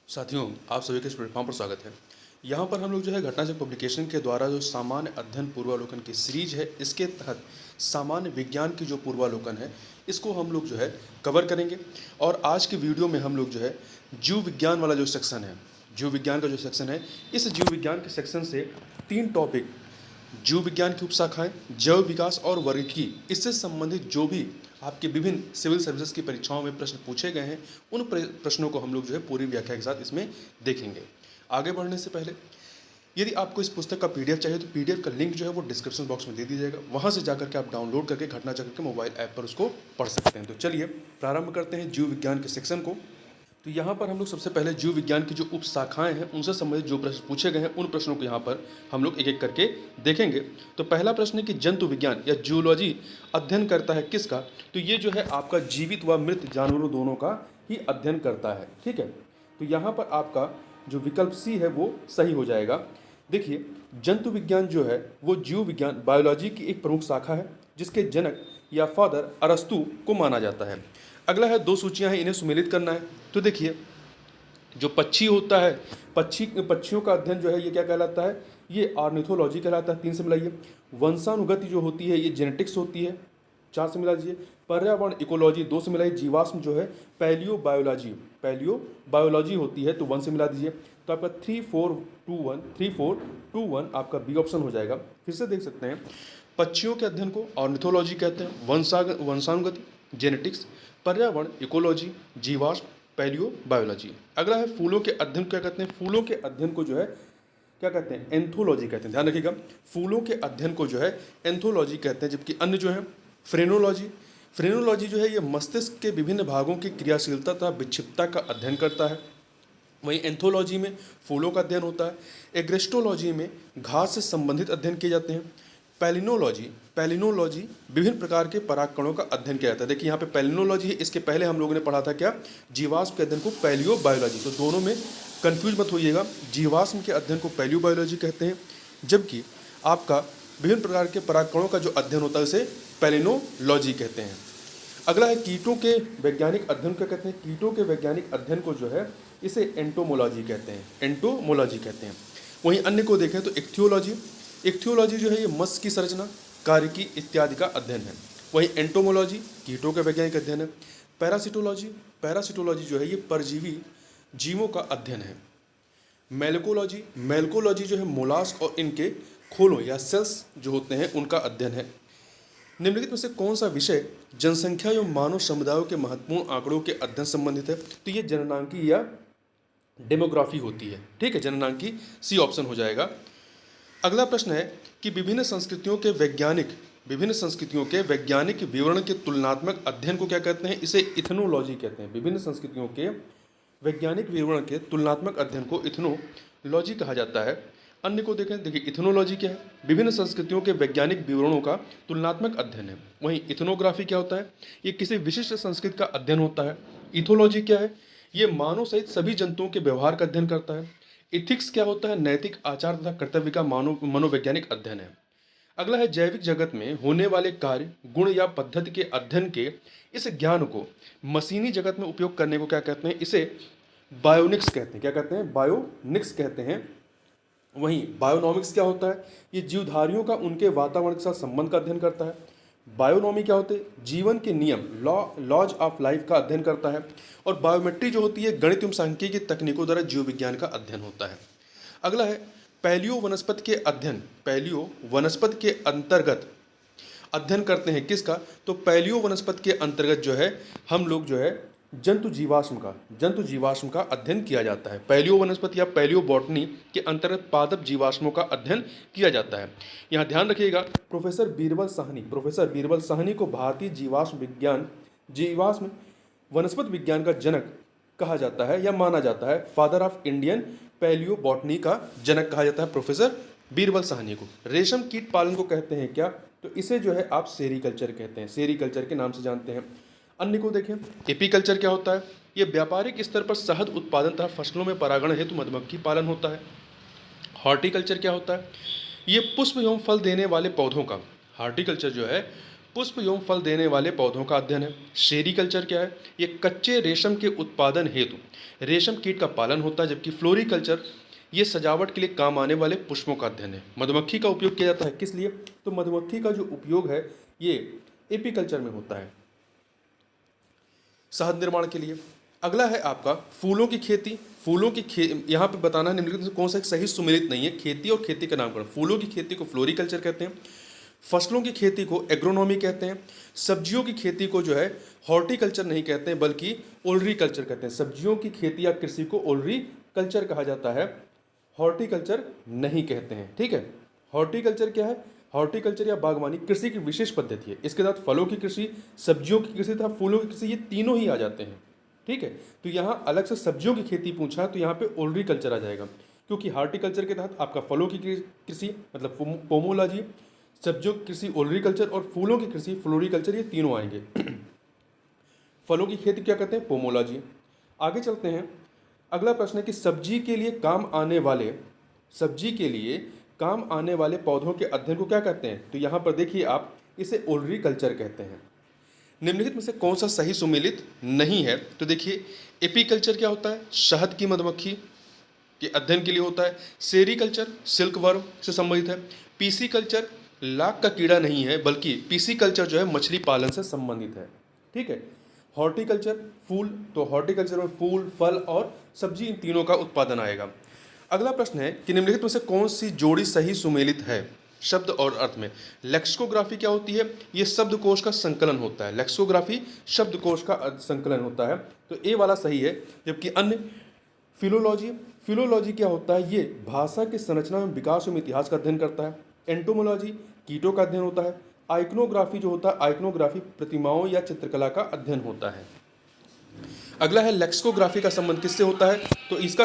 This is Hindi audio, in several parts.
साथियों, आप सभी का इस प्लेटफॉर्म पर स्वागत है। यहाँ पर हम लोग जो है घटना चक्र पब्लिकेशन के द्वारा जो सामान्य अध्ययन पूर्वावलोकन की सीरीज है, इसके तहत सामान्य विज्ञान की जो पूर्वावलोकन है, इसको हम लोग जो है कवर करेंगे। और आज की वीडियो में हम लोग जो है जीव विज्ञान वाला जो सेक्शन है, जीव विज्ञान का जो सेक्शन है, इस जीव विज्ञान के सेक्शन से 3 टॉपिक, जीव विज्ञान की उपशाखाएं, जैव विकास और वर्गीकी, इससे संबंधित जो भी आपके विभिन्न सिविल सर्विसेज की परीक्षाओं में प्रश्न पूछे गए हैं, उन प्रश्नों को हम लोग जो है पूरी व्याख्या के साथ इसमें देखेंगे। आगे बढ़ने से पहले यदि आपको इस पुस्तक का पीडीएफ चाहिए तो पीडीएफ का लिंक जो है वो डिस्क्रिप्शन बॉक्स में दे दिया जाएगा, वहाँ से जाकर के आप डाउनलोड करके घटना चक्र के मोबाइल ऐप पर उसको पढ़ सकते हैं। तो चलिए प्रारंभ करते हैं जीव विज्ञान के सेक्शन को। तो यहाँ पर हम लोग सबसे पहले जीव विज्ञान की जो उपशाखाएं हैं उनसे संबंधित जो प्रश्न पूछे गए हैं उन प्रश्नों को यहाँ पर हम लोग एक एक करके देखेंगे। तो पहला प्रश्न है कि जंतु विज्ञान या जूलॉजी अध्ययन करता है किसका? तो ये जो है आपका जीवित व मृत जानवरों दोनों का ही अध्ययन करता है। ठीक है, तो यहाँ पर आपका जो विकल्प सी है वो सही हो जाएगा। देखिए, जंतु विज्ञान जो है वो जीव विज्ञान बायोलॉजी की एक प्रमुख शाखा है जिसके जनक या फादर अरस्तु को माना जाता है। अगला है 2 सूचियां हैं, इन्हें सुमेलित करना है। तो देखिए, जो पक्षी होता है, पक्षियों का अध्ययन जो है ये क्या कहलाता है? ये ऑर्निथोलॉजी कहलाता है। 3 से मिलाइए। वंशानुगति जो होती है ये जेनेटिक्स होती है। 4 से मिला दीजिए। पर्यावरण इकोलॉजी 2 से मिलाइए। जीवाश्म जो है पैलियो बायोलॉजी होती है, तो 1 से मिला दीजिए। तो आपका 3 4 2 1 आपका बी ऑप्शन हो जाएगा। फिर से देख सकते हैं, पक्षियों के अध्ययन को ऑर्निथोलॉजी कहते हैं, वंशानुगति जेनेटिक्स, पर्यावरण इकोलॉजी, जीवाश्म पैलियो बायोलॉजी। अगला है फूलों के अध्ययन क्या कहते हैं? फूलों के अध्ययन को जो है क्या कहते हैं? एंथोलॉजी कहते हैं। ध्यान रखिएगा, फूलों के अध्ययन को जो है एंथोलॉजी कहते हैं। जबकि अन्य जो है फ्रेनोलॉजी जो है ये मस्तिष्क के विभिन्न भागों की क्रियाशीलता तथा विक्षिप्तता का अध्ययन करता है। वहीं एंथोलॉजी में फूलों का अध्ययन होता है। एग्रेस्टोलॉजी में घास से संबंधित अध्ययन किए जाते हैं। पैलिनोलॉजी विभिन्न प्रकार के परागकणों का अध्ययन किया जाता है। देखिए यहाँ पे पैलिनोलॉजी है, इसके पहले हम लोगों ने पढ़ा था क्या? जीवाश्म के अध्ययन को पैलियो बायोलॉजी। तो दोनों में कंफ्यूज मत होइएगा, जीवाश्म के अध्ययन को पैलियो बायोलॉजी कहते हैं, जबकि आपका विभिन्न प्रकार के परागकणों का जो अध्ययन होता है उसे पैलिनोलॉजी कहते हैं। अगला है कीटों के वैज्ञानिक अध्ययन क्या कहते हैं? कीटों के वैज्ञानिक अध्ययन को जो है इसे एंटोमोलॉजी कहते हैं। वहीं अन्य को देखें तो इक्थियोलॉजी जो है ये मत्स्य की संरचना, कार्यकी इत्यादि का अध्ययन है। वहीं एंटोमोलॉजी कीटों का वैज्ञानिक अध्ययन है। पैरासिटोलॉजी जो है ये परजीवी जीवों का अध्ययन है। मेलकोलॉजी जो है मोलास्क और इनके खोलों या सेल्स जो होते हैं उनका अध्ययन है। निम्नलिखित में से कौन सा विषय जनसंख्या एवं मानव समुदायों के महत्वपूर्ण आंकड़ों के अध्ययन संबंधित है? तो ये जननांकी या डेमोग्राफी होती है। ठीक है, जननांकी सी ऑप्शन हो जाएगा। अगला प्रश्न है कि विभिन्न संस्कृतियों के वैज्ञानिक विवरण के तुलनात्मक अध्ययन को क्या कहते हैं? इसे इथनोलॉजी कहते हैं। विभिन्न संस्कृतियों के वैज्ञानिक विवरण के तुलनात्मक अध्ययन को इथनोलॉजी कहा जाता है। अन्य को देखें, देखिए इथनोलॉजी क्या है? विभिन्न संस्कृतियों के वैज्ञानिक विवरणों का तुलनात्मक अध्ययन है। वहीं इथनोग्राफी क्या होता है? ये किसी विशिष्ट संस्कृति का अध्ययन होता है। इथोलॉजी क्या है? ये मानव सहित सभी जंतुओं के व्यवहार का अध्ययन करता है। इथिक्स क्या होता है? नैतिक आचार तथा कर्तव्य का मनोवैज्ञानिक अध्ययन है। अगला है जैविक जगत में होने वाले कार्य, गुण या पद्धति के अध्ययन के इस ज्ञान को मशीनी जगत में उपयोग करने को क्या कहते हैं? इसे बायोनिक्स कहते हैं। क्या कहते हैं? बायोनिक्स कहते हैं। वहीं बायोनॉमिक्स क्या होता है? ये जीवधारियों का उनके वातावरण के साथ संबंध का अध्ययन करता है। बायोनॉमी क्या होते हैं? जीवन के नियम, लॉज ऑफ लाइफ का अध्ययन करता है। और बायोमेट्री जो होती है गणित एवं सांख्यिकी की तकनीकों द्वारा जीव विज्ञान का अध्ययन होता है। अगला है पैलियो वनस्पति के अंतर्गत अध्ययन करते हैं किसका? तो पैलियो वनस्पति के अंतर्गत जो है हम लोग जो है जंतु जीवाश्म का अध्ययन किया जाता है। पैलियो वनस्पति या पैलियो बॉटनी के अंतर्गत पादप जीवाश्मों का अध्ययन किया जाता है। यहाँ ध्यान रखिएगा, प्रोफेसर बीरबल साहनी को भारतीय जीवाश्म वनस्पति विज्ञान का जनक कहा जाता है या माना जाता है। Father of Indian palaeo botany का जनक कहा जाता है प्रोफेसर बीरबल साहनी को। रेशम कीट पालन को कहते हैं क्या? तो इसे जो है आप सेरीकल्चर कहते हैं, सेरीकल्चर के नाम से जानते हैं। अन्य को देखें, एपीकल्चर क्या होता है? ये व्यापारिक स्तर पर शहद उत्पादन तथा फसलों में परागण हेतु मधुमक्खी पालन होता है। हॉर्टिकल्चर क्या होता है? ये पुष्प एवं फल देने वाले पौधों का, हॉर्टिकल्चर जो है पुष्प एवं फल देने वाले पौधों का अध्ययन है। सेरीकल्चर क्या है? ये कच्चे रेशम के उत्पादन हेतु रेशम कीट का पालन होता है, जबकि फ्लोरिकल्चर ये सजावट के लिए काम आने वाले पुष्पों का अध्ययन है। मधुमक्खी का उपयोग किया जाता है किस लिए? तो मधुमक्खी का जो उपयोग है ये एपीकल्चर में होता है, शहद निर्माण के लिए। अगला है आपका फूलों की खेती। फूलों की यहाँ पे बताना है निम्नलिखित में कौन सा एक सही सुमेलित नहीं है। खेती और खेती का नामकरण। फूलों की खेती को फ्लोरिकल्चर कहते हैं, फसलों की खेती को एग्रोनॉमी कहते हैं, सब्जियों की खेती को जो है हॉर्टिकल्चर नहीं कहते हैं बल्कि ओलरीकल्चर कहते हैं। सब्जियों की खेती या कृषि को ओलरीकल्चर कहा जाता है, हॉर्टिकल्चर नहीं कहते हैं। ठीक है, हॉर्टिकल्चर क्या है? हॉर्टिकल्चर या बागवानी कृषि की विशेष पद्धति है। इसके साथ फलों की कृषि, सब्जियों की कृषि तथा फूलों की कृषि, ये तीनों ही आ जाते हैं। ठीक है, तो यहाँ अलग से सब्जियों की खेती पूछा है तो यहाँ पे ओलरीकल्चर आ जाएगा, क्योंकि हॉर्टिकल्चर के तहत आपका फलों की कृषि मतलब पोमोलॉजी, सब्जियों की कृषि ओलरीकल्चर और फूलों की कृषि फ्लोरिकल्चर, ये तीनों आएंगे। फलों की खेती क्या कहते हैं? पोमोलॉजी। आगे चलते हैं। अगला प्रश्न है कि सब्जी के लिए काम आने वाले पौधों के अध्ययन को क्या कहते हैं? तो यहाँ पर देखिए आप, इसे ओलरीकल्चर कहते हैं। निम्नलिखित में से कौन सा सही सुमेलित नहीं है? तो देखिए, एपीकल्चर क्या होता है? शहद की मधुमक्खी के अध्ययन के लिए होता है। सेरीकल्चर सिल्क वर्म से संबंधित है। पीसीकल्चर लाख का कीड़ा नहीं है बल्कि पीसीकल्चर जो है मछली पालन से संबंधित है। ठीक है, हॉर्टिकल्चर फूल, तो हॉर्टिकल्चर में फूल, फल और सब्जी, इन तीनों का उत्पादन आएगा। अगला प्रश्न है कि निम्नलिखित में से कौन सी जोड़ी सही सुमेलित है शब्द और अर्थ में? लेक्सिकोग्राफी क्या होती है? ये शब्दकोश का संकलन होता है। लेक्सिकोग्राफी शब्दकोश का संकलन होता है, तो ए वाला सही है। जबकि अन्य फिलोलॉजी क्या होता है? ये भाषा की संरचना में विकास एवं इतिहास का अध्ययन करता है। एंटोमोलॉजी कीटों का अध्ययन होता है। आइकनोग्राफी जो होता है, आइकनोग्राफी प्रतिमाओं या चित्रकला का अध्ययन होता है। अगला है लेक्सिकोग्राफी का संबंध किससे होता है? तो इसका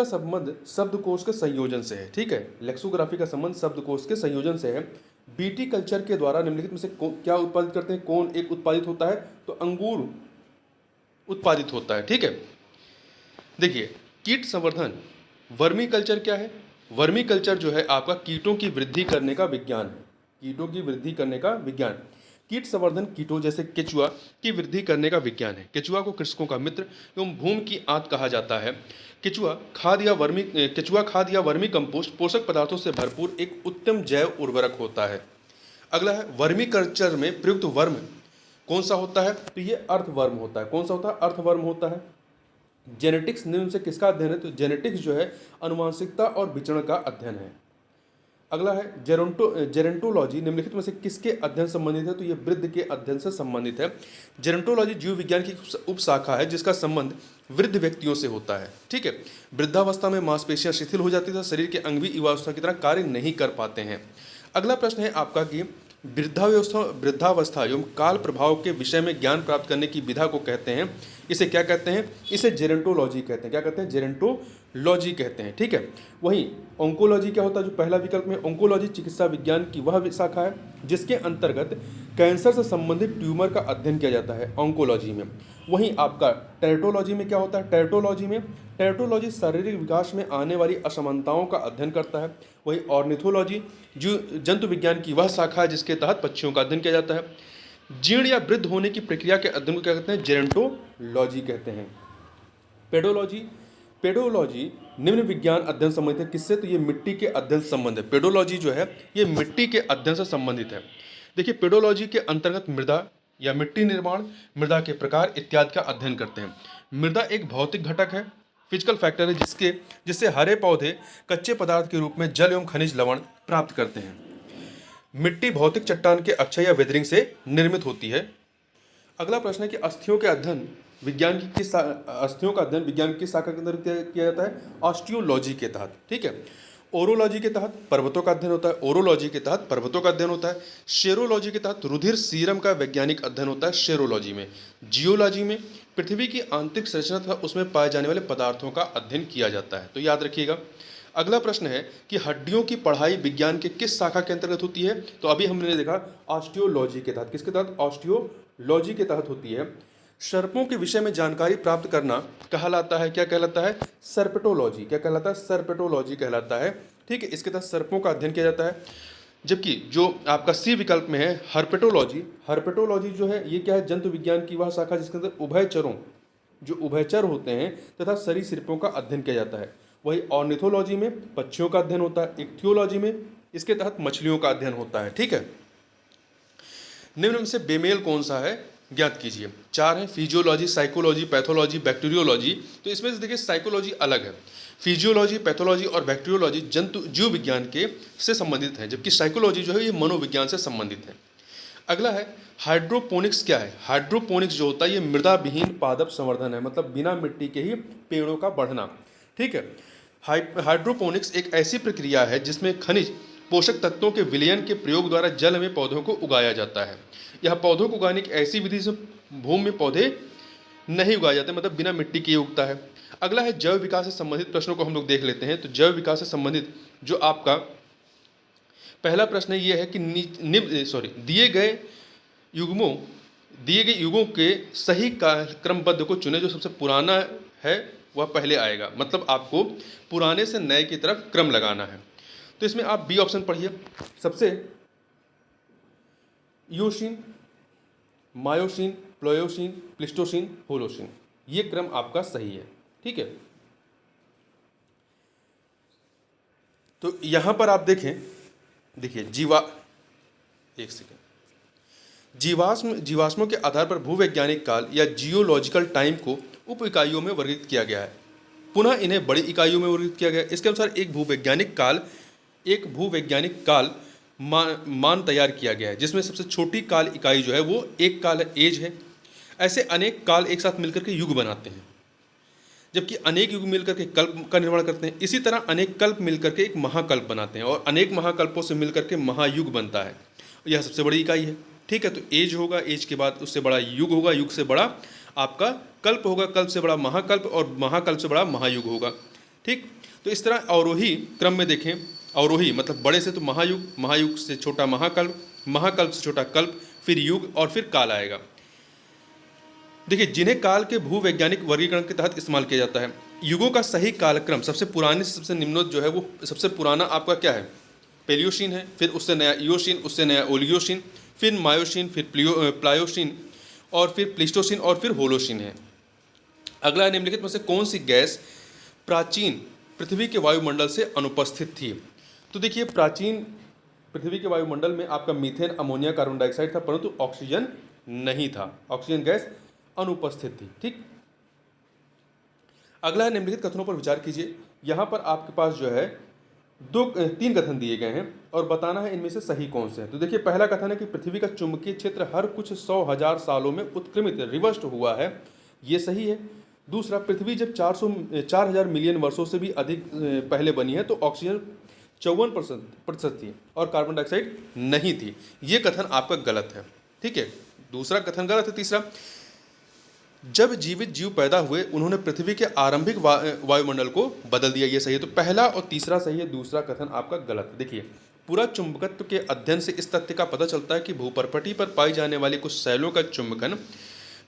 संबंध शब्दकोश के संयोजन से है। ठीक है, लेक्सिकोग्राफी का संबंध शब्दकोश के संयोजन से है। बीटी कल्चर के द्वारा निम्नलिखित में से क्या उत्पादित करते हैं? कौन एक उत्पादित होता है? तो अंगूर उत्पादित होता है। ठीक है, देखिए कीट संवर्धन, वर्मी कल्चर क्या है? वर्मी कल्चर जो है आपका कीटों की वृद्धि करने का विज्ञान है। कीटों की वृद्धि करने का विज्ञान। कीट संवर्धन कीटों जैसे केचुआ की वृद्धि करने का विज्ञान है। केचुआ को कृषकों का मित्र एवं भूमि की आंत कहा जाता है। केचुआ खाद या वर्मी कंपोस्ट पोषक पदार्थों से भरपूर एक उत्तम जैव उर्वरक होता है। अगला है वर्मी कल्चर में प्रयुक्त वर्म कौन सा होता है? तो ये अर्थवर्म होता है। कौन सा होता है? अर्थवर्म होता है। जेनेटिक्स निम्न से किसका अध्ययन है? तो जेनेटिक्स जो है अनुवांशिकता और विचरण का अध्ययन है। अगला है जेरेंटोलॉजी, निम्नलिखित में से किसके अध्ययन संबंधित है? तो ये वृद्ध के अध्ययन से संबंधित है। जेरेंटोलॉजी जीव विज्ञान की उपशाखा है जिसका संबंध वृद्ध व्यक्तियों से होता है। ठीक है, वृद्धावस्था में मांसपेशियां शिथिल हो जाती है, शरीर के अंग भी युवावस्था की तरह कार्य नहीं कर पाते हैं। अगला प्रश्न है आपका कि वृद्धावस्था एवं काल प्रभाव के विषय में ज्ञान प्राप्त करने की विधा को कहते हैं, इसे क्या कहते हैं? इसे जेरेंटोलॉजी कहते हैं। क्या कहते हैं? जेरेंटोलॉजी कहते हैं। ठीक है, वहीं ऑन्कोलॉजी क्या होता है? जो पहला विकल्प में, ऑन्कोलॉजी चिकित्सा विज्ञान की वह शाखा है जिसके अंतर्गत कैंसर से संबंधित ट्यूमर का अध्ययन किया जाता है ऑन्कोलॉजी में। वहीं आपका टेरेटोलॉजी में क्या होता है? टेरेटोलॉजी शारीरिक विकास में आने वाली असमानताओं का अध्ययन करता है। वहीं ऑर्निथोलॉजी जो जंतु विज्ञान की वह शाखा है जिसके तहत पक्षियों का अध्ययन किया जाता है। जीर्ण या वृद्ध होने की प्रक्रिया के अध्ययन को क्या कहते हैं? जेरेंटोलॉजी कहते हैं। पेडोलॉजी निम्न विज्ञान अध्ययन संबंधित है किससे? तो ये मिट्टी के अध्ययन से संबंध है। पेडोलॉजी जो है ये मिट्टी के अध्ययन से संबंधित है। देखिए, पेडोलॉजी के अंतर्गत मृदा या मिट्टी निर्माण, मृदा के प्रकार इत्यादि का अध्ययन करते हैं। मृदा एक भौतिक घटक है, फिजिकल फैक्टर है जिससे हरे पौधे कच्चे पदार्थ के रूप में जल एवं खनिज लवण प्राप्त करते हैं। मिट्टी भौतिक चट्टान के अक्षय या वेदरिंग से निर्मित होती है। अगला प्रश्न है कि अस्थियों का अध्ययन विज्ञान की किस शाखा के अंदर किया जाता है? ऑस्टियोलॉजी के तहत। ठीक है, ओरोलॉजी के तहत पर्वतों का अध्ययन होता है। शेरोलॉजी के तहत रुधिर सीरम का वैज्ञानिक अध्ययन होता है शेरोलॉजी में। जियोलॉजी में पृथ्वी की आंतरिक संरचना तथा उसमें पाए जाने वाले पदार्थों का अध्ययन किया जाता है। तो याद रखिएगा। अगला प्रश्न है कि हड्डियों की पढ़ाई विज्ञान के किस शाखा के अंतर्गत होती है? तो अभी हमने देखा ऑस्टियोलॉजी के तहत। किसके तहत? ऑस्टियोलॉजी के तहत होती है। सर्पों के विषय में जानकारी प्राप्त करना कहलाता है, क्या कहलाता है? सर्पेटोलॉजी। क्या कहलाता है? सर्पेटोलॉजी कहलाता है। ठीक है, इसके तहत सर्पों का अध्ययन किया जाता है। जबकि जो आपका सी विकल्प में है हर्पेटोलॉजी, हर्पेटोलॉजी जो है ये क्या है, जंतु विज्ञान की वह शाखा जिसके अंदर उभयचरों, जो उभयचर होते हैं तथा सरीसृपों का अध्ययन किया जाता है। वही ऑर्निथोलॉजी में पक्षियों का अध्ययन होता है। इक्थियोलॉजी में इसके तहत मछलियों का अध्ययन होता है। ठीक है, निम्न में से बेमेल कौन सा है, ज्ञात कीजिए। चार है फिजियोलॉजी, साइकोलॉजी, पैथोलॉजी, बैक्टीरियोलॉजी। तो इसमें से देखिए साइकोलॉजी अलग है, फिजियोलॉजी, पैथोलॉजी और बैक्टीरियोलॉजी जंतु जीव विज्ञान के से संबंधित है, जबकि साइकोलॉजी जो है ये मनोविज्ञान से संबंधित है। अगला है हाइड्रोपोनिक्स। क्या है हाइड्रोपोनिक्स, जो होता है ये मृदा विहीन पादप संवर्धन है, मतलब बिना मिट्टी के ही पेड़ों का बढ़ना। ठीक है, हाइड्रोपोनिक्स एक ऐसी प्रक्रिया है जिसमें खनिज पोषक तत्वों के विलयन के प्रयोग द्वारा जल में पौधों को उगाया जाता है। यह पौधों को उगाने की ऐसी विधि से भूमि में पौधे नहीं उगाए जाते, मतलब बिना मिट्टी के उगता है। अगला है जैव विकास से संबंधित प्रश्नों को हम लोग देख लेते हैं। तो जैव विकास से संबंधित जो आपका पहला प्रश्न ये है कि दिए गए युगों के सही क्रमबद्ध को चुने। जो सबसे पुराना है वह पहले आएगा, मतलब आपको पुराने से नए की तरफ क्रम लगाना है। तो इसमें आप बी ऑप्शन पढ़िए। सबसे Eocene, Miocene, Pliocene, Pleistocene, Holocene, ये क्रम आपका सही है। ठीक है, तो यहां पर आप देखिए जीवाश्मों के आधार पर भूवैज्ञानिक काल या जियोलॉजिकल टाइम को उप इकाइयों में वर्गीकृत किया गया है। पुनः इन्हें बड़ी इकाइयों में वर्गीकृत किया गया है। इसके अनुसार एक भूवैज्ञानिक काल मान तैयार किया गया है, जिसमें सबसे छोटी काल इकाई जो है वो एक काल एज है। ऐसे अनेक काल एक साथ मिलकर के युग बनाते हैं, जबकि अनेक युग मिलकर के कल्प का निर्माण करते हैं। इसी तरह अनेक कल्प मिलकर के एक महाकल्प बनाते हैं, और अनेक महाकल्पों से मिलकर के महायुग बनता है। यह सबसे बड़ी इकाई है। ठीक है, तो एज होगा, एज के बाद उससे बड़ा युग होगा, युग से बड़ा आपका कल्प होगा, कल्प से बड़ा महाकल्प, और महाकल्प से बड़ा महायुग होगा। ठीक, तो इस तरह अवरोही क्रम में देखें, अवरोही मतलब बड़े से तो महायुग, महायुग से छोटा महाकल्प, महाकल्प से छोटा कल्प, फिर युग और फिर काल आएगा। देखिए, जिन्हें काल के भूवैज्ञानिक वर्गीकरण के तहत इस्तेमाल किया जाता है। युगों का सही कालक्रम सबसे पुराने से सबसे निम्नोत जो है वो सबसे पुराना आपका क्या है, पेलियोशीन है, फिर उससे नया ईओशीन, उससे नया ओलियोशीन, फिर मायोशीन, फिर प्लायोशीन और फिर प्लिस्टोसीन और फिर होलोशीन है। अगला निम्नलिखित में से कौन सी गैस प्राचीन पृथ्वी के वायुमंडल से अनुपस्थित थी। तो देखिए, प्राचीन पृथ्वी के वायुमंडल में आपका मीथेन, अमोनिया, कार्बन डाइऑक्साइड था, परंतु ऑक्सीजन नहीं था, ऑक्सीजन गैस अनुपस्थित थी। ठीक, अगला है निम्नलिखित कथनों पर विचार कीजिए। यहाँ पर आपके पास जो है तीन कथन दिए गए हैं और बताना है इनमें से सही कौन से हैं। तो देखिए, पहला कथन है कि पृथ्वी का चुंबकीय क्षेत्र हर कुछ 100,000 सालों में उत्क्रमित रिवर्स्ड हुआ है, ये सही है। दूसरा, पृथ्वी जब 4,000 मिलियन वर्षों से भी अधिक पहले बनी है तो ऑक्सीजन 54% थी और कार्बन डाइऑक्साइड नहीं थी, ये कथन आपका गलत है। ठीक है, दूसरा कथन गलत है। तीसरा, जब जीवित जीव पैदा हुए उन्होंने पृथ्वी के आरंभिक वायुमंडल को बदल दिया, ये सही है। तो पहला और तीसरा सही है, दूसरा कथन आपका गलत है। देखिए, पूरा चुंबकत्व के अध्ययन से इस तथ्य का पता चलता है कि भूपर्पटी पर पाई जाने वाली कुछ शैलों का चुंबकन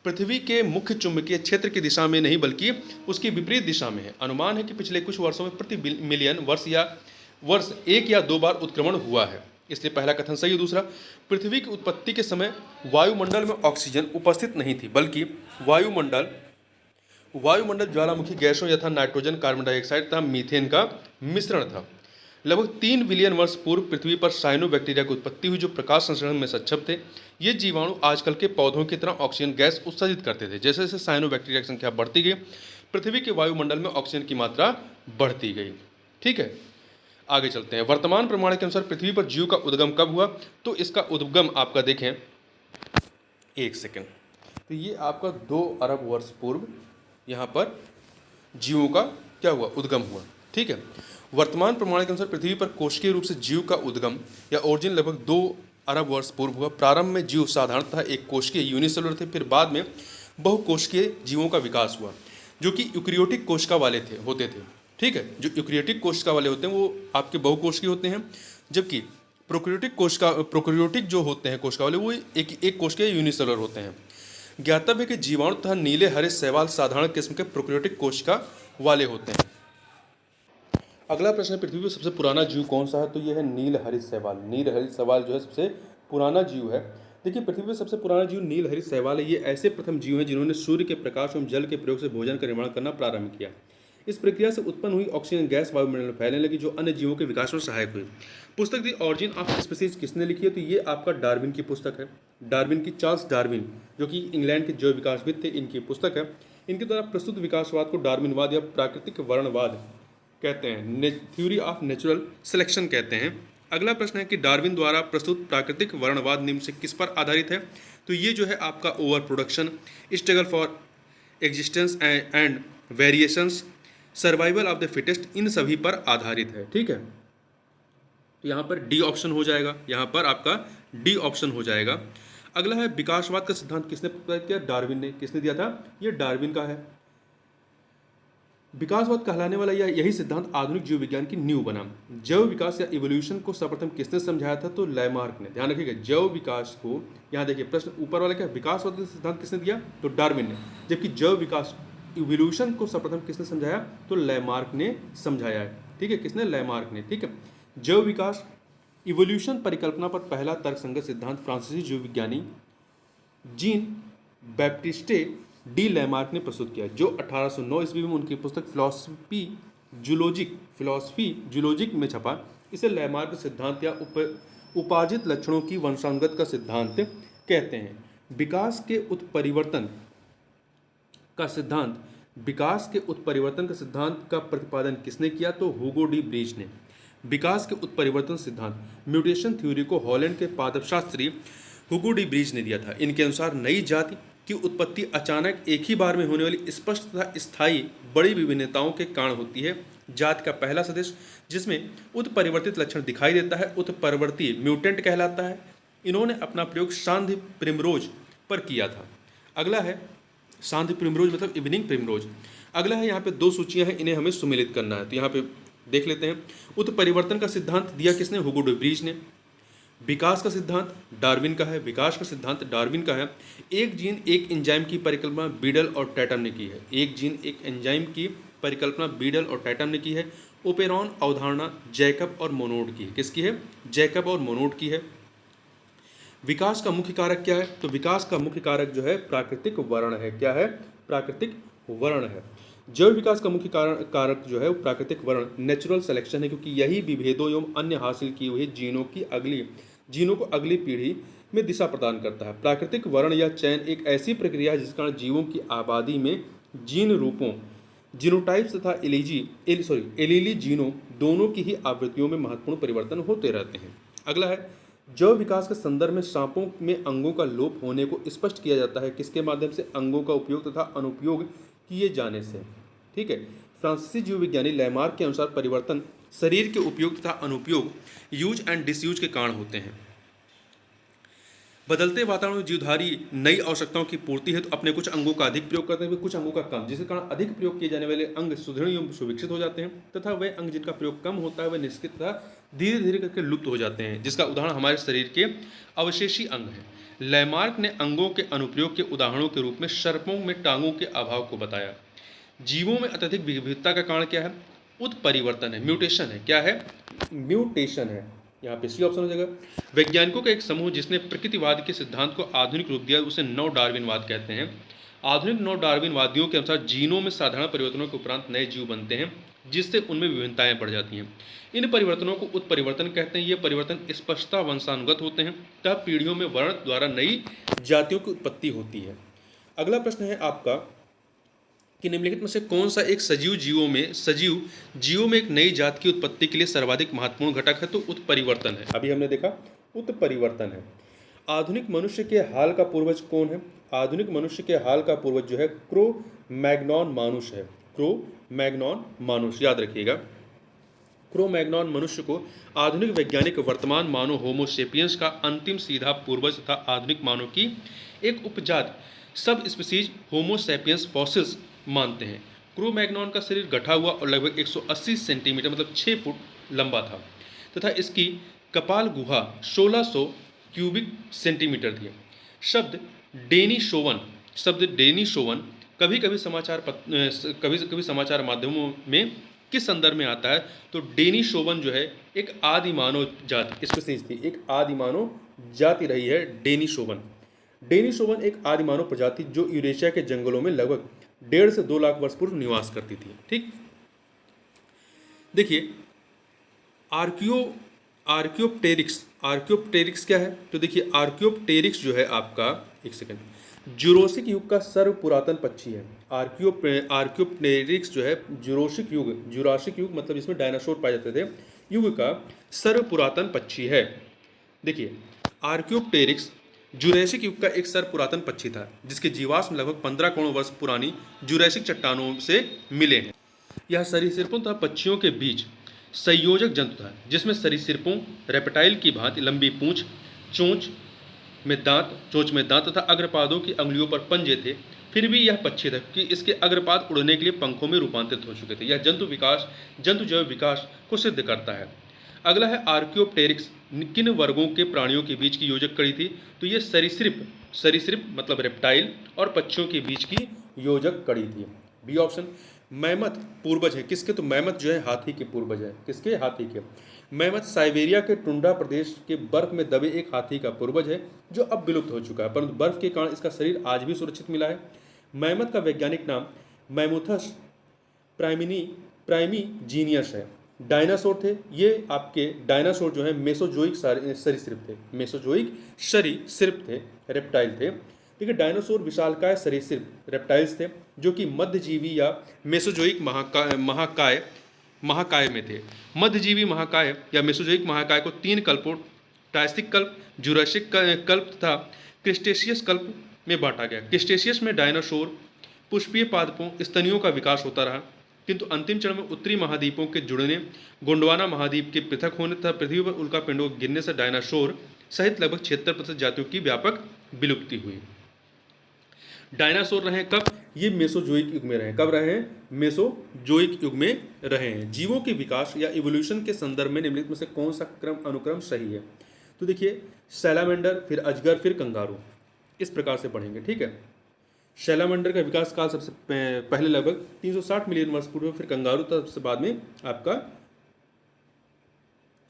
पृथ्वी के मुख्य चुंबकीय क्षेत्र की दिशा में नहीं बल्कि उसकी विपरीत दिशा में है। अनुमान है कि पिछले कुछ वर्षों में प्रति मिलियन वर्ष एक या दो बार उत्क्रमण हुआ है, इसलिए पहला कथन सही है। दूसरा, पृथ्वी की उत्पत्ति के समय वायुमंडल में ऑक्सीजन उपस्थित नहीं थी, बल्कि वायुमंडल ज्वालामुखी गैसों यथा नाइट्रोजन, कार्बन डाइऑक्साइड तथा मीथेन का मिश्रण था। लगभग 3 बिलियन वर्ष पूर्व पृथ्वी पर साइनोबैक्टीरिया की उत्पत्ति हुई, जो प्रकाश संश्लेषण में सक्षम थे। ये जीवाणु आजकल के पौधों की तरह ऑक्सीजन गैस उत्सर्जित करते थे। जैसे जैसे साइनोबैक्टीरिया की संख्या बढ़ती गई, पृथ्वी के वायुमंडल में ऑक्सीजन की मात्रा बढ़ती गई। ठीक है, आगे चलते हैं। वर्तमान प्रमाण के अनुसार पृथ्वी पर जीव का उद्गम कब हुआ। तो इसका उद्गम आपका देखें, एक सेकेंड, तो ये आपका 2 अरब वर्ष पूर्व यहाँ पर जीवों का क्या हुआ, उद्गम हुआ। ठीक है, वर्तमान प्रमाण के अनुसार पृथ्वी पर कोशिकीय रूप से जीव का उद्गम या ओरिजिन लगभग 2 अरब वर्ष पूर्व हुआ। प्रारंभ में जीव साधारणतः एक कोशिकीय यूनिसेलुलर थे, फिर बाद में बहुकोशिकीय जीवों का विकास हुआ, जो कि यूकैरियोटिक कोशिका वाले होते थे। ठीक है, जो यूकैरियोटिक कोशिका वाले होते हैं वो आपके बहुकोशिकीय होते हैं, जबकि प्रोकैरियोटिक जो होते हैं कोशिका वाले वो एक कोशिकीय यूनिसेलुलर होते हैं। ज्ञातव्य है कि जीवाणु तथा नीले हरे शैवाल साधारण किस्म के प्रोकैरियोटिक कोशिका वाले होते हैं। अगला प्रश्न है, पृथ्वी पर सबसे पुराना जीव कौन सा है? तो ये है नीलहरित शैवाल। नीलहरित शैवाल जो है सबसे पुराना जीव है। देखिए, पृथ्वी पर सबसे पुराना जीव नीलहरित शैवाल है। ये ऐसे प्रथम जीव हैं जिन्होंने सूर्य के प्रकाश एवं जल के प्रयोग से भोजन का निर्माण करना प्रारंभ किया। इस प्रक्रिया से उत्पन्न हुई ऑक्सीजन गैस वायुमंडल में फैलने लगी, जो अन्य जीवों के विकास में सहायक हुई। पुस्तक दी ऑरिजिन ऑफ स्पीसीज किसने लिखी है? तो ये आपका डार्विन की पुस्तक है। डार्विन की, चार्ल्स डार्विन, जो कि इंग्लैंड के जैव विकासविद थे, इनकी पुस्तक है। इनके द्वारा प्रस्तुत विकासवाद को डार्विनवाद या प्राकृतिक वर्णवाद कहते हैं, थ्योरी ऑफ नेचुरल सिलेक्शन कहते हैं। अगला प्रश्न है कि डार्विन द्वारा प्रस्तुत प्राकृतिक वर्णवाद निम्न से किस पर आधारित है? तो ये जो है आपका over production, struggle for existence and variations, survival of the fittest, इन सभी पर आधारित है। ठीक है, तो यहाँ पर डी ऑप्शन हो जाएगा, यहाँ पर आपका डी ऑप्शन हो जाएगा। अगला है, विकासवाद का सिद्धांत किसने प्रस्तुत किया? डार्विन ने। किसने दिया था? ये डार्विन का है। विकासवाद कहलाने वाला यही सिद्धांत आधुनिक जीव विज्ञान की नींव बना। जैव विकास या इवोल्यूशन को सर्वप्रथम किसने समझाया था? तो लैमार्क ने। ध्यान रखिएगा, जैव विकास को, यहाँ देखिए प्रश्न ऊपर वाला क्या, विकासवाद का सिद्धांत किसने दिया? तो डार्विन ने। जबकि जैव विकास, इवोल्यूशन को सर्वप्रथम किसने समझाया? तो लैमार्क ने समझाया है। ठीक है, किसने? लैमार्क ने। ठीक है, जैव विकास इवोल्यूशन परिकल्पना पर पहला तर्कसंगत सिद्धांत फ्रांसीसी जीव विज्ञानी जीन बैप्टिस्टे डी लैमार्क ने प्रस्तुत किया, जो 1809 ईस्वी में उनकी पुस्तक फिलॉसफी जूलॉजिक में छपा। इसे लैमार्क सिद्धांत या उपार्जित लक्षणों की वंशानुगत का सिद्धांत कहते हैं। विकास के उत्परिवर्तन का सिद्धांत का प्रतिपादन किसने किया? तो हुगो डी ब्रीच ने। विकास के उत्परिवर्तन सिद्धांत, म्यूटेशन थ्योरी, को हॉलैंड के पादपशास्त्री हुगो डी ब्रीच ने दिया था। इनके अनुसार नई जाति की उत्पत्ति अचानक एक ही बार में होने वाली स्पष्ट तथा स्थायी बड़ी विभिन्नताओं के कारण होती है। जाति का पहला सदस्य जिसमें उत्परिवर्तित लक्षण दिखाई देता है उत्परिवर्ती म्यूटेंट कहलाता है। इन्होंने अपना प्रयोग सांध्य प्रिमरोज पर किया था। अगला है, सांध्य प्रिमरोज मतलब इवनिंग प्रिमरोज। अगला है, यहाँ पे दो सूचियाँ हैं, इन्हें हमें सुमेलित करना है। तो यहाँ पे देख लेते हैं। उत्परिवर्तन का सिद्धांत दिया किसने? हुगो डी ब्रीच ने। विकास का सिद्धांट डार्विन का है। विकास का सिद्धांत डार्विन का है। एक जीन एक एंजाइम की परिकल्पना बीडल और टैटम ने की है। एक जीन एक एंजाइम की परिकल्पना बीडल और टैटम ने की है। ओपेरॉन अवधारणा जैकब और मोनोड की है। किसकी है? जैकब और मोनोड की है। विकास का मुख्य कारक क्या है? तो विकास का मुख्य कारक जो है प्राकृतिक वर्ण है। क्या है? प्राकृतिक वर्ण है। जैव विकास का मुख्य कारक जो है वो प्राकृतिक वर्ण, नेचुरल सिलेक्शन है, क्योंकि यही विभेदों एवं अन्य हासिल किए हुए जीनों को अगली पीढ़ी में दिशा प्रदान करता है। प्राकृतिक वर्ण या चयन एक ऐसी प्रक्रिया है जिस कारण जीवों की आबादी में जीन रूपों, जीनोटाइप्स तथा एलीली जीनों दोनों की ही आवृत्तियों में महत्वपूर्ण परिवर्तन होते रहते हैं। अगला है, जैव विकास के संदर्भ में सांपों में अंगों का लोप होने को स्पष्ट किया जाता है। किसके माध्यम से? अंगों का उपयोग तथा अनुपयोग किए जाने से। ठीक है, फ्रांसीसी जीव विज्ञानी लैमार्क के अनुसार परिवर्तन शरीर के उपयोग तथा अनुपयोग, यूज एंड डिसयूज के कारण होते हैं। बदलते वातावरण में जीवधारी नई आवश्यकताओं की पूर्ति हेतु अपने कुछ अंगों का अधिक प्रयोग करते हैं, कुछ अंगों का कम, जिसके कारण अधिक प्रयोग किए जाने वाले अंग सुदृढ़ एवं सुविकसित हो जाते हैं तथा वे अंग जिनका प्रयोग कम होता है वे निष्क्रिय तथा धीरे धीरे करके लुप्त हो जाते हैं, जिसका उदाहरण हमारे शरीर के अवशेषी अंग हैं। लैमार्क ने अंगों के अनुप्रयोग के उदाहरणों के रूप में सर्पों में टांगों के अभाव को बताया। जीवों में अत्यधिक विविधता का कारण क्या है? उत्परिवर्तन है, म्यूटेशन है। क्या है? म्यूटेशन है। यहाँ पे सी ऑप्शन हो जाएगा। वैज्ञानिकों का एक समूह जिसने प्रकृतिवाद के सिद्धांत को आधुनिक रूप दिया उसे नव डार्विनवाद कहते हैं। आधुनिक नव डार्विनवादियों के अनुसार जीनों में साधारण परिवर्तनों के उपरांत नए जीव बनते हैं, जिससे उनमें विभिन्नताएं बढ़ जाती हैं। इन परिवर्तनों को उत्परिवर्तन कहते हैं। ये परिवर्तन स्पष्टता वंशानुगत होते हैं तथा पीढ़ियों में वर्ण द्वारा नई जातियों की उत्पत्ति होती है। अगला प्रश्न है आपका कि निम्नलिखित में से कौन सा एक सजीव जीवों में एक नई जात की उत्पत्ति के लिए सर्वाधिक महत्वपूर्ण घटक है? तो उत्परिवर्तन है। अभी हमने देखा उत्परिवर्तन है। आधुनिक मनुष्य के हाल का पूर्वज कौन है? आधुनिक मनुष्य के हाल का पूर्वज जो है क्रो मैग्नॉन मानुष है। क्रो मैग्नॉन मानुष, याद रखिएगा। क्रो मैग्नॉन मनुष्य को आधुनिक वैज्ञानिक वर्तमान मानव होमोसेपियंस का अंतिम सीधा पूर्वज तथा आधुनिक मानव की एक उपजाति सब स्पीसीज होमोसेपियंस फॉसिल्स मानते हैं। क्रो मैग्नॉन का शरीर गठा हुआ और लगभग 180 सेंटीमीटर मतलब 6 फुट लंबा था तथा इसकी कपाल गुहा 1600 क्यूबिक सेंटीमीटर थी। शब्द डेनिसोवन कभी कभी समाचार माध्यमों में किस संदर्भ में आता है? तो डेनिसोवन जो है एक आदि मानव जाति स्पीसीज थी, एक आदि मानव जाति रही है डेनिसोवन। डेनिसोवन एक आदि मानव प्रजाति जो यूरेशिया के जंगलों में लगभग 1.5 से 2 लाख वर्ष पूर्व निवास करती थी। ठीक, देखिए आर्कियो आर्कियोप्टेरिक्स आर्कियोप्टेरिक्स क्या है? तो देखिए आर्कियोप्टेरिक्स जो है आपका, एक सेकंड, जुरासिक युग का सर्व पुरातन पक्षी है। आर्कियोप्टेरिक्स जो है जुरासिक युग मतलब इसमें डायनासोर पाए जाते थे, युग का सर्व पुरातन पक्षी है। देखिए आर्कियोप्टेरिक्स जुरैसिक युग का एक सर्व पुरातन पक्षी था जिसके जीवाश्म लगभग 15 करोड़ वर्ष पुरानी जुरैसिक चट्टानों से मिले हैं। यह सरीसृपों तथा पक्षियों के बीच संयोजक जंतु था जिसमें सरीसृपों रेप्टाइल की भांति लंबी पूंछ, चोंच में दांत तथा अग्रपादों की अंगुलियों पर पंजे थे। फिर भी यह पक्षी था कि इसके अग्रपाद उड़ने के लिए पंखों में रूपांतरित हो चुके थे। यह जंतु जैव विकास को सिद्ध करता है। अगला है आर्कियोप्टेरिक्स किन वर्गों के प्राणियों के बीच की योजक कड़ी थी? तो ये सरीसृप मतलब रेप्टाइल और पक्षियों के बीच की योजक कड़ी थी। B option. मैमथ पूर्वज है किसके? तो मैमथ जो है हाथी के पूर्वज है। किसके? हाथी के। मैमथ साइबेरिया के टुंड्रा प्रदेश के बर्फ में दबे एक हाथी का पूर्वज है जो अब विलुप्त हो चुका है, परंतु बर्फ के कारण इसका शरीर आज भी सुरक्षित मिला है। मैमथ का वैज्ञानिक नाम मैमोथस प्राइमीजीनियस है। डायनासोर थे ये आपके, डायनासोर जो है मेसोजोइक सरीसृप थे, मेसोजोइक सरीसृप थे, रेप्टाइल थे। ठीक है, डायनासोर विशालकाय सरीसृप रेप्टाइल्स थे जो कि मध्यजीवी या मेसोजोइक महाकाय में थे। मध्यजीवी महाकाय या मेसोजोइक महाकाय को 3 कल्पों ट्रायसिक कल्प, जुरासिक कल्प तथा क्रिस्टेशियस कल्प में बांटा गया। क्रिस्टेशियस में डायनासोर पुष्पीय पादपों स्तनियों का विकास होता रहा, किंतु अंतिम चरण में उत्तरी महाद्वीपों के जुड़ने, गोंडवाना महाद्वीप के पृथक होने तथा पृथ्वी पर उल्कापिंडों के गिरने से डायनासोर सहित लगभग 76% जातियों की व्यापक विलुप्ति हुई। डायनासोर रहे कब? ये मेसोजोइक युग में रहे। कब रहे हैं? मेसोजोइक युग में रहे हैं। जीवों के विकास या इवोल्यूशन के संदर्भ में निम्नलिखित में से कौन सा अनुक्रम सही है? तो देखिए सैलामेंडर, फिर अजगर, फिर कंगारू, इस प्रकार से पढ़ेंगे। ठीक है, सैलामेंडर का विकास काल सबसे पहले लगभग 360 मिलियन वर्ष पूर्व, फिर कंगारू सबसे बाद में आपका,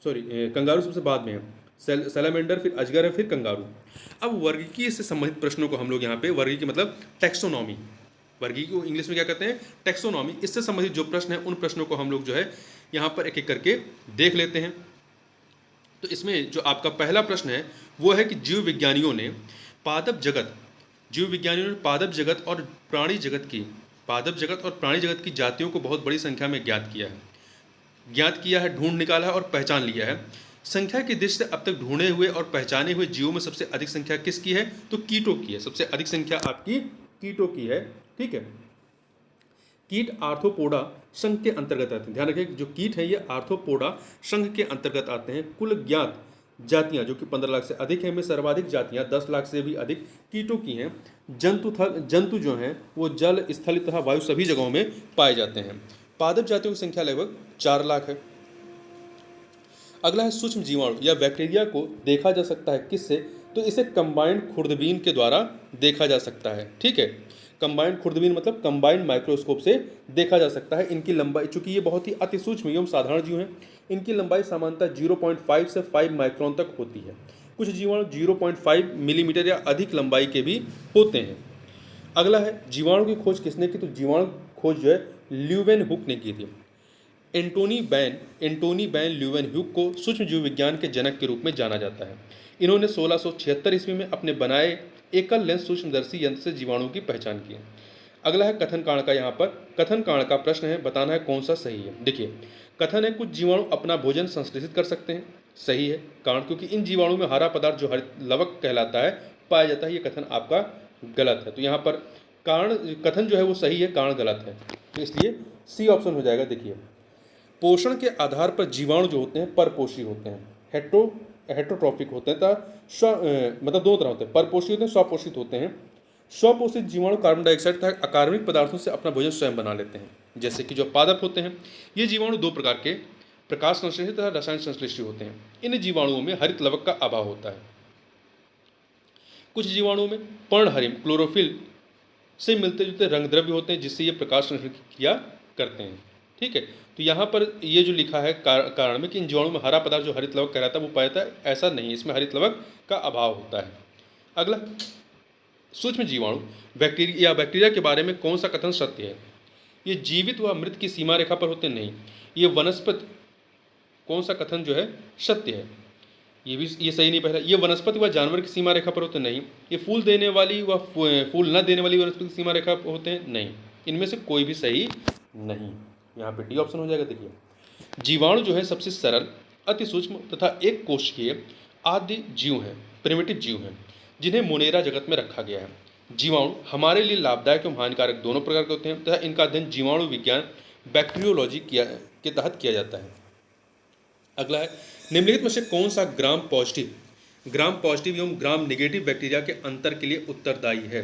कंगारू सबसे बाद में है, सैलामेंडर, फिर अजगर है, फिर कंगारू। अब वर्गीकीय से संबंधित प्रश्नों को हम लोग यहाँ पे, वर्गीकीय मतलब टैक्सोनॉमी, वर्गीकीय को इंग्लिश में क्या कहते हैं? टैक्सोनॉमी। इससे संबंधित जो प्रश्न है उन प्रश्नों को हम लोग जो है यहाँ पर एक एक करके देख लेते हैं। तो इसमें जो आपका पहला प्रश्न है वो है कि जीव विज्ञानियों ने पादप जगत और प्राणी जगत की जातियों को बहुत बड़ी संख्या में ज्ञात किया है, ढूंढ निकाला है और पहचान लिया है। संख्या की दृष्टि से अब तक ढूंढे हुए और पहचाने हुए जीवों में सबसे अधिक संख्या किसकी है? तो कीटों की है। सबसे अधिक संख्या आपकी कीटों की है। ठीक है, कीट आर्थ्रोपोडा संघ के अंतर्गत आते हैं। ध्यान रखिए जो कीट है ये आर्थ्रोपोडा संघ के अंतर्गत आते हैं। कुल ज्ञात जातियां जो कि 15 लाख से अधिक है, में सर्वाधिक जातियां 10 लाख से भी अधिक कीटों की हैं। जंतु जो हैं वो जल, स्थल तथा वायु सभी जगहों में पाए जाते हैं। पादप जातियों की संख्या लगभग 4 लाख है। अगला है सूक्ष्म जीवाणु या बैक्टीरिया को देखा जा सकता है किससे? तो इसे कंबाइंड खुर्दबीन के द्वारा देखा जा सकता है। ठीक है, कंबाइंड खुर्दबीन मतलब कंबाइंड माइक्रोस्कोप से देखा जा सकता है। इनकी लंबाई, चूंकि ये बहुत ही अति सूक्ष्म एवं साधारण जीव हैं, इनकी लंबाई सामान्यतः 0.5 से 5 माइक्रोन तक होती है। कुछ जीवाणु 0.5 मिलीमीटर या अधिक लंबाई के भी होते हैं। अगला है जीवाणु की खोज किसने की? तो जीवाणु खोज जो है ल्यूवेनहुक ने की थी। एंटोनी बैन ल्यूवेनहुक को सूक्ष्म जीव विज्ञान के जनक के रूप में जाना जाता है। इन्होंने 1676 ईस्वी में अपने बनाए एकल लेंस सूक्ष्मदर्शी यंत्र से जीवाणुओं की पहचान की। अगला है कथन कांड का। यहाँ पर कथन कांड का प्रश्न है, बताना है कौन सा सही है। देखिए कथन है कुछ जीवाणु अपना भोजन संश्लेषित कर सकते हैं, सही है। कांड क्योंकि इन जीवाणुओं में हरा पदार्थ जो हरित लवक कहलाता है पाया जाता है, ये कथन आपका गलत है। तो यहाँ पर कथन जो है वो सही है, कांड गलत है, तो इसलिए सी ऑप्शन हो जाएगा। देखिए पोषण के आधार पर जीवाणु जो होते हैं परपोषी होते हैं, हेट्रोट्रॉफिक होते हैं मतलब दो तरह होते हैं, परपोषी होते हैं, स्वपोषित होते हैं। स्वपोषित जीवाणु कार्बन डाइऑक्साइड तथा अकार्बनिक पदार्थों से अपना भोजन स्वयं बना लेते हैं। जैसे कि जो पादप होते हैं ये जीवाणु 2 प्रकार के, प्रकाश संश्लेषित तथा रसायन संश्लेषित होते हैं। इन जीवाणुओं में हरित लवक का अभाव होता है। कुछ जीवाणुओं में पर्णहरिम क्लोरोफिल से मिलते जुलते रंग द्रव्य होते हैं जिससे ये प्रकाश संश्लेषण की क्रिया करते हैं। ठीक है। तो यहाँ पर ये जो लिखा है कारण में कि इन जीवाणु में हरा पदार्थ जो हरित लवक कहलाता है वो पाया जाता है, ऐसा नहीं, इसमें हरित लवक का अभाव होता है। अगला, सूक्ष्म जीवाणु बैक्टीरिया के बारे में कौन सा कथन सत्य है? ये जीवित व मृत की सीमा रेखा पर होते नहीं, ये वनस्पति, कौन सा कथन जो है सत्य है? ये सही नहीं। पहला, ये वनस्पति व जानवर की सीमा रेखा पर होते नहीं, ये फूल देने वाली व फूल न देने वाली वनस्पति की सीमा रेखा पर होते हैं नहीं, इनमें से कोई भी सही नहीं। यहाँ पे डी ऑप्शन हो जाएगा। देखिए, जीवाणु जो है सबसे सरल, अति सूक्ष्म तथा एक कोशिकीय आद्य जीव हैं, प्रिमिटिव जीव हैं, जिन्हें मोनेरा जगत में रखा गया है। जीवाणु हमारे लिए लाभदायक एवं हानिकारक दोनों प्रकार के होते हैं तथा इनका अध्ययन जीवाणु विज्ञान बैक्टीरियोलॉजी के तहत किया जाता है। अगला है, निम्नलिखित में से कौन सा ग्राम पॉजिटिव एवं ग्राम नेगेटिव बैक्टीरिया के अंतर के लिए उत्तरदायी है?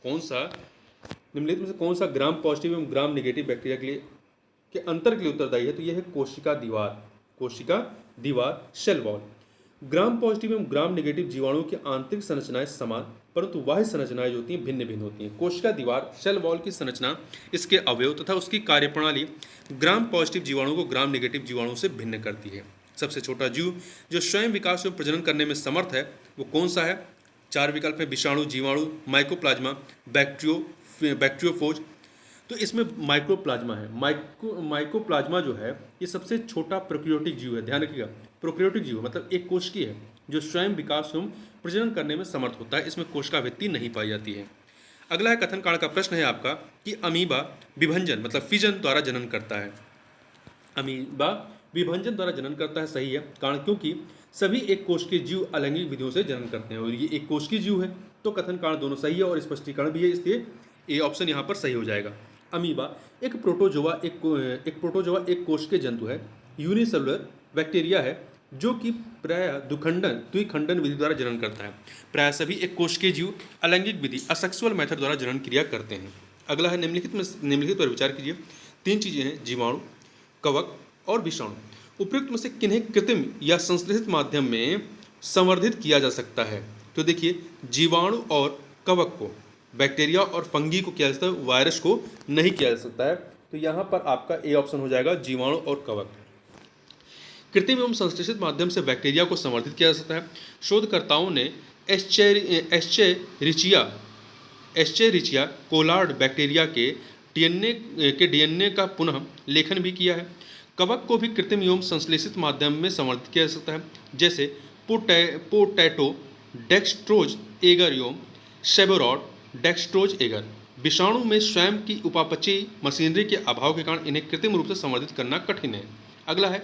निम्नलिखित में से कौन सा ग्राम पॉजिटिव एवं ग्राम नेगेटिव बैक्टीरिया के अंतर के लिए उत्तरदायी है? तो यह है कोशिका दीवार सेल वॉल। ग्राम पॉजिटिव एवं ग्राम नेगेटिव जीवाणुओं की आंतरिक संरचनाएं समान, परंतु बाह्य संरचनाएं जो होती हैं भिन्न भिन्न होती हैं। कोशिका दीवार सेल वॉल की संरचना, इसके अवयव तथा उसकी कार्यप्रणाली ग्राम पॉजिटिव जीवाणु को ग्राम नेगेटिव जीवाणु से भिन्न करती है। सबसे छोटा जीव जो स्वयं विकास एवं प्रजनन करने में समर्थ है वो कौन सा है? 4 विकल्प है, विषाणु, जीवाणु, माइकोप्लाज्मा, बैक्टीरियोफोज। तो इसमें माइक्रोप्लाज्मा है। माइकोप्लाज्मा जो है ये सबसे छोटा प्रोकैरियोटिक जीव है। ध्यान रखिएगा, प्रोकैरियोटिक जीव मतलब एक कोशिकीय है जो स्वयं विकास एवं प्रजनन करने में समर्थ होता है, इसमें कोशिकाभित्ति नहीं पाई जाती है। अगला है, कथन कांड का प्रश्न है आपका कि अमीबा विभंजन मतलब फिजन द्वारा जनन करता है। अमीबा विभंजन द्वारा जनन करता है, सही है। कारण क्योंकि सभी एक कोशिकीय जीव अलैंगिक विधियों से जनन करते हैं और ये एक कोशिकीय जीव है, तो कथन कांड दोनों सही है और स्पष्टीकरण भी है, इसलिए ए ऑप्शन यहाँ पर सही हो जाएगा। अमीबा एक प्रोटोजोआ एक कोशिकीय जंतु है, यूनिसेलुलर बैक्टीरिया है जो कि प्रायः द्विखंडन विधि द्वारा जनन करता है। प्रायः सभी एक कोशिकीय जीव अलैंगिक विधि असेक्सुअल मेथड द्वारा जनन क्रिया करते हैं। अगला है, निम्नलिखित पर विचार कीजिए। 3 चीजें हैं, जीवाणु, कवक और विषाणु। उपयुक्त में से किन्हें कृत्रिम या संश्लेषित माध्यम में संवर्धित किया जा सकता है? तो देखिए, जीवाणु और कवक को, बैक्टीरिया और फंगी को किया जा सकता है, वायरस को नहीं किया जा सकता है। तो यहाँ पर आपका ए ऑप्शन हो जाएगा, जीवाणु और कवक। कृत्रिम एवं संश्लेषित माध्यम से बैक्टीरिया को संवर्धित किया जा सकता है। शोधकर्ताओं ने एस्चेरिचिया कोलार्ड बैक्टीरिया के डीएनए का पुनः लेखन भी किया है। कवक को भी कृत्रिम एवं संश्लेषित माध्यम में संवर्धित किया जा सकता है, जैसे पोटैटो डेक्स्ट्रोज एगर एवं सेबोरॉड डेक्स्ट्रोज एगर। विषाणु में स्वयं की उपापचयी मशीनरी के अभाव के कारण इन्हें कृत्रिम रूप से संवर्धित करना कठिन है। अगला है,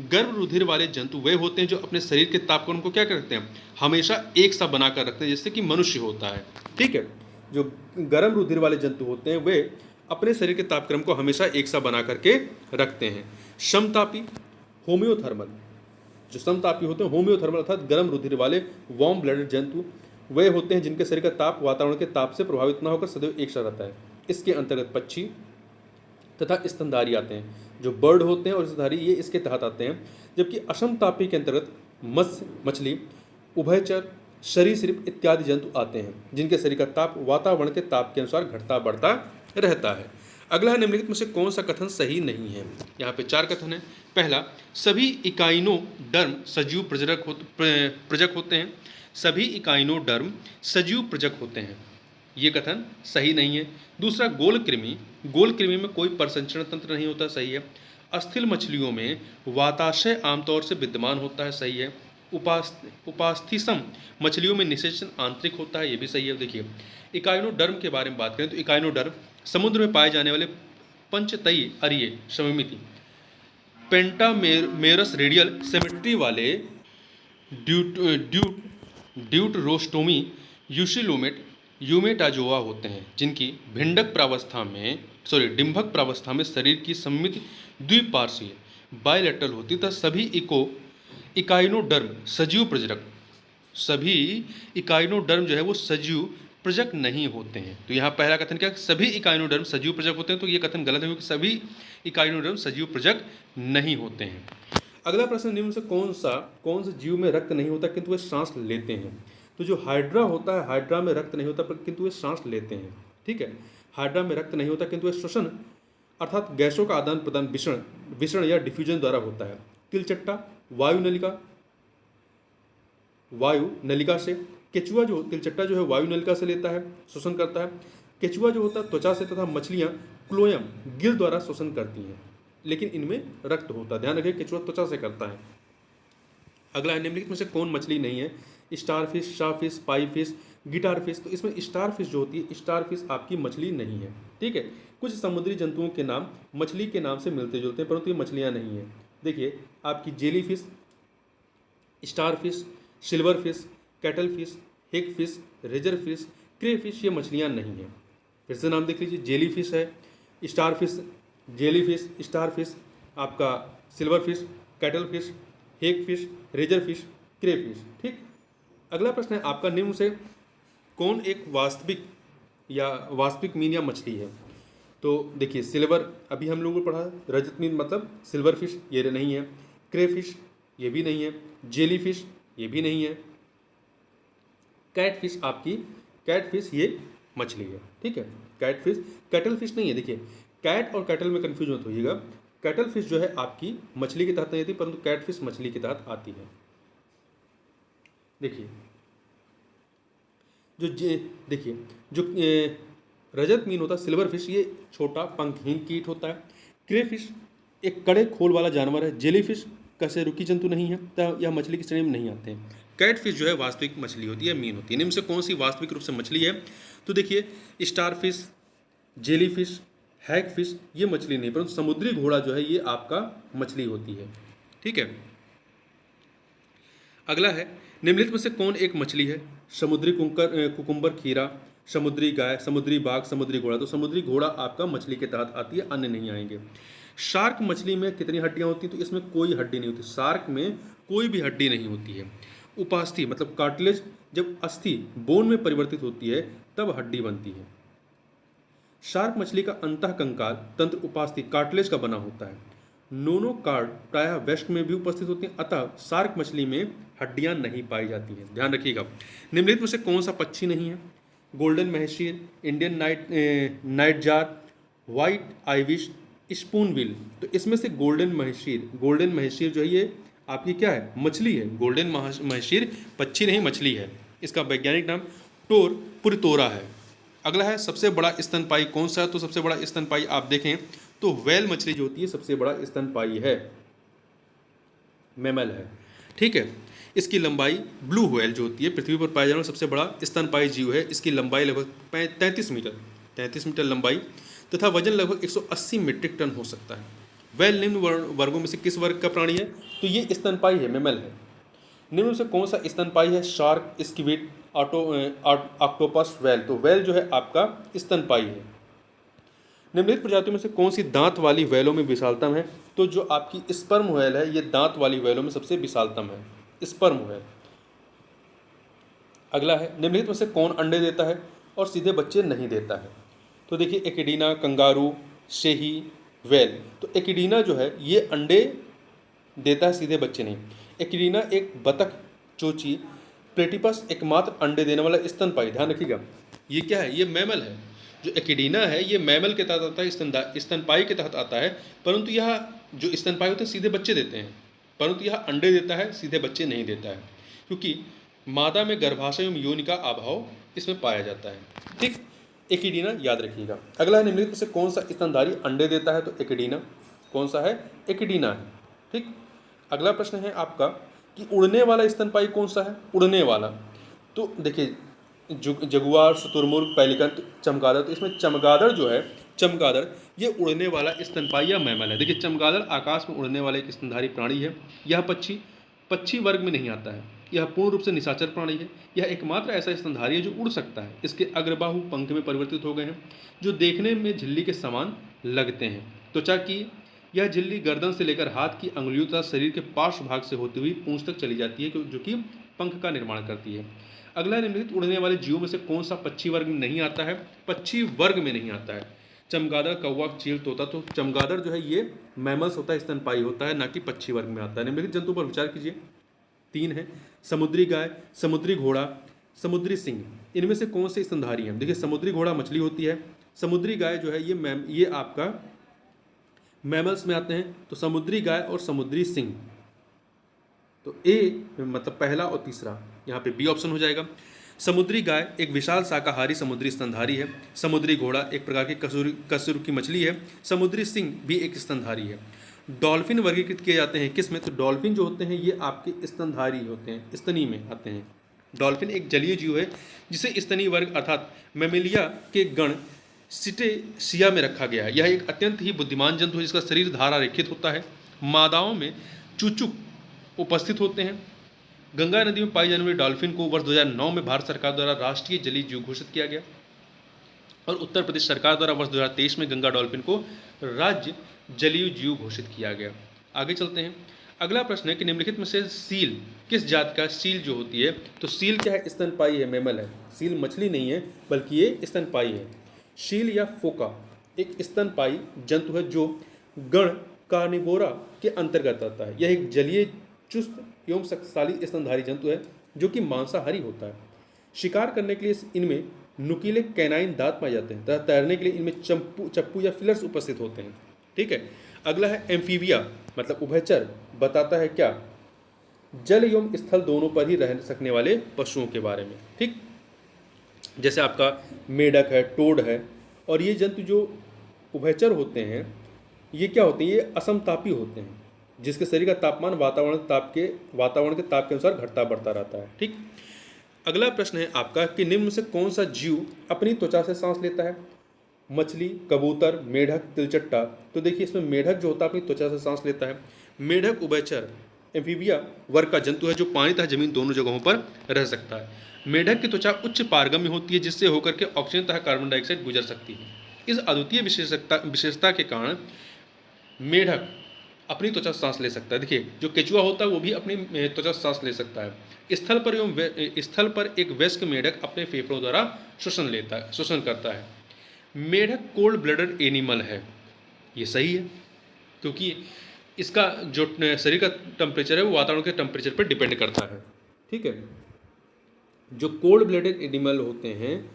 गर्भ रुधिर वाले जंतु वे होते हैं जो अपने शरीर के तापक्रम को क्या करते हैं? हमेशा एक सा बनाकर रखते हैं, जैसे कि मनुष्य होता है। ठीक है, जो गर्म रुधिर वाले जंतु होते हैं वे अपने शरीर के तापक्रम को हमेशा एक सा बना करके रखते हैं। समतापी होम्योथर्मल, जो समतापी होते हैं होम्योथर्मल अर्थात गर्म रुधिर वाले वार्म ब्लडेड जंतु वे होते हैं जिनके शरीर का ताप वातावरण के ताप से प्रभावित न होकर सदैव एक सा रहता है। इसके अंतर्गत पक्षी तथा स्तनधारी आते हैं। जो बर्ड होते हैं और स्तनधारी ये इसके तहत आते हैं। जबकि असमतापी के अंतर्गत मत्स्य, मछली, उभयचर, सरीसृप इत्यादि जंतु आते हैं जिनके शरीर का ताप वातावरण के ताप के अनुसार घटता बढ़ता रहता है। अगला है, निम्नलिखित में से कौन सा कथन सही नहीं है? यहाँ पे 4 कथन है। पहला, सभी इकाइनोडर्म सजीव प्रजक होते हैं। सभी इकाइनोडर्म सजीव प्रजक होते हैं, ये कथन सही नहीं है। दूसरा, गोल कृमि में कोई परिसंचरण तंत्र नहीं होता, सही है। अस्थिल मछलियों में वाताशय आमतौर से विद्यमान होता है, सही है। उपास्थिसम मछलियों में निषेचन आंतरिक होता है, ये भी सही है। देखिए, इकाइनोडर्म के बारे में बात करें तो इकाइनोडर्म समुद्र में पाए जाने वाले पंचतई अरीय समिति पेंटामेरस रेडियल सिमेट्री वाले ड्यूटरोस्टोमी यूशिलोमेट यूमेटाजोआ होते हैं, जिनकी डिंभक प्रावस्था में शरीर की सममिति द्विपार्श्वीय बायलैटरल होती है तथा सभी इकाइनोडर्म जो है वो सजीव प्रजक नहीं होते हैं। तो यहाँ पहला कथन क्या है? सभी इकाइनोडर्म सजीव प्रजक होते हैं, तो ये कथन गलत है क्योंकि सभी इकाइनोडर्म सजीव प्रजक नहीं होते हैं। अगला प्रश्न, निम्न से कौन से जीव में रक्त नहीं होता किंतु वे सांस लेते हैं? तो जो हाइड्रा होता है, हाइड्रा में रक्त नहीं होता किंतु वे सांस लेते हैं। ठीक है, हाइड्रा में रक्त नहीं होता किंतु वे श्वसन अर्थात गैसों का आदान प्रदान विषण विषण या डिफ्यूजन द्वारा होता है। तिलचट्टा वायु नलिका से। केचुआ जो तिलचट्टा जो है वायु नलिका से लेता है, शोषण करता है। केचुआ जो होता है त्वचा से तथा मछलियाँ क्लोयम गिल द्वारा शोषण करती हैं, लेकिन इनमें रक्त होता है। ध्यान रखिए केचुआ त्वचा से करता है। अगला है निम्नलिखित में से कौन मछली नहीं है? स्टार फिश, शाह फिश, पाई फिश, गिटार फिश। तो इसमें स्टार फिश जो होती है, स्टार फिश आपकी मछली नहीं है। ठीक है, कुछ समुद्री जंतुओं के नाम मछली के नाम से मिलते जुलते हैं, परंतु ये मछलियाँ नहीं हैं। देखिए आपकी jellyfish, starfish, silverfish, cuttlefish, hagfish, razorfish, crayfish, ये मछलियाँ नहीं हैं। फिर से नाम देख लीजिए, जेली फिश है, starfish, jellyfish, starfish, आपका silverfish, cuttlefish, hagfish, razorfish, crayfish. ठीक, अगला प्रश्न है आपका, निम्न से कौन एक वास्तविक मीन या मछली है? तो देखिए सिल्वर अभी हम लोगों को पढ़ा, रजत मीन मतलब सिल्वर फिश, ये नहीं है। क्रे फिश ये भी नहीं है। जेली फिश ये भी नहीं है। कैट फिश ये मछली है। ठीक है, कैट फिश, कैटल फिश नहीं है। देखिए कैट और कैटल में कन्फ्यूज मत होइएगा। कैटल फिश जो है आपकी मछली के तहत नहीं आती, परंतु कैट फिश मछली के तहत आती है। देखिए जो रजत मीन होता है, सिल्वर फिश, ये छोटा पंखहीन कीट होता है। क्रे फिश एक कड़े खोल वाला जानवर है। जेली फिश कशेरुकी जंतु नहीं है, तो यह मछली की श्रेणी में नहीं आते हैं। कैट फिश जो है वास्तविक मछली होती है, मीन होती है। इनमें से कौन सी वास्तविक रूप से मछली है? तो देखिए स्टार फिश, जेली फिश, हैग फिश, ये मछली नहीं, परंतु समुद्री घोड़ा जो है ये आपका मछली होती है। ठीक है, अगला है निम्नलिखित में से कौन एक मछली है? समुद्री कुकुम्बर, खीरा, समुद्री गाय, समुद्री बाघ, समुद्री घोड़ा। तो समुद्री घोड़ा आपका मछली के तहत आती है, अन्य नहीं आएंगे। शार्क मछली में कितनी हड्डियां होती हैं? तो इसमें कोई हड्डी नहीं होती, शार्क में कोई भी हड्डी नहीं होती है। उपास्थि मतलब कार्टिलेज, जब अस्थि बोन में परिवर्तित होती है तब हड्डी बनती है। शार्क मछली का अंतःकंकाल तंत्र उपास्थि कार्टिलेज का बना होता है। नोनोकार्ड प्रायः वेस्ट में भी उपस्थित होती हैं, अतः शार्क मछली में हड्डियां नहीं पाई जाती हैं। ध्यान रखिएगा। निम्नलिखित में से कौन सा पक्षी नहीं है? Golden mahseer, Indian nightjar, white ibis, spoonbill. तो इसमें से गोल्डन महसीर जो है ये आपकी क्या है? मछली है। गोल्डन महसीर पक्षी नहीं मछली है। इसका वैज्ञानिक नाम पुरतोरा है। अगला है सबसे बड़ा स्तनपायी कौन सा है? तो सबसे बड़ा स्तनपायी आप देखें तो व्हेल मछली जो होती है सबसे बड़ा स्तनपायी है, मैमल है। ठीक है, इसकी लंबाई ब्लू व्हेल जो होती है पृथ्वी पर पाया जाने वाला सबसे बड़ा स्तनपायी जीव है। इसकी लंबाई लगभग 33 मीटर लंबाई तथा वजन लगभग 180 मीट्रिक टन हो सकता है। व्हेल निम्न वर्गों में से किस वर्ग का प्राणी है? तो ये स्तनपायी है, मैमल है। निम्न में से कौन सा स्तनपायी है? Shark, squid, octopus, whale. तो व्हेल जो है आपका स्तनपायी है। निम्नलिखित प्रजातियों में से कौन सी दांत वाली व्हेलों में विशालतम है? तो जो आपकी स्पर्म व्हेल है ये दांत वाली व्हेलों में सबसे विशालतम है, स्पर्म व्हेल। अगला है निम्नलिखित में से कौन अंडे देता है और सीधे बच्चे नहीं देता है? तो देखिए एकिडीना, कंगारू, शेही, व्हेल। तो एकिडीना जो है ये अंडे देता है, सीधे बच्चे नहीं। एकिडीना एक बतख, चोची, प्लेटिपस एकमात्र अंडे देने वाला स्तनपायी। ध्यान रखिएगा ये क्या है? ये मैमल है। जो एकिडीना है ये मैमल के तहत आता है, स्तनपायी के तहत आता है, परंतु यह जो स्तनपायी होते हैं सीधे बच्चे देते हैं, परंतु यह अंडे देता है, सीधे बच्चे नहीं देता है, क्योंकि मादा में गर्भाशय एवं योनि का अभाव इसमें पाया जाता है। ठीक, एकिडीना याद रखिएगा। अगला है निम्नलिखित में से कौन सा स्तनधारी अंडे देता है? तो एकिडीना। कौन सा है? एकिडीना है। ठीक, अगला प्रश्न है आपका कि उड़ने वाला स्तनपायी कौन सा है? उड़ने वाला, तो देखिए जगुआर, शुतुरमुर्ग, पेलिकन, चमगादड़। तो इसमें चमगादड़ जो है, चमगादड़ ये उड़ने वाला स्तनपायी या मैमल है। देखिए चमगादड़ आकाश में उड़ने वाला एक स्तनधारी प्राणी है। यह पक्षी वर्ग में नहीं आता है। यह पूर्ण रूप से निशाचर प्राणी है। यह एकमात्र ऐसा स्तनधारी है जो उड़ सकता है। इसके अग्रबाहु पंख में परिवर्तित हो गए हैं, जो देखने में झिल्ली के समान लगते हैं। त्वचा की यह झिल्ली गर्दन से लेकर हाथ की अंगुलियों तथा शरीर के पार्श्व भाग से होती हुई पूंछ तक चली जाती है, जो कि पंख का निर्माण करती है। अगला निम्नलिखित उड़ने वाले जीवों में से कौन सा पक्षी वर्ग में नहीं आता है? पक्षी वर्ग में नहीं आता है। चमगादड़, कौवा, चील, तोता। तो चमगादड़ जो है ये मैमल्स होता है, स्तनपायी होता है, ना कि पक्षी वर्ग में आता है। निम्नलिखित जंतु पर विचार कीजिए। 3 है समुद्री गाय, समुद्री घोड़ा, समुद्री सिंह। इनमें से कौन से स्तनधारी हैं? देखिए समुद्री घोड़ा मछली होती है। समुद्री गाय जो है ये आपका मैमल्स में आते हैं तो समुद्री गाय और समुद्री सिंह। तो ए मतलब पहला और तीसरा, यहाँ पे बी ऑप्शन हो जाएगा। समुद्री गाय एक विशाल शाकाहारी समुद्री स्तनधारी है। समुद्री घोड़ा एक प्रकार की कसूर की मछली है। समुद्री सिंह भी एक स्तनधारी है। डॉल्फिन वर्गीकृत किए जाते हैं किस में? तो डॉल्फिन जो होते हैं ये आपके स्तनधारी होते हैं, स्तनी में आते हैं। डॉल्फिन एक जलीय जीव है जिसे स्तनी वर्ग अर्थात मेमेलिया के गण सिटेसिया में रखा गया है। यह एक अत्यंत ही बुद्धिमान जंतु है जिसका शरीर धारा रेखित होता है। मादाओं में चूचुक उपस्थित होते हैं। गंगा नदी में पाई जाने वाली डॉल्फिन को वर्ष 2009 में भारत सरकार द्वारा राष्ट्रीय जलीय जीव घोषित किया गया और उत्तर प्रदेश सरकार द्वारा वर्ष 2023 में गंगा डॉल्फिन को राज्य जलीय जीव घोषित किया गया। आगे चलते हैं। अगला प्रश्न है कि निम्नलिखित में से सील किस जाति का सील जो होती है? तो सील क्या है? स्तनपायी है, मैमल है। सील मछली नहीं है बल्कि ये स्तनपायी है। शील या फोका एक स्तनपायी जंतु है जो गण कार्निवोरा के अंतर्गत आता है। यह एक जलीय चुस्त एवं शक्तिशाली स्तनधारी जंतु है जो कि मांसाहारी होता है। शिकार करने के लिए इनमें नुकीले कैनाइन दांत पाए जाते हैं तथा तैरने के लिए इनमें चप्पू या फिलर्स उपस्थित होते हैं। ठीक है। अगला है एम्फीबिया मतलब उभयचर, बताता है क्या? जल एवं स्थल दोनों पर ही रह सकने वाले पशुओं के बारे में। ठीक, जैसे आपका मेढक है, टोड है, और ये जंतु जो उभयचर होते हैं ये क्या होते हैं? ये असमतापी होते हैं जिसके शरीर का तापमान वातावरण के ताप के अनुसार घटता बढ़ता रहता है। ठीक। अगला प्रश्न है आपका कि निम्न में से कौन सा जीव अपनी त्वचा से सांस लेता है? मछली, कबूतर, मेढक, तिलचट्टा। तो देखिए इसमें मेढक जो होता है अपनी त्वचा से सांस लेता है। मेढक उभयचर एम्फीबिया वर्ग का जंतु है जो पानी तथा जमीन दोनों जगहों पर रह सकता है। मेढक की त्वचा उच्च पारगम्य होती है जिससे होकर के ऑक्सीजन तथा कार्बन डाइऑक्साइड गुजर सकती है। इस अद्वितीय विशेषता के कारण मेढक अपनी त्वचा सांस ले सकता है। देखिए जो केचुआ होता है वो भी अपनी त्वचा सांस ले सकता है। स्थल पर एक वयस्क मेढक अपने फेफड़ों द्वारा शोषण करता है। मेढक कोल्ड ब्लडेड एनिमल है, ये सही है क्योंकि इसका जो शरीर का टेम्परेचर है वो वातावरण के टेम्परेचर पर डिपेंड करता है। ठीक है। जो कोल्ड ब्लडेड एनिमल होते हैं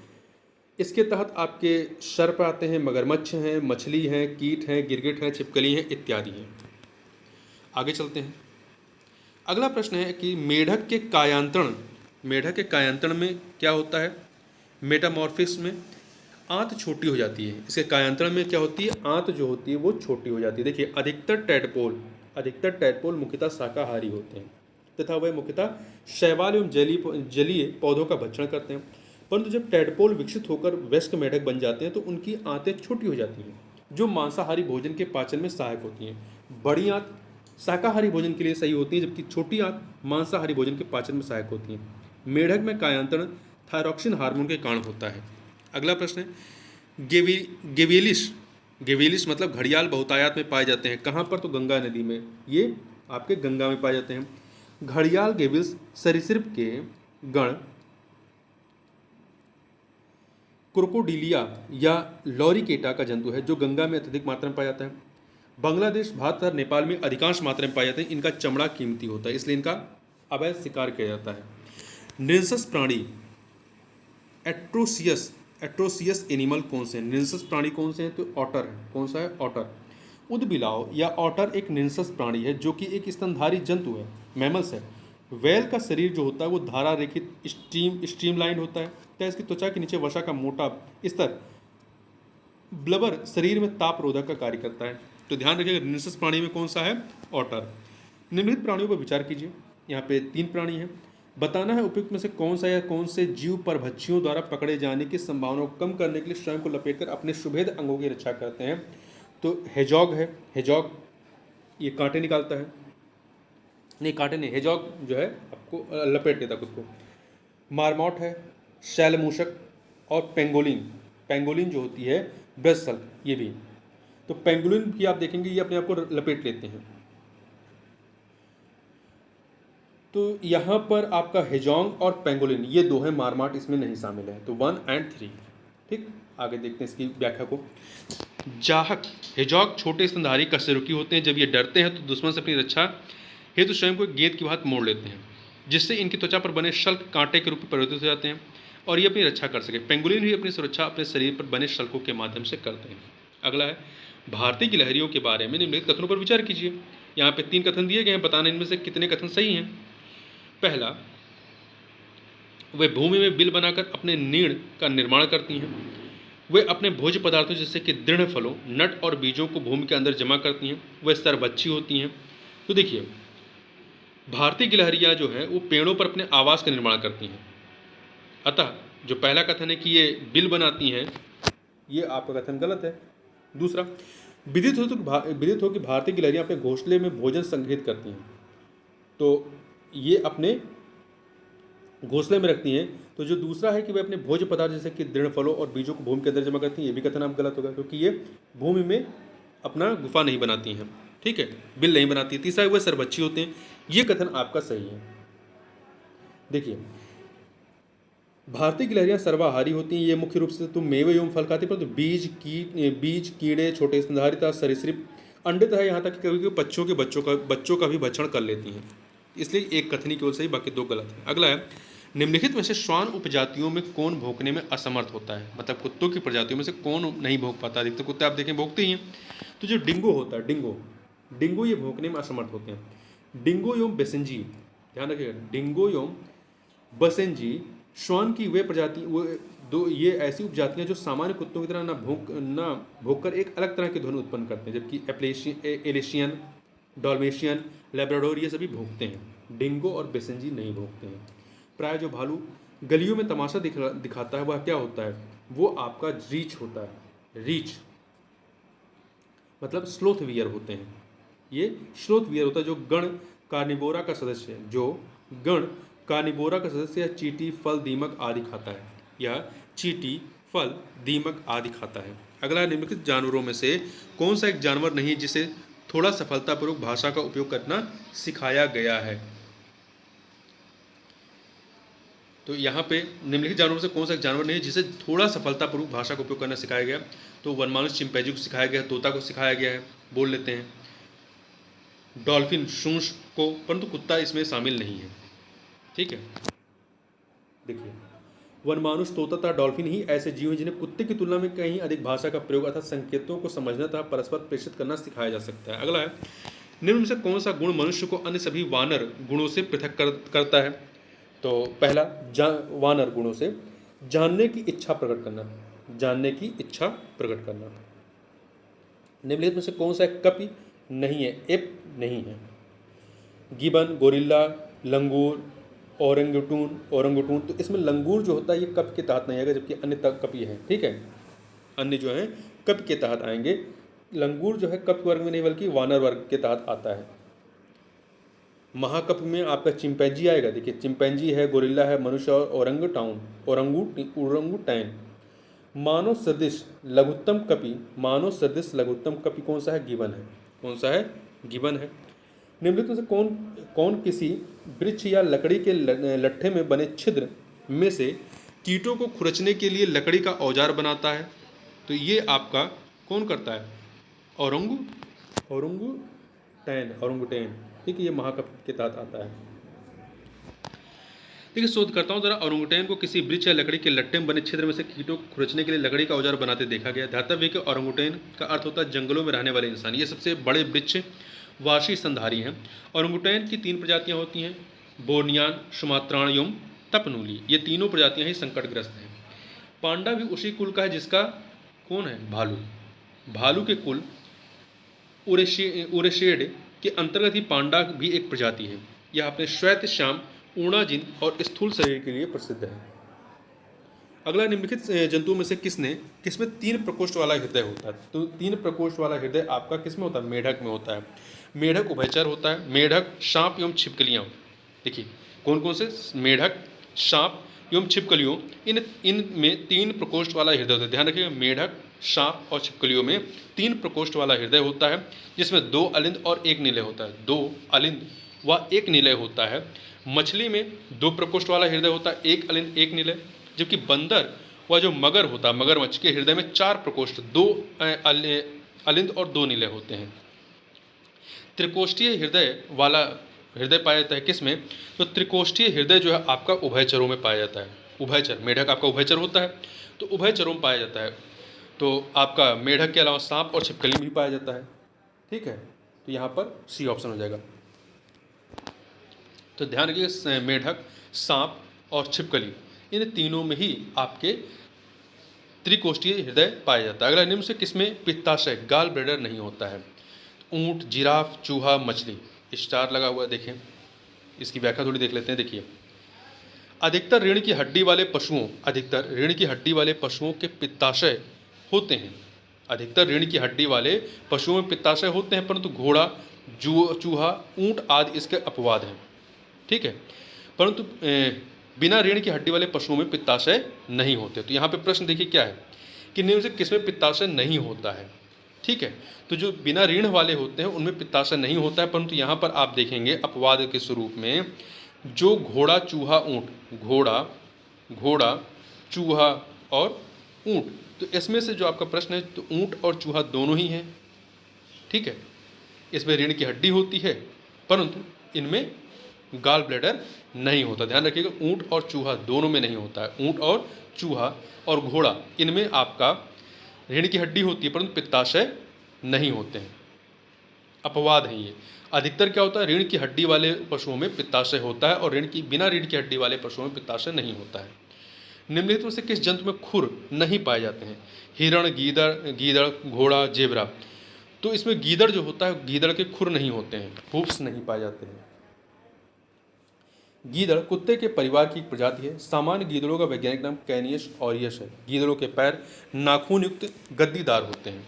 इसके तहत आपके सर्प आते हैं, मगरमच्छ हैं, मछली हैं, कीट हैं, गिरगिट हैं, छिपकली हैं इत्यादि हैं। आगे चलते हैं। अगला प्रश्न है कि मेढक के कायांतरण में क्या होता है? मेटामॉर्फिस में आंत छोटी हो जाती है। इसके कायांतरण में क्या होती है? आंत जो होती है वो छोटी हो जाती है। देखिए अधिकतर टैडपोल मुख्यतः शाकाहारी होते हैं तथा वह मुख्यतः शैवाल एवं जलीय पौधों का भक्षण करते हैं। परंतु जब टैडपोल विकसित होकर वयस्क मेढक बन जाते हैं तो उनकी आंतें छोटी हो जाती हैं जो मांसाहारी भोजन के पाचन में सहायक होती हैं। बड़ी आंत शाकाहारी भोजन के लिए सही होती है जबकि छोटी आंत मांसाहारी भोजन के पाचन में सहायक होती हैं। मेढक में कायांतरण थायरॉक्सिन हार्मोन के कारण होता है। अगला प्रश्न है गेविलिस मतलब घड़ियाल बहुतायत में पाए जाते हैं। कहाँ पर? तो गंगा नदी में, ये आपके गंगा में पाए जाते हैं। घड़ियाल गेविल्स सरीसृप के गण क्रोकोडिलिया या लॉरिकेटा का जंतु है जो गंगा में अत्यधिक मात्रा में पाया जाता है। बांग्लादेश, भारत और नेपाल में अधिकांश मात्रा में पाए जाते हैं। इनका चमड़ा कीमती होता है इसलिए इनका अवैध शिकार किया जाता है। निरंसस प्राणी एट्रोसियस एनिमल कौन से हैं? निरंसस प्राणी कौन से हैं? तो ऑटर है। कौन सा है? ऑटर। उदबिलाव या ऑटर एक निरंसस प्राणी है जो कि एक स्तनधारी जंतु है, मैमल्स है। व्हेल का शरीर जो होता है वो धारा रेखित स्ट्रीमलाइन होता है तथा इसकी त्वचा के नीचे वसा का मोटा स्तर ब्लबर शरीर में ताप रोधक का कार्य करता है। तो ध्यान रखिएगा निरंसस प्राणी में कौन सा है? ऑटर। निम्नलिखित प्राणियों पर विचार कीजिए। यहाँ पे 3 प्राणी हैं। बताना है उपयुक्त में से कौन सा या कौन से जीव परभक्षियों द्वारा पकड़े जाने की संभावना को कम करने के लिए स्वयं को लपेटकर अपने शुभेद अंगों की रक्षा करते हैं। तो हेजॉग है। हेजॉग ये कांटे निकालता है, नहीं कांटे नहीं, हेजॉग जो है आपको लपेट देता खुद को। मार्मॉट है, शैलमूषक और पेंगोलिन जो होती है ब्रशसल्क, ये भी। तो पेंगुलिन की आप देखेंगे ये अपने आप को लपेट लेते हैं। तो यहाँ पर आपका हेजोंग और पेंगोलिन ये 2 हैं, मारमाट इसमें नहीं शामिल है। तो 1 और 3। ठीक, आगे देखते हैं इसकी व्याख्या को। जाहक हेजॉग छोटे स्तनधारी कशेरुकी होते हैं। जब ये डरते हैं तो दुश्मन से अपनी रक्षा हेतु स्वयं को गेंद की भांति मोड़ लेते हैं जिससे इनकी त्वचा पर बने शल्क कांटे के रूप में परिवर्तित हो जाते हैं और ये अपनी रक्षा कर सके। पेंगुलिन भी अपनी सुरक्षा अपने शरीर पर बने शल्कों के माध्यम से करते हैं। अगला है भारतीय गिलहरियों के बारे में निम्नलिखित कथनों पर विचार कीजिए। यहाँ पे 3 कथन दिए गए हैं, बताना इनमें से कितने कथन सही हैं। पहला, वे भूमि में बिल बनाकर अपने नीड़ का निर्माण करती हैं। वे अपने भोज्य पदार्थों जैसे कि दृढ़ फलों, नट और बीजों को भूमि के अंदर जमा करती हैं। वे स्तरबच्ची होती हैं। तो देखिए, भारतीय गिलहरियाँ जो हैं वो पेड़ों पर अपने आवास का निर्माण करती हैं। अतः जो पहला कथन है कि ये बिल बनाती हैं, ये आपका कथन गलत है। दूसरा, विदित हो कि भारतीय गिलहरियाँ अपने घोंसले में भोजन संग्रहित करती हैं। तो ये अपने घोंसले में रखती हैं। तो जो दूसरा है कि वे अपने भोज्य पदार्थ जैसे कि दृढ़ फलों और बीजों को भूमि के अंदर जमा करती हैं, ये भी कथन आप गलत होगा, क्योंकि ये भूमि में अपना गुफा नहीं बनाती हैं, ठीक है, बिल नहीं बनाती। तीसरा, वे सरबच्ची होते हैं, ये कथन आपका सही है। देखिए, भारतीय गिलहरियाँ सर्वाहारी होती हैं। ये मुख्य रूप से तो मेवे एवं फल खाती हैं, परंतु बीज, कीड़े, छोटे स्तनधारिता, सरीसृप, अंडे तथा यहाँ तक कि कभी कभी बच्चों का भी भक्षण कर लेती हैं। इसलिए एक कथनी केवल सही, बाकी 2 गलत है। अगला है, निम्नलिखित में से श्वान उपजातियों में कौन भौंकने में असमर्थ होता है? मतलब कुत्तों की प्रजातियों में से कौन नहीं भौंक पाता? अधिकतर कुत्ते आप देखें भौंकते ही हैं। तो जो डिंगो होता है, डिंगो ये भौंकने में असमर्थ होते हैं। डिंगो एवं बेसेंजी, ध्यान रखिएगा, डिंगो एवं बसेंजी श्वान की वे प्रजाति ये ऐसी उपजातियां जो सामान्य कुत्तों की तरह ना भौंककर एक अलग तरह की ध्वनि उत्पन्न करते हैं, जबकि एलेशियन, डॉल्मेशियन, लेब्राडोर ये सभी भौंकते हैं। डिंगो और बेसेंजी नहीं भौंकते हैं। प्राय जो भालू गलियों में तमाशा दिखाता है, वह क्या होता है? वो आपका रीछ होता है। रीछ मतलब स्लोथ वियर होते हैं। ये स्लोथ वियर होता है जो गण कार्निवोरा का सदस्य है, जो गण कार्निवोरा का सदस्य या चींटी, फल, दीमक आदि खाता है, या चींटी, फल, दीमक आदि खाता है। अगला, निम्नलिखित जानवरों में से कौन सा एक जानवर नहीं जिसे थोड़ा सफलतापूर्वक भाषा का उपयोग करना सिखाया गया है? तो यहाँ पे निम्नलिखित जानवरों से कौन सा एक जानवर नहीं है जिसे थोड़ा सफलतापूर्वक भाषा का उपयोग करना सिखाया गया? तो वनमानुष चिंपैंजी को सिखाया गया है, तोता को सिखाया गया है, बोल लेते हैं, डॉल्फिन, सूंस को, परंतु कुत्ता इसमें शामिल नहीं है, ठीक है। देखिए, वनमानुष, तोता तथा डॉल्फिन ही ऐसे जीव हैं जिन्हें कुत्ते की तुलना में कहीं अधिक भाषा का प्रयोग अर्थात संकेतों को समझना तथा परस्पर प्रेषित करना सिखाया जा सकता है। अगला है, निम्न में से कौन सा गुण मनुष्य को अन्य सभी वानर गुणों से पृथक करता है? तो पहला, वानर गुणों से जानने की इच्छा प्रकट करना, जानने की इच्छा प्रकट करना। निम्नलिखित में से कौन सा कपि नहीं है, एप नहीं है? गिबन, गोरिल्ला, लंगूर, ओरंगुटून। तो इसमें लंगूर जो होता है ये कप के तहत नहीं आएगा, जबकि अन्य कपि है, ठीक है, अन्य जो है कप के तहत आएंगे। लंगूर जो है कप वर्ग में नहीं बल्कि वानर वर्ग के तहत आता है। महाकप में आपका चिंपैंजी आएगा। देखिए, चिंपैंजी है, गोरिल्ला है, मनुष्य और ओरंगुटैन। मानव सदृश लघुत्तम कपि कौन सा है? गिबन है। कौन सा है? गिबन है। निम्नलिखित में से कौन किसी वृक्ष या लकड़ी के लट्ठे में बने छिद्र में से कीटों को खुरचने के लिए लकड़ी का औजार बनाता है? तो ये आपका कौन करता है? ओरंगुटैन, ठीक है, ये महाकप के तहत आता है। देखिए, शोधकर्ताओं द्वारा ओरंगुटैन को किसी वृक्ष या लकड़ी के लट्ठे में बने छिद्र में से कीटों को खुरचने के लिए लकड़ी का औजार बनाते देखा गया। ध्यातव्य कि ओरंगुटैन का अर्थ होता है जंगलों में रहने वाले इंसान। ये सबसे बड़े वृक्ष वार्षिक स्तनधारी हैं। ओरंगुटैन की 3 प्रजातियां होती हैं, बोर्नियान, सुमात्रान एवं तपनूली। ये तीनों प्रजातियां ही संकटग्रस्त हैं। पांडा भी उसी कुल का है जिसका कौन है? भालू। भालू के कुल उरेशियड के अंतर्गत ही पांडा भी एक प्रजाति है। यह अपने श्वेत श्याम, ऊर्णाजिन और स्थूल शरीर के लिए प्रसिद्ध है। अगला, निम्नलिखित जंतुओं में से किसमें 3 प्रकोष्ठ वाला हृदय होता है? तो 3 प्रकोष्ठ वाला हृदय आपका किसमें होता है? मेढक में होता है। मेढक उभयचर होता है। मेढक, सांप एवं छिपकलियाँ। देखिए, कौन कौन से? मेढक, सांप एवं छिपकलियों, इनमें 3 प्रकोष्ठ वाला हृदय होता है। ध्यान रखिएगा, मेढक, सांप और छिपकलियों में 3 प्रकोष्ठ वाला हृदय होता है, जिसमें 2 अलिंद और 1 निलय होता है। 2 अलिंद व 1 निलय होता है। मछली में 2 प्रकोष्ठ वाला हृदय होता है, 1 अलिंद 1 निलय। जबकि बंदर व जो मगर होता है, मगरमच्छ के हृदय में 4 प्रकोष्ठ, 2 अलिंद और 2 निलय होते हैं। त्रिकोष्ठीय हृदय वाला हृदय पाया जाता है किसमें? तो त्रिकोष्ठीय हृदय जो है आपका उभयचरों में पाया जाता है। उभयचर, मेढक आपका उभयचर होता है, तो उभयचरों में पाया जाता है। तो आपका मेढक के अलावा सांप और छिपकली भी पाया जाता है। ठीक है, तो यहाँ पर सी ऑप्शन हो जाएगा। तो ध्यान रखिए, मेढक, सांप और छिपकली, इन तीनों में ही आपके त्रिकोष्ठीय हृदय पाया जाता है। अगला, निम्न से किसमें पित्ताशय गाल ब्लैडर नहीं होता है? ऊंट, जिराफ, चूहा, मछली। स्टार लगा हुआ है, देखें इसकी व्याख्या थोड़ी देख लेते हैं। देखिए, अधिकतर रीढ़ की हड्डी वाले पशुओं के पित्ताशय होते हैं। अधिकतर रीढ़ की हड्डी वाले पशुओं में पित्ताशय होते हैं, परंतु घोड़ा, चूहा, ऊंट आदि इसके अपवाद हैं। ठीक है, परंतु बिना रीढ़ की हड्डी वाले पशुओं में पित्ताशय नहीं होते। तो यहाँ पे प्रश्न देखिए क्या है कि निम्न से किसमें पित्ताशय नहीं होता है? ठीक है, तो जो बिना रीढ़ वाले होते हैं उनमें पित्ताशय नहीं होता है, परंतु यहाँ पर आप देखेंगे अपवाद के स्वरूप में जो घोड़ा, चूहा, ऊंट, घोड़ा, चूहा और ऊंट, तो इसमें से जो आपका प्रश्न है तो ऊंट और चूहा दोनों ही हैं। ठीक है, इसमें रीढ़ की हड्डी होती है परंतु इनमें गाल ब्लैडर नहीं होता। ध्यान रखिएगा, ऊंट और चूहा दोनों में नहीं होता है। ऊंट और चूहा और घोड़ा, इनमें आपका रीढ़ की हड्डी होती है परंतु पित्ताशय नहीं होते हैं, अपवाद हैं ये। अधिकतर क्या होता है, रीढ़ की हड्डी वाले पशुओं में पित्ताशय होता है और बिना रीढ़ की हड्डी वाले पशुओं में पित्ताशय नहीं होता है। निम्नलिखित में से किस जंतु में खुर नहीं पाए जाते हैं? हिरण, गीदड़, घोड़ा, जेबरा। तो इसमें गीदड़ जो होता है, गीदड़ के खुर नहीं होते हैं, हूफ्स नहीं पाए जाते हैं। गीदड़ कुत्ते के परिवार की एक प्रजाति है। सामान्य गीदड़ों का वैज्ञानिक नाम कैनियस ऑरियस है। गीदड़ों के पैर नाखून युक्त गद्दीदार होते हैं।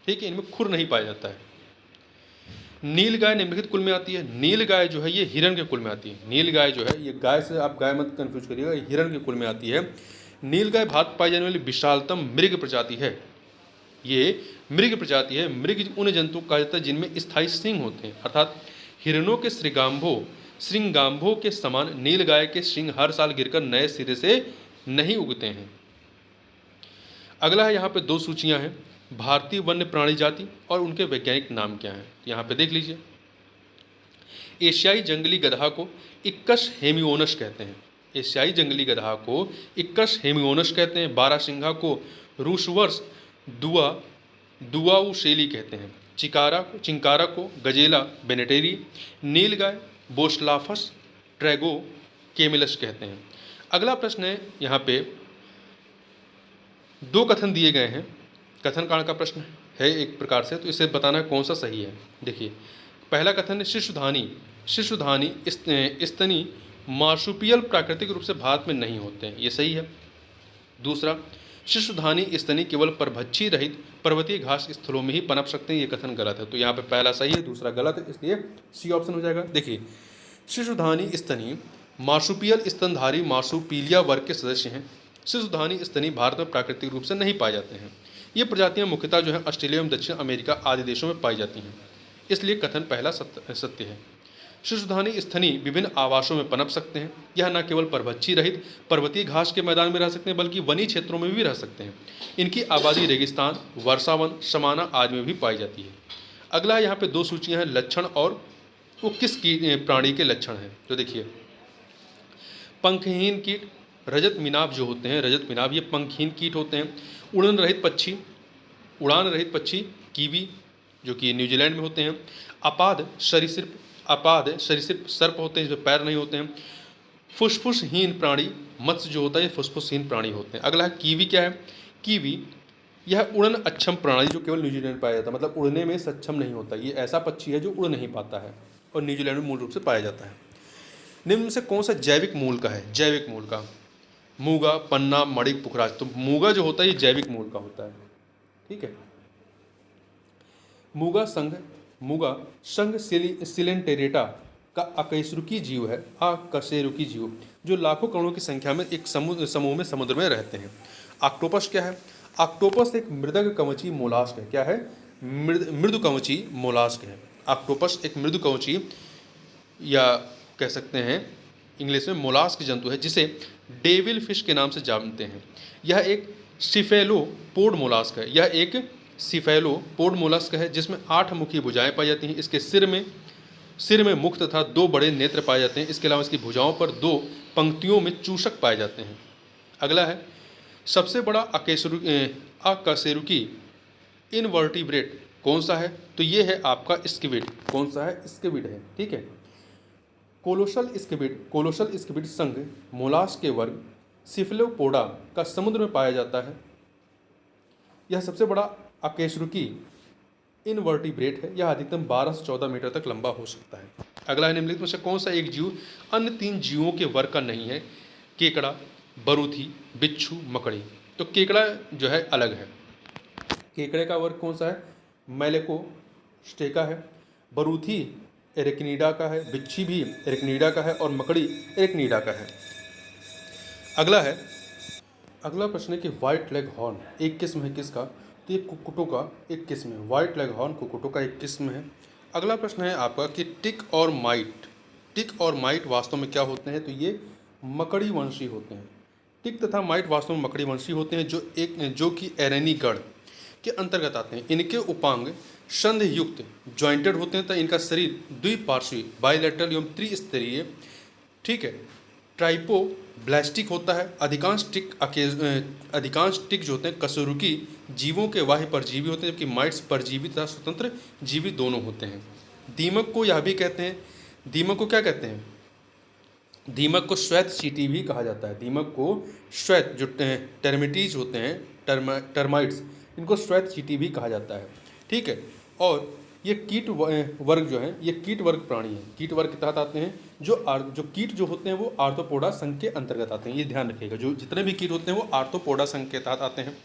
ठीक है, इनमें खुर नहीं पाया जाता है। नीलगाय निम्नलिखित कुल में आती है। नीलगाय जो है ये हिरण के कुल में आती है। नीलगाय जो है, ये गाय से आप गाय मत कंफ्यूज करिएगा, ये हिरण के कुल में आती है। नीलगाय भारत में पाई जाने वाली विशालतम मृग प्रजाति है। ये मृग प्रजाति है। मृग उन जंतुओं का जाता है जिनमें स्थायी सींग होते हैं, अर्थात हिरणों के श्रृंगाम्भों के समान नीलगाय के सींग हर साल गिरकर नए सिरे से नहीं उगते हैं। अगला है, यहाँ पे दो सूचियाँ हैं, भारतीय वन्य प्राणी जाति और उनके वैज्ञानिक नाम क्या हैं। यहाँ पे देख लीजिए, एशियाई जंगली गधा को इक्कस हेमियोनस कहते हैं। एशियाई जंगली गधा को इक्कस हेमियोनस कहते हैं। बारहसिंघा को रूसवर्स दुआउशेली कहते हैं। चिंकारा को गजेला बेनेटेरी, नीलगाय बोस्लाफस ट्रैगो केमिलस कहते हैं। अगला प्रश्न है, यहाँ पे दो कथन दिए गए हैं, कथन कांड का प्रश्न है एक प्रकार से, तो इसे बताना कौन सा सही है। देखिए, पहला कथन है, शिशुधानी स्तनी मार्सुपियल प्राकृतिक रूप से भारत में नहीं होते हैं, ये सही है। दूसरा, शिशुधानी स्तनी केवल परभक्षी रहित पर्वतीय घास स्थलों में ही पनप सकते हैं, ये कथन गलत है। तो यहाँ पे पहला सही है, दूसरा गलत है, इसलिए सी ऑप्शन हो जाएगा। देखिए, शिशुधानी स्तनी मार्सुपियल स्तनधारी मार्सुपिलिया वर्ग के सदस्य हैं। शिशुधानी स्तनी भारत में प्राकृतिक रूप से नहीं पाए जाते हैं। ये प्रजातियां मुख्यतः जो है ऑस्ट्रेलिया एवं दक्षिण अमेरिका आदि देशों में पाई जाती हैं, इसलिए कथन पहला सत्य है। शिशुधानी स्तनी विभिन्न आवासों में पनप सकते हैं। यह न केवल परभक्षी रहित पर्वतीय घास के मैदान में रह सकते हैं बल्कि वनी क्षेत्रों में भी रह सकते हैं। इनकी आबादी रेगिस्तान, वर्षावन, समाना आदि में भी पाई जाती है। अगला यहाँ पे दो सूचियाँ हैं, लक्षण और वो किस प्राणी के लक्षण हैं। तो देखिए, पंखहीन कीट, रजत मिनाब जो होते हैं, रजत मिनाब ये पंखहीन कीट होते हैं। उड़ान रहित पक्षी कीवी जो कि न्यूजीलैंड में होते हैं। अपाद सरीसृप सर्प होते हैं जिसमें पैर नहीं होते हैं। फुसफुसहीन प्राणी मत्स्य जो होता है, ये फुसफुसहीन प्राणी होते हैं। अगला है कीवी, क्या है? कीवी यह उड़न अक्षम प्राणी जो केवल न्यूजीलैंड में पाया जाता है, मतलब उड़ने में सक्षम नहीं होता। ये ऐसा पक्षी है जो उड़ नहीं पाता है और न्यूजीलैंड में मूल रूप से पाया जाता है। निम्न में से कौन सा जैविक मूल का है? जैविक मूल का, मूंगा, पन्ना, मणिक, पुखराज। तो मूंगा जो होता है ये जैविक मूल का होता है। ठीक है, मूंगा संघ सिलेंटेरेटा का अकशेरुकी जीव है, अकशेरुकी जीव जो लाखों करोड़ों की संख्या में एक समूह में समुद्र में रहते हैं। ऑक्टोपस क्या है? ऑक्टोपस एक मृदक कवची मोलास्क है। क्या है? मृदु कवची मोलास्क है। ऑक्टोपस एक मृदु कवची या कह सकते हैं इंग्लिश में मोलास्क जंतु है जिसे डेविल फिश के नाम से जानते हैं। यह एक सिफेलोपोड मोलास्क है। यह एक सिफेलोपोड मोलास्क है जिसमें 8 मुखी भुजाएं पाई जाती हैं। इसके सिर में मुख तथा 2 बड़े नेत्र पाए जाते हैं। इसके अलावा इसकी भुजाओं पर 2 पंक्तियों में चूषक पाए जाते हैं। अगला है सबसे बड़ा अकशेरुकी इनवर्टिब्रेट कौन सा है? तो ये है आपका स्क्विड। कौन सा है? स्क्विड है। ठीक है। कोलोसल स्क्विड संघ मोलास्क के वर्ग सिफलोपोडा का समुद्र में पाया जाता है। यह सबसे बड़ा अकशेरुकी इनवर्टिब्रेट है। यह अधिकतम 12 से 14 मीटर तक लंबा हो सकता है। अगला है, निम्नलिखित में से कौन सा एक जीव अन्य 3 जीवों के वर्ग का नहीं है? केकड़ा, बरूथी, बिच्छू, मकड़ी। तो केकड़ा जो है अलग है। केकड़े का वर्ग कौन सा है? मैलेकोस्टेका है। बरूथी एरेक्निडा का है, बिच्छी भी एरेक्निडा का है और मकड़ी एरेक्निडा का है। अगला प्रश्न है कि व्हाइट लेग हॉर्न एक किस्म है किसका? तो ये कुक्कुटों का एक किस्म है। व्हाइट लेग हॉर्न कुक्कुटों का एक किस्म है। अगला प्रश्न है आपका कि टिक और माइट वास्तव में क्या होते हैं? तो ये मकड़ी वंशी होते हैं। टिक तथा माइट वास्तव में मकड़ी वंशी होते हैं जो कि एरेनी गण के अंतर्गत आते हैं। इनके उपांग संध युक्त जॉइंटेड होते हैं तथा इनका शरीर द्विपार्श्वीय बाइलेटरल एवं त्रिस्तरीय, ठीक है, ट्राइपोब्लास्टिक होता है। अधिकांश टिक जो होते हैं कशेरुकी जीवों के बाह्य परजीवी होते हैं, जबकि माइट्स परजीवी तथा स्वतंत्र जीवी दोनों होते हैं। दीमक को यह भी कहते हैं, दीमक को क्या कहते हैं? दीमक को श्वेत चींटी भी कहा जाता है। दीमक को श्वेत, जो टर्मिटीज होते हैं, टर्माइट्स, इनको श्वेत चींटी भी कहा जाता है। ठीक है। और ये कीट वर्ग जो है, ये कीट वर्ग प्राणी है। कीट वर्ग के तहत आते हैं। जो कीट जो होते हैं वो आर्थ्रोपोडा संघ के अंतर्गत आते हैं। ये ध्यान रखिएगा, जो जितने भी कीट होते हैं वो आर्थ्रोपोडा संघ के तहत आते हैं।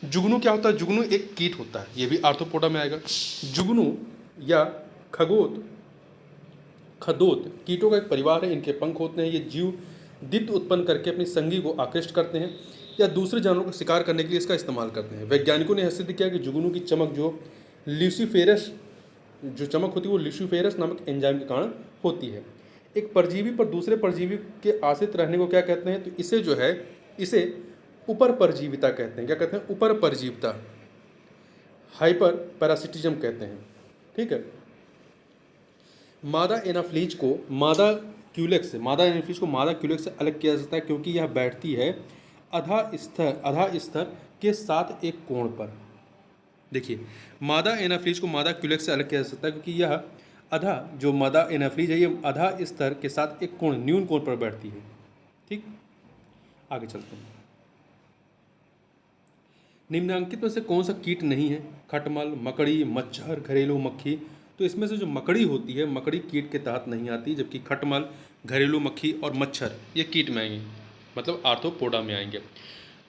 जुगनू क्या होता है? जुगनू एक कीट होता है, ये भी आर्थ्रोपोडा में आएगा। जुगनू या खदोत कीटों का एक परिवार है। इनके पंख होते हैं। ये जीव दीप्त उत्पन्न करके अपनी संगी को आकृष्ट करते हैं या दूसरे जानवरों का शिकार करने के लिए इसका इस्तेमाल करते हैं। वैज्ञानिकों ने यह सिद्ध किया कि जुगनू की चमक जो चमक होती है वो ल्यूसीफेरस नामक एंजाइम के कारण होती है। एक परजीवी पर दूसरे परजीवी के आश्रित रहने को क्या कहते हैं? तो इसे जो है, इसे उपर परजीविता कहते हैं। क्या कहते हैं? उपर परजीविता, हाइपर पैरासिटिज्म कहते हैं। ठीक है। मादा एनाफ्लीज को मादा क्यूलेक्स से अलग किया जा सकता है क्योंकि यह बैठती है आधा स्तर के साथ एक कोण पर। देखिए, मादा एनाफ्लीज को मादा क्यूलेक्स से अलग किया जा सकता है क्योंकि यह जो मादा एनाफ्लीज है ये आधा स्तर के साथ एक कोण, न्यून कोण पर बैठती है। ठीक, आगे चलते हैं। निम्नलिखित में से कौन सा कीट नहीं है? खटमल, मकड़ी, मच्छर, घरेलू मक्खी। तो इसमें से जो मकड़ी होती है, मकड़ी कीट के तहत नहीं आती, जबकि खटमल, घरेलू मक्खी और मच्छर ये कीट में आएंगे, मतलब आर्थ्रोपोडा में आएंगे।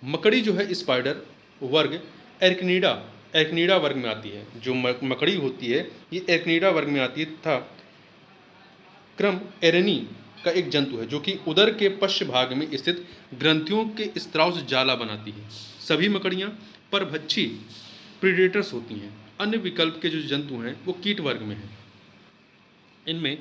मकड़ी जो है स्पाइडर वर्ग एर्कनीडा वर्ग में आती है। जो मकड़ी होती है ये एर्कनीडा वर्ग में आती है तथा क्रम एरेनी का एक जंतु है जो कि उदर के पश्च भाग में स्थित ग्रंथियों के स्त्राव से जाला बनाती है। सभी मकड़ियाँ परभक्षी प्रीडेटर्स होती हैं। अन्य विकल्प के जो जंतु हैं वो कीट वर्ग में हैं। इनमें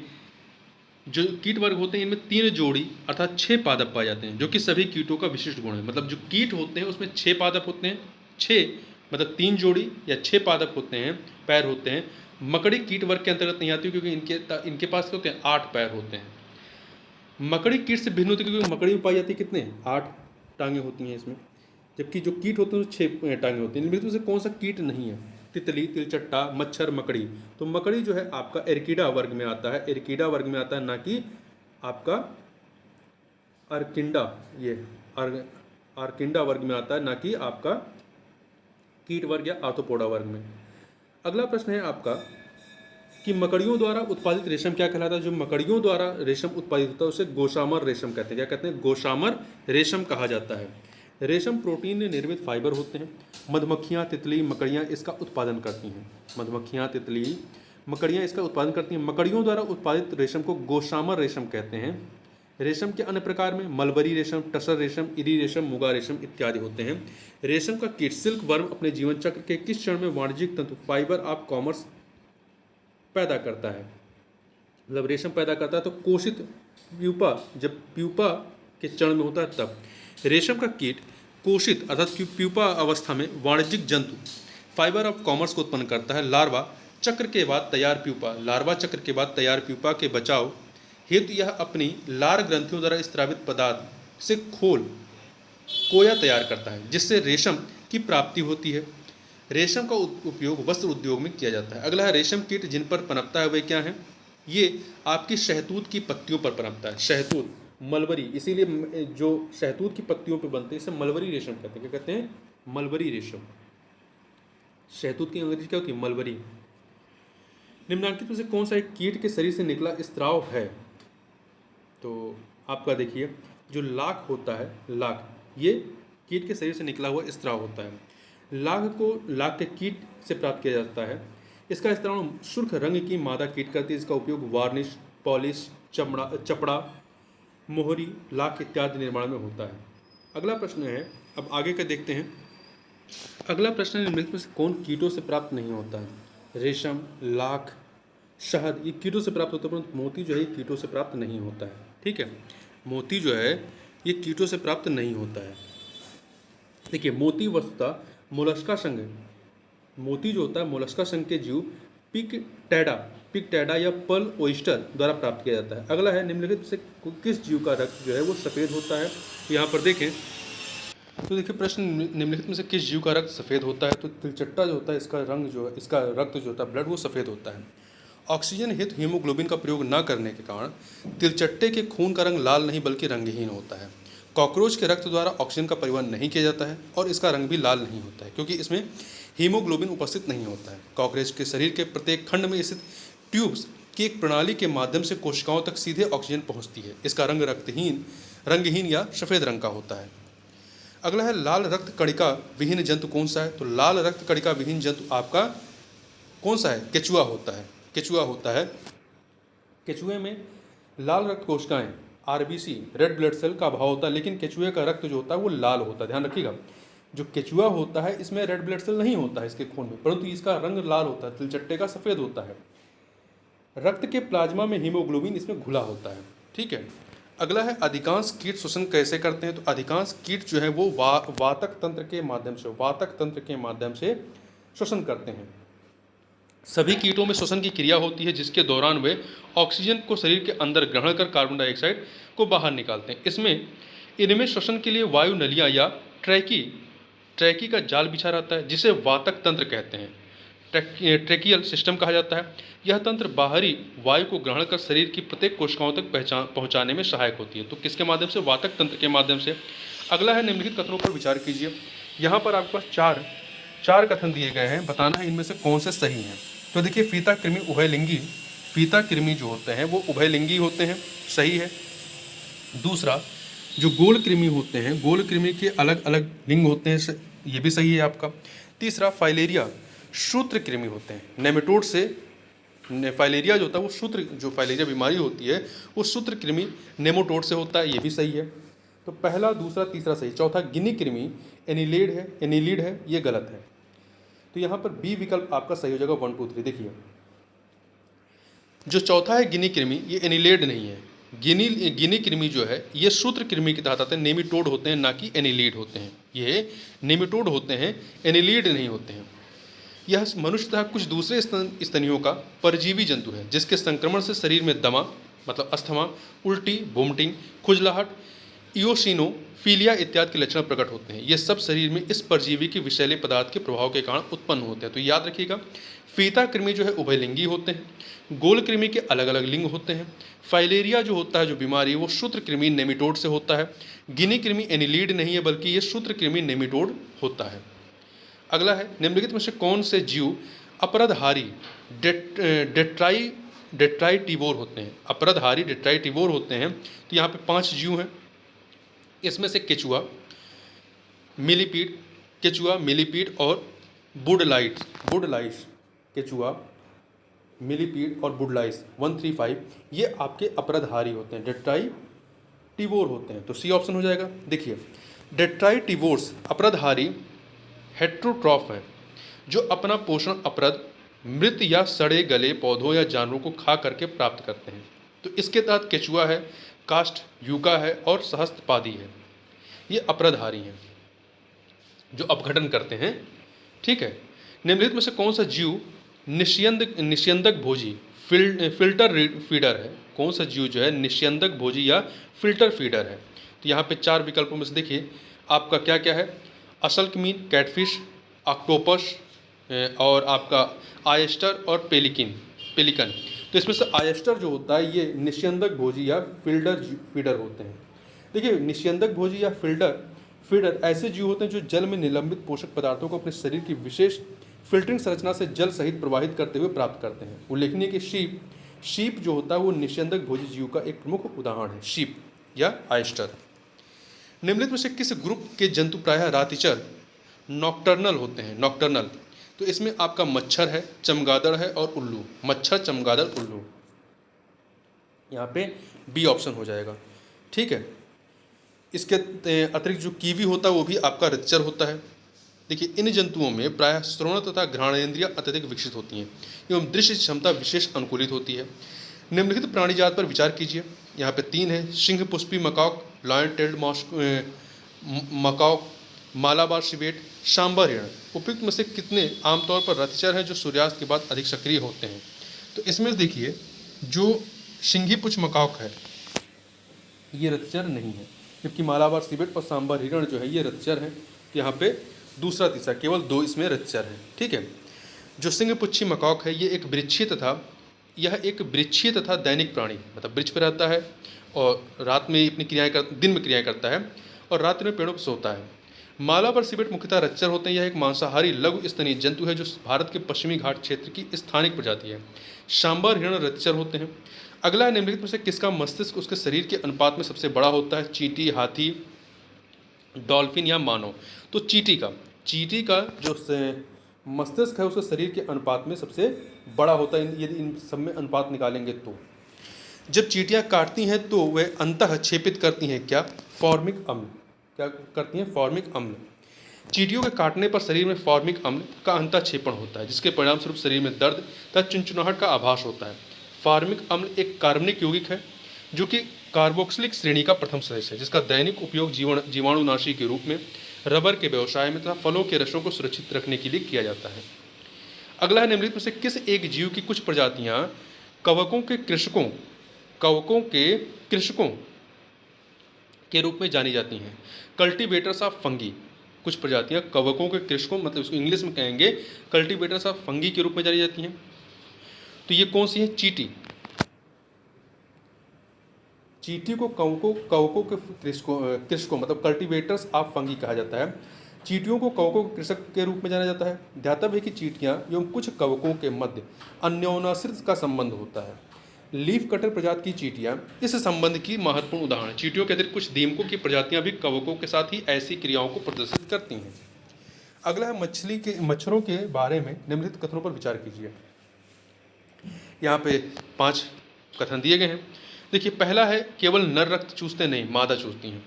जो कीट वर्ग होते हैं इनमें 3 जोड़ी अर्थात 6 पादप पाए जाते हैं, जो कि सभी कीटों का विशिष्ट गुण है। मतलब जो कीट होते हैं उसमें 6 पादप होते हैं, 6 मतलब 3 जोड़ी या 6 पादप होते हैं, पैर होते हैं। मकड़ी कीट वर्ग के अंतर्गत नहीं आती क्योंकि इनके पास क्या होते हैं? 8 पैर होते हैं। मकड़ी कीट से भिन्न होती है क्योंकि मकड़ी में पाई जाती है कितने? 8 टांगें होती हैं इसमें, जबकि जो कीट होते हैं वो 6 टांगें होती हैं। इनमें से कौन सा कीट नहीं है? तितली, तिलचट्टा, मच्छर, मकड़ी। तो मकड़ी जो है आपका एर्किडा वर्ग में आता है, एर्किडा वर्ग में आता है, ना कि आपका अर्किंडा, ये आर्किंडा वर्ग में आता है, ना कि आपका कीट वर्ग या आर्थ्रोपोडा वर्ग में। अगला प्रश्न है आपका कि मकड़ियों द्वारा उत्पादित रेशम क्या कहलाता है? जो मकड़ियों द्वारा रेशम उत्पादित होता है उसे गोशामर रेशम कहते हैं। क्या कहते हैं? गोशामर रेशम कहा जाता है। रेशम प्रोटीन निर्मित फाइबर होते हैं। मधुमक्खियाँ, तितली, मकड़ियाँ इसका उत्पादन करती हैं। मधुमक्खियाँ, तितली, मकड़ियाँ इसका उत्पादन करती हैं। मकड़ियों द्वारा उत्पादित रेशम को गोशामर रेशम कहते हैं। रेशम के अन्य प्रकार में मलबरी रेशम, टसर रेशम, इरी रेशम, मुगा रेशम इत्यादि होते हैं। रेशम का कीट सिल्क वर्म अपने जीवन चक्र के किस चरण में वाणिज्यिक तंतु फाइबर ऑफ कॉमर्स पैदा करता है? मतलब रेशम पैदा करता है तो कोशित प्यूपा, जब प्यूपा के चरण में होता है तब। रेशम का कीट कोशित अर्थात प्यूपा अवस्था में वाणिज्यिक जंतु फाइबर ऑफ कॉमर्स को उत्पन्न करता है। लार्वा चक्र के बाद तैयार प्यूपा के बचाव हेतु यह अपनी लार ग्रंथियों द्वारा स्त्रावित पदार्थ से खोल कोया तैयार करता है जिससे रेशम की प्राप्ति होती है। रेशम का उपयोग वस्त्र उद्योग में किया जाता है। अगला है रेशम कीट जिन पर पनपता है वे क्या हैं? ये आपकी शहतूत की पत्तियों पर पनपता है। शहतूत, मलबरी, इसीलिए जो शहतूत की पत्तियों पर बनते हैं इसे मलबरी रेशम कहते हैं। क्या कहते हैं? मलबरी रेशम। शहतूत की अंग्रेजी क्या होती है? मलबरी। निम्नलिखित में से कौन सा एक कीट के शरीर से निकला स्त्राव है? तो आपका देखिए, जो लाख होता है, लाख, ये कीट के शरीर से निकला हुआ स्त्राव होता है। लाख को लाख के कीट से प्राप्त किया जाता है। इसका स्त्राव सुर्ख रंग की मादा कीट करती है। इसका उपयोग वार्निश, पॉलिश, चपड़ा, मोहरी, लाख इत्यादि निर्माण में होता है। अगला प्रश्न है, अब आगे का देखते हैं। अगला प्रश्न है, निम्नलिखित में से कौन कीटों से प्राप्त नहीं होता है? रेशम, लाख, शहद, ये कीटों से प्राप्त होता है, परंतु मोती जो है ये कीटों से प्राप्त नहीं होता है। ठीक है, मोती जो है ये कीटों से प्राप्त नहीं होता है। देखिए, मोती वस्तुतः मोलस्का संघ, मोती जो होता है मोलस्का संघ के जीव पिकटैडा या पर्ल ओयस्टर द्वारा प्राप्त किया जाता है। अगला है, निम्नलिखित से किस जीव का रक्त जो है वो सफ़ेद होता है? यहाँ पर देखें तो देखिए प्रश्न, निम्नलिखित में से किस जीव का रक्त सफ़ेद होता है? तो तिलचट्टा जो होता है इसका रंग जो है, इसका रक्त जो होता है ब्लड, वो सफ़ेद होता है। ऑक्सीजन हेतु हीमोग्लोबिन का प्रयोग न करने के कारण तिलचट्टे के खून का रंग लाल नहीं बल्कि रंगहीन होता है। कॉकरोच के रक्त द्वारा ऑक्सीजन का परिवहन नहीं किया जाता है और इसका रंग भी लाल नहीं होता है क्योंकि इसमें हीमोग्लोबिन उपस्थित नहीं होता है। कॉकरोच के शरीर के प्रत्येक खंड में स्थित ट्यूब्स की एक प्रणाली के माध्यम से कोशिकाओं तक सीधे ऑक्सीजन पहुंचती है। इसका रंग रंगहीन या सफ़ेद रंग का होता है। अगला है, लाल रक्त कणिका विहीन जंतु कौन सा है? तो लाल रक्त कणिका विहीन जंतु आपका कौन सा है? केचुआ होता है। केचुआ होता है। केचुए में लाल रक्त कोशिकाएं, आरबीसी, रेड ब्लड सेल का अभाव होता है, लेकिन केचुए का रक्त जो होता है वो लाल होता है। ध्यान रखिएगा, जो केचुआ होता है इसमें रेड ब्लड सेल नहीं होता है इसके खून में, परंतु इसका रंग लाल होता है। तिलचट्टे का सफ़ेद होता है। रक्त के प्लाज्मा में हीमोग्लोबिन इसमें घुला होता है। ठीक है, अगला है, अधिकांश कीट श्वसन कैसे करते हैं? तो अधिकांश कीट जो है वो वातक तंत्र के माध्यम से श्वसन करते हैं। सभी कीटों में श्वसन की क्रिया होती है जिसके दौरान वे ऑक्सीजन को शरीर के अंदर ग्रहण कर कार्बन डाइऑक्साइड को बाहर निकालते हैं। इनमें श्वसन के लिए वायु नलियाँ या ट्रैकी का जाल बिछा रहता है जिसे वातक तंत्र कहते हैं। ट्रेकियल सिस्टम कहा जाता है। यह तंत्र बाहरी वायु को ग्रहण कर शरीर की प्रत्येक कोशिकाओं तक पहुंचाने में सहायक होती है। तो किसके माध्यम से? वातक तंत्र के माध्यम से। अगला है, निम्नलिखित कथनों पर विचार कीजिए। यहाँ पर आपके पास चार कथन दिए गए हैं, बताना है इनमें से कौन से सही हैं। तो देखिए, फीता कृमि जो होते हैं वो उभयलिंगी होते हैं, सही है। दूसरा, जो गोल कृमि होते हैं, गोल कृमि के अलग अलग लिंग होते हैं, ये भी सही है आपका। तीसरा, फाइलेरिया सूत्र कृमि होते हैं, नेमेटोड से। फाइलेरिया जो होता है वो जो फाइलेरिया बीमारी होती है वो सूत्र कृमि नेमेटोड से होता है, ये भी सही है। तो पहला, दूसरा, तीसरा सही। चौथा, गिनी कृमि एनिलीड है, ये गलत है। तो यहाँ पर बी विकल्प आपका सही हो जाएगा। 1 2 3। देखिए, जो चौथा है गिनी कृमि, ये एनिलेड नहीं है। गिनी कृमि जो है ये सूत्र कृमि के तहत आते हैं, नेमिटोड होते हैं, ना कि एनिलीड होते हैं। ये नेमिटोड होते हैं, एनिलीड नहीं होते हैं। यह मनुष्य तथा कुछ दूसरे स्तनियों का परजीवी जंतु है जिसके संक्रमण से शरीर में दमा मतलब अस्थमा, उल्टी, वोमिटिंग, खुजलाहट, इओसिनोफिलिया इत्यादि के लक्षण प्रकट होते हैं। ये सब शरीर में इस परजीवी के विषैले पदार्थ के प्रभाव के कारण उत्पन्न होते हैं। तो याद रखिएगा, फीता कृमि जो है उभयलिंगी होते हैं, गोल कृमि के अलग अलग लिंग होते हैं, फाइलेरिया जो होता है जो बीमारी वो सूत्र कृमि नेमिटोड से होता है, गिनी कृमि एनिलीड नहीं है बल्कि ये सूत्र कृमि नेमिटोड होता है। अगला है, निम्नलिखित में से कौन से जीव अपरदहारी डेट्राइटिवोर होते हैं? अपरदहारी डेट्राइटिवोर होते हैं। तो यहाँ पे 5 जीव हैं। इसमें से केचुआ, मिलीपीड और बुडलाइस। केचुआ, मिलीपीड और बुडलाइस 1 3 5 ये आपके अपरदहारी होते हैं, डेट्राइटिवोर होते हैं। तो सी ऑप्शन हो जाएगा। देखिए, डेट्राइटिवोर्स अपरदहारी हेट्रोट्रॉफ है जो अपना पोषण अपरद, मृत या सड़े गले पौधों या जानवरों को खा करके प्राप्त करते हैं। तो इसके तहत केचुआ है, काष्ठ यूका है और सहस्त्रपादी है। ये अपरदहारी हैं जो अपघटन करते हैं। ठीक है, निम्नलिखित में से कौन सा जीव निस्यंदक भोजी फिल्टर फीडर है? कौन सा जीव जो है निस्यंदक भोजी या फिल्टर फीडर है? तो यहाँ पे 4 विकल्पों में से देखिए, आपका क्या क्या है, असल्कमीन, कैटफिश, ऑक्टोपस और आपका आयस्टर और पेलिकन। तो इसमें से आयस्टर जो होता है ये निस्यंदक भोजी या फीडर होते हैं। देखिए, निस्यंदक भोजी या फीडर ऐसे जीव होते हैं जो जल में निलंबित पोषक पदार्थों को अपने शरीर की विशेष फिल्टरिंग संरचना से जल सहित प्रवाहित करते हुए प्राप्त करते हैं। उल्लेखनीय कि शीप जो होता है वो निस्यंदक भोजी जीव का एक प्रमुख उदाहरण है, शीप या आयस्टर। निम्नलिखित में से किस ग्रुप के जंतु प्रायः रातिचर नॉक्टर्नल होते हैं, नॉक्टर्नल? तो इसमें आपका मच्छर है, चमगादड़ है और उल्लू। मच्छर, चमगादड़, उल्लू, यहाँ पे बी ऑप्शन हो जाएगा। ठीक है, इसके अतिरिक्त जो कीवी होता है वो भी आपका रितचर होता है। देखिए, इन जंतुओं में प्रायः श्रवण तथा घ्राणेंद्रियां अत्यधिक विकसित होती हैं एवं दृश्य क्षमता विशेष अनुकूलित होती है। निम्नलिखित प्राणी जात पर विचार कीजिए। यहाँ पे 3 है, सिंह पुष्पी macaque, lion tailed macaque, Malabar civet, sambar हिरण। उपयुक्त में से कितने आमतौर पर रतिचर हैं जो सूर्यास्त के बाद अधिक सक्रिय होते हैं? तो इसमें देखिए, जो सिंही पुच्छ मकॉक है ये रतिचर नहीं है, जबकि मालाबार सिवेट और सांबर हिरण जो है ये रतिचर है। यहाँ पे दूसरा तीसरा केवल 2 इसमें रतिचर है। ठीक है, जो सिंह पुच्छी मकॉक है ये एक वृक्षीय तथा दैनिक प्राणी, मतलब वृक्ष पर रहता है और रात में अपनी दिन में क्रियाएं करता है और रात्रि में पेड़ों पर सोता है। मालाबार सिवेट मुख्यतः रतिचर होते हैं। यह एक मांसाहारी लघु स्तनीय जंतु है जो भारत के पश्चिमी घाट क्षेत्र की स्थानिक प्रजाति है। सांबर हिरण रतिचर होते हैं। अगला है, निम्नलिखित में से किसका मस्तिष्क उसके शरीर के अनुपात में सबसे बड़ा होता है? चींटी, हाथी, डॉल्फिन या मानव? तो चींटी का जो मस्तिष्क है उसके शरीर के अनुपात में सबसे बड़ा होता है। यदि इन सब में अनुपात निकालेंगे तो जब चींटियां काटती हैं तो वे अंतः छेपित करती हैं क्या? फॉर्मिक अम्ल। क्या करती हैं? फॉर्मिक अम्ल। चींटियों के काटने पर शरीर में फॉर्मिक अम्ल का अंतःक्षेपण होता है जिसके परिणामस्वरूप शरीर में दर्द तथा चुनचुनाहट का आभास होता है। फॉर्मिक अम्ल एक कार्बनिक यौगिक है जो कि कार्बोक्सिलिक श्रेणी का प्रथम सदस्य है, जिसका दैनिक उपयोग जीवाणुनाशी के रूप में, रबर के व्यवसाय में तथा फलों के रसों को सुरक्षित रखने के लिए किया जाता है। अगला है, निम्नलिखित में से किस एक जीव की कुछ प्रजातियां कवकों के कृषकों के रूप में जानी जाती हैं? Cultivators of fungi. कुछ प्रजातियां कवकों के कृषकों, मतलब इसको इंग्लिश में कहेंगे कल्टीवेटर्स ऑफ फंगी के रूप में जानी जाती हैं। तो ये कौन सी है? चींटी को कवकों के कृषकों मतलब कल्टीवेटर्स ऑफ फंगी कहा जाता है। चींटियों को कवकों के कृषक के रूप में जाना जाता है। ध्यातव्य है कि चींटियां एवं कुछ कवकों के मध्य अन्योन्याश्रित का संबंध होता है। लीफ कटर प्रजाति की चींटियां इस संबंध की महत्वपूर्ण उदाहरण है। चींटियों के अतिरिक्त कुछ दीमकों की प्रजातियां भी कवकों के साथ ही ऐसी क्रियाओं को प्रदर्शित करती हैं। अगला है, मच्छरों के बारे में निम्नलिखित कथनों पर विचार कीजिए। यहाँ पे 5 कथन दिए गए हैं। देखिए, पहला है, केवल नर रक्त चूसते नहीं, मादा चूसती हैं।